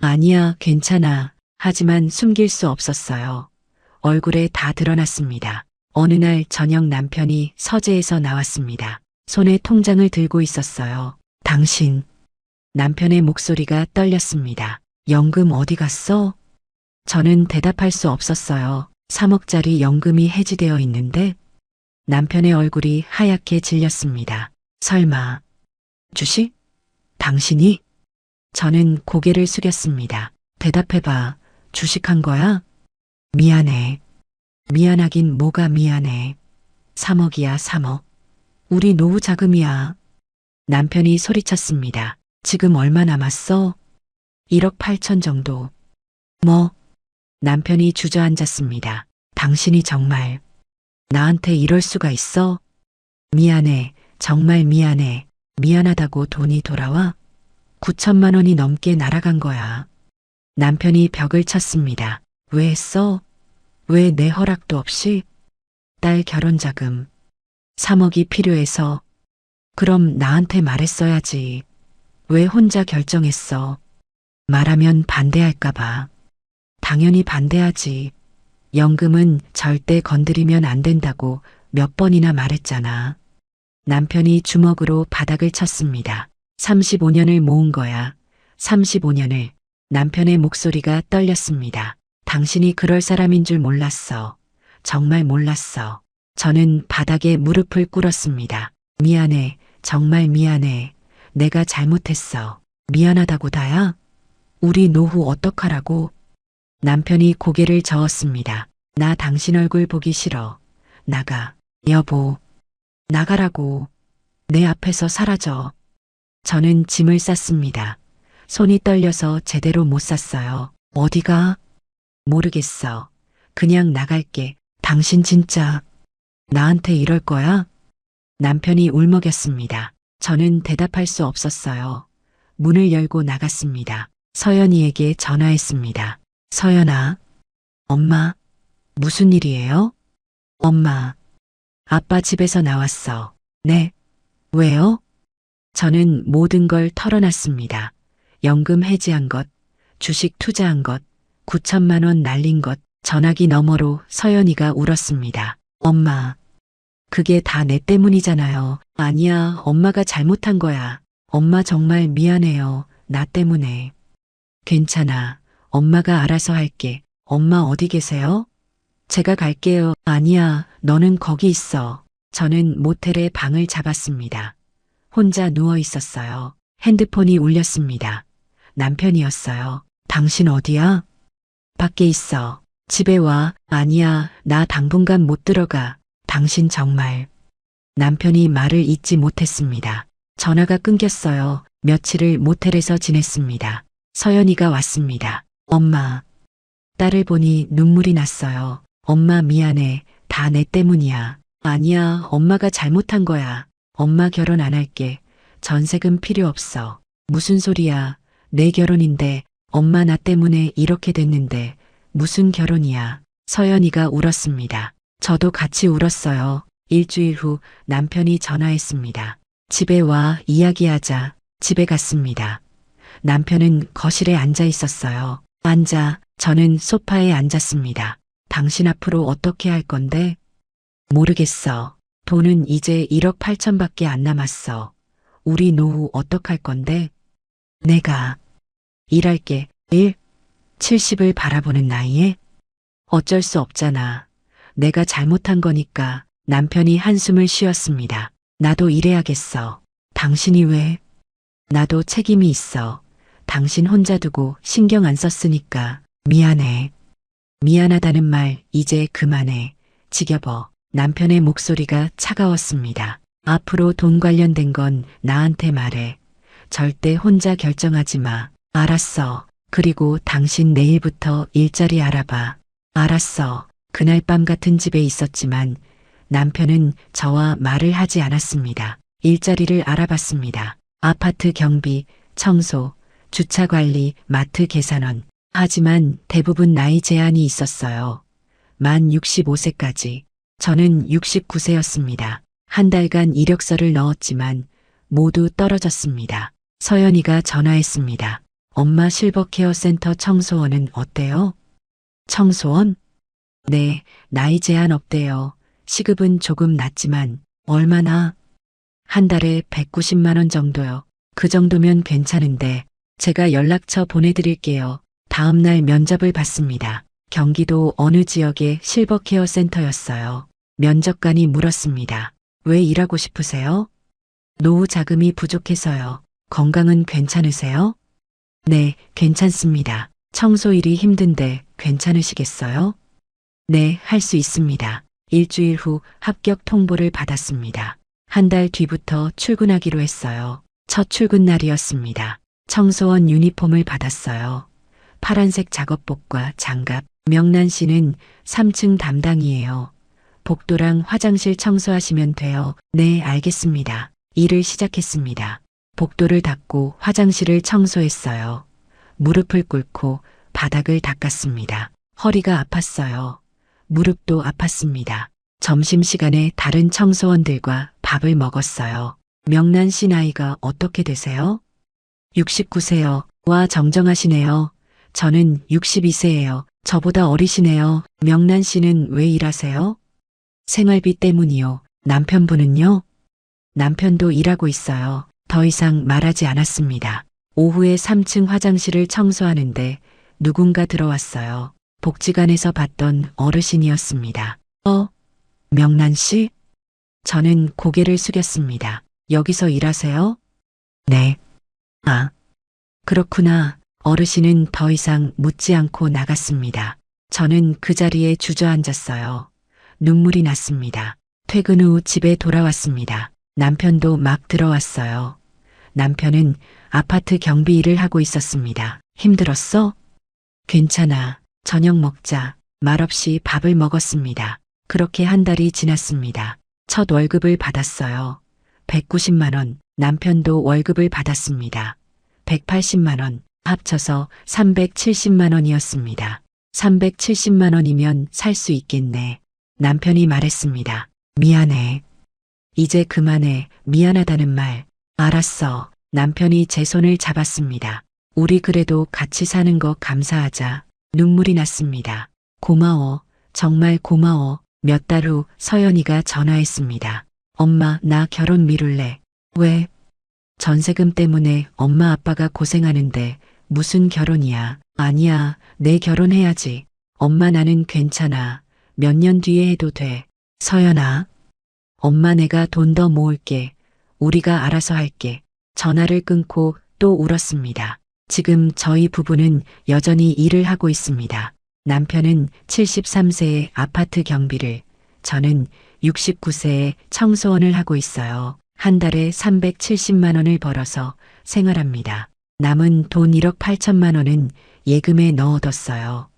아니야, 괜찮아. 하지만 숨길 수 없었어요. 얼굴에 다 드러났습니다. 어느 날 저녁 남편이 서재에서 나왔습니다. 손에 통장을 들고 있었어요. 당신. 남편의 목소리가 떨렸습니다. 연금 어디 갔어? 저는 대답할 수 없었어요. 3억짜리 연금이 해지되어 있는데 남편의 얼굴이 하얗게 질렸습니다. 설마 주식? 당신이? 저는 고개를 숙였습니다. 대답해봐. 주식한 거야? 미안해. 미안하긴 뭐가 미안해. 3억이야 3억. 우리 노후 자금이야. 남편이 소리쳤습니다. 지금 얼마 남았어? 1억 8천 정도. 뭐? 남편이 주저앉았습니다. 당신이 정말 나한테 이럴 수가 있어? 미안해. 정말 미안해. 미안하다고 돈이 돌아와? 9천만 원이 넘게 날아간 거야. 남편이 벽을 쳤습니다. 왜 했어? 왜 내 허락도 없이? 딸 결혼 자금 3억이 필요해서. 그럼 나한테 말했어야지. 왜 혼자 결정했어? 말하면 반대할까봐. 당연히 반대하지. 연금은 절대 건드리면 안 된다고 몇 번이나 말했잖아. 남편이 주먹으로 바닥을 쳤습니다. 35년을 모은 거야. 35년을. 남편의 목소리가 떨렸습니다. 당신이 그럴 사람인 줄 몰랐어. 정말 몰랐어. 저는 바닥에 무릎을 꿇었습니다. 미안해. 정말 미안해. 내가 잘못했어. 미안하다고 다야? 우리 노후 어떡하라고? 남편이 고개를 저었습니다. 나 당신 얼굴 보기 싫어. 나가. 여보. 나가라고. 내 앞에서 사라져. 저는 짐을 쌌습니다. 손이 떨려서 제대로 못 쌌어요. 어디가? 모르겠어. 그냥 나갈게. 당신 진짜 나한테 이럴 거야? 남편이 울먹였습니다. 저는 대답할 수 없었어요. 문을 열고 나갔습니다. 서연이에게 전화했습니다. 서연아. 엄마. 무슨 일이에요? 엄마. 아빠 집에서 나왔어. 네. 왜요? 저는 모든 걸 털어놨습니다. 연금 해지한 것, 주식 투자한 것, 9천만 원 날린 것, 전화기 너머로 서연이가 울었습니다. 엄마. 그게 다 내 때문이잖아요. 아니야, 엄마가 잘못한 거야. 엄마 정말 미안해요. 나 때문에. 괜찮아. 엄마가 알아서 할게. 엄마 어디 계세요? 제가 갈게요. 아니야, 너는 거기 있어. 저는 모텔에 방을 잡았습니다. 혼자 누워 있었어요. 핸드폰이 울렸습니다. 남편이었어요. 당신 어디야? 밖에 있어. 집에 와. 아니야, 나 당분간 못 들어가. 당신 정말. 남편이 말을 잇지 못했습니다. 전화가 끊겼어요. 며칠을 모텔에서 지냈습니다. 서연이가 왔습니다. 엄마. 딸을 보니 눈물이 났어요. 엄마 미안해. 다 내 때문이야. 아니야, 엄마가 잘못한 거야. 엄마 결혼 안 할게. 전세금 필요 없어. 무슨 소리야. 내 결혼인데 엄마 나 때문에 이렇게 됐는데 무슨 결혼이야. 서연이가 울었습니다. 저도 같이 울었어요. 일주일 후 남편이 전화했습니다. 집에 와 이야기하자. 집에 갔습니다. 남편은 거실에 앉아 있었어요. 저는 소파에 앉았습니다. 당신 앞으로 어떻게 할 건데? 모르겠어. 돈은 이제 1억 8천밖에 안 남았어. 우리 노후 어떡할 건데? 내가 일할게. 70을 바라보는 나이에? 어쩔 수 없잖아. 내가 잘못한 거니까. 남편이 한숨을 쉬었습니다. 나도 일해야겠어. 당신이 왜? 나도 책임이 있어. 당신 혼자 두고 신경 안 썼으니까. 미안해. 미안하다는 말 이제 그만해. 지겨워. 남편의 목소리가 차가웠습니다. 앞으로 돈 관련된 건 나한테 말해. 절대 혼자 결정하지 마. 알았어. 그리고 당신 내일부터 일자리 알아봐. 알았어. 그날 밤 같은 집에 있었지만 남편은 저와 말을 하지 않았습니다. 일자리를 알아봤습니다. 아파트 경비, 청소, 주차 관리, 마트 계산원. 하지만 대부분 나이 제한이 있었어요. 만 65세까지. 저는 69세였습니다. 한 달간 이력서를 넣었지만 모두 떨어졌습니다. 서연이가 전화했습니다. 엄마 실버케어 센터 청소원은 어때요? 청소원? 네, 나이 제한 없대요. 시급은 조금 낮지만 얼마나? 한 달에 190만 원 정도요. 그 정도면 괜찮은데 제가 연락처 보내드릴게요. 다음 날 면접을 봤습니다. 경기도 어느 지역의 실버케어 센터였어요. 면접관이 물었습니다. 왜 일하고 싶으세요? 노후 자금이 부족해서요. 건강은 괜찮으세요? 네, 괜찮습니다. 청소 일이 힘든데 괜찮으시겠어요? 네, 할 수 있습니다. 일주일 후 합격 통보를 받았습니다. 한 달 뒤부터 출근하기로 했어요. 첫 출근 날이었습니다. 청소원 유니폼을 받았어요. 파란색 작업복과 장갑. 명란 씨는 3층 담당이에요. 복도랑 화장실 청소하시면 돼요. 네, 알겠습니다. 일을 시작했습니다. 복도를 닦고 화장실을 청소했어요. 무릎을 꿇고 바닥을 닦았습니다. 허리가 아팠어요. 무릎도 아팠습니다. 점심시간에 다른 청소원들과 밥을 먹었어요. 명란 씨 나이가 어떻게 되세요? 69세요. 와, 정정하시네요. 저는 62세예요. 저보다 어리시네요. 명란 씨는 왜 일하세요? 생활비 때문이요. 남편분은요? 남편도 일하고 있어요. 더 이상 말하지 않았습니다. 오후에 3층 화장실을 청소하는데 누군가 들어왔어요. 복지관에서 봤던 어르신이었습니다. 명란 씨? 저는 고개를 숙였습니다. 여기서 일하세요? 네. 아, 그렇구나. 어르신은 더 이상 묻지 않고 나갔습니다. 저는 그 자리에 주저앉았어요. 눈물이 났습니다. 퇴근 후 집에 돌아왔습니다. 남편도 막 들어왔어요. 남편은 아파트 경비 일을 하고 있었습니다. 힘들었어? 괜찮아. 저녁 먹자. 말없이 밥을 먹었습니다. 그렇게 한 달이 지났습니다. 첫 월급을 받았어요. 190만 원. 남편도 월급을 받았습니다. 180만 원. 합쳐서 370만 원이었습니다. 370만 원이면 살 수 있겠네. 남편이 말했습니다. 미안해. 이제 그만해. 미안하다는 말. 알았어. 남편이 제 손을 잡았습니다. 우리 그래도 같이 사는 거 감사하자. 눈물이 났습니다. 고마워. 정말 고마워. 몇 달 후 서연이가 전화했습니다. 엄마, 나 결혼 미룰래. 왜? 전세금 때문에 엄마 아빠가 고생하는데 무슨 결혼이야. 아니야, 내 결혼해야지. 엄마 나는 괜찮아. 몇 년 뒤에 해도 돼. 서연아. 엄마 내가 돈 더 모을게. 우리가 알아서 할게. 전화를 끊고 또 울었습니다. 지금 저희 부부는 여전히 일을 하고 있습니다. 남편은 73세의 아파트 경비를, 저는 69세의 청소원을 하고 있어요. 한 달에 370만 원을 벌어서 생활합니다. 남은 돈 1억 8천만 원은 예금에 넣어뒀어요.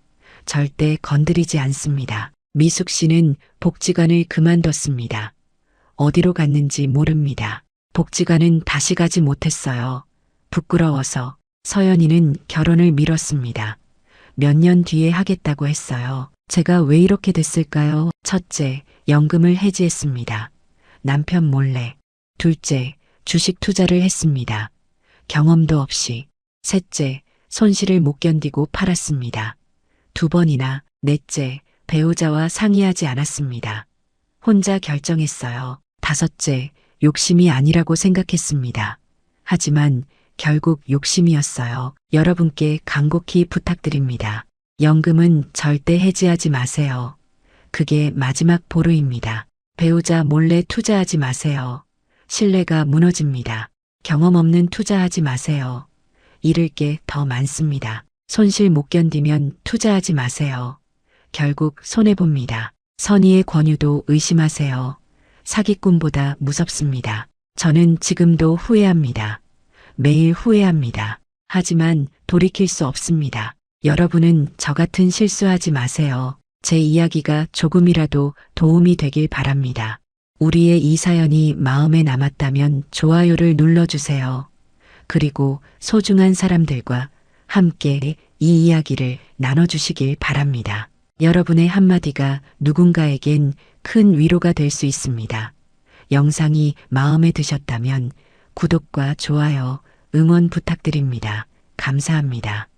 절대 건드리지 않습니다. 미숙 씨는 복지관을 그만뒀습니다. 어디로 갔는지 모릅니다. 복지관은 다시 가지 못했어요. 부끄러워서. 서연이는 결혼을 미뤘습니다. 몇 년 뒤에 하겠다고 했어요. 제가 왜 이렇게 됐을까요? 첫째, 연금을 해지했습니다. 남편 몰래. 둘째, 주식 투자를 했습니다. 경험도 없이. 셋째, 손실을 못 견디고 팔았습니다. 2번이나. 넷째, 배우자와 상의하지 않았습니다. 혼자 결정했어요. 다섯째, 욕심이 아니라고 생각했습니다. 하지만 결국 욕심이었어요. 여러분께 간곡히 부탁드립니다. 연금은 절대 해지하지 마세요. 그게 마지막 보루입니다. 배우자 몰래 투자하지 마세요. 신뢰가 무너집니다. 경험 없는 투자하지 마세요. 잃을 게 더 많습니다. 손실 못 견디면 투자하지 마세요. 결국 손해봅니다. 선의의 권유도 의심하세요. 사기꾼보다 무섭습니다. 저는 지금도 후회합니다. 매일 후회합니다. 하지만 돌이킬 수 없습니다. 여러분은 저 같은 실수하지 마세요. 제 이야기가 조금이라도 도움이 되길 바랍니다. 우리의 이 사연이 마음에 남았다면 좋아요를 눌러주세요. 그리고 소중한 사람들과 함께 이 이야기를 나눠주시길 바랍니다. 여러분의 한마디가 누군가에겐 큰 위로가 될 수 있습니다. 영상이 마음에 드셨다면 구독과 좋아요, 응원 부탁드립니다. 감사합니다.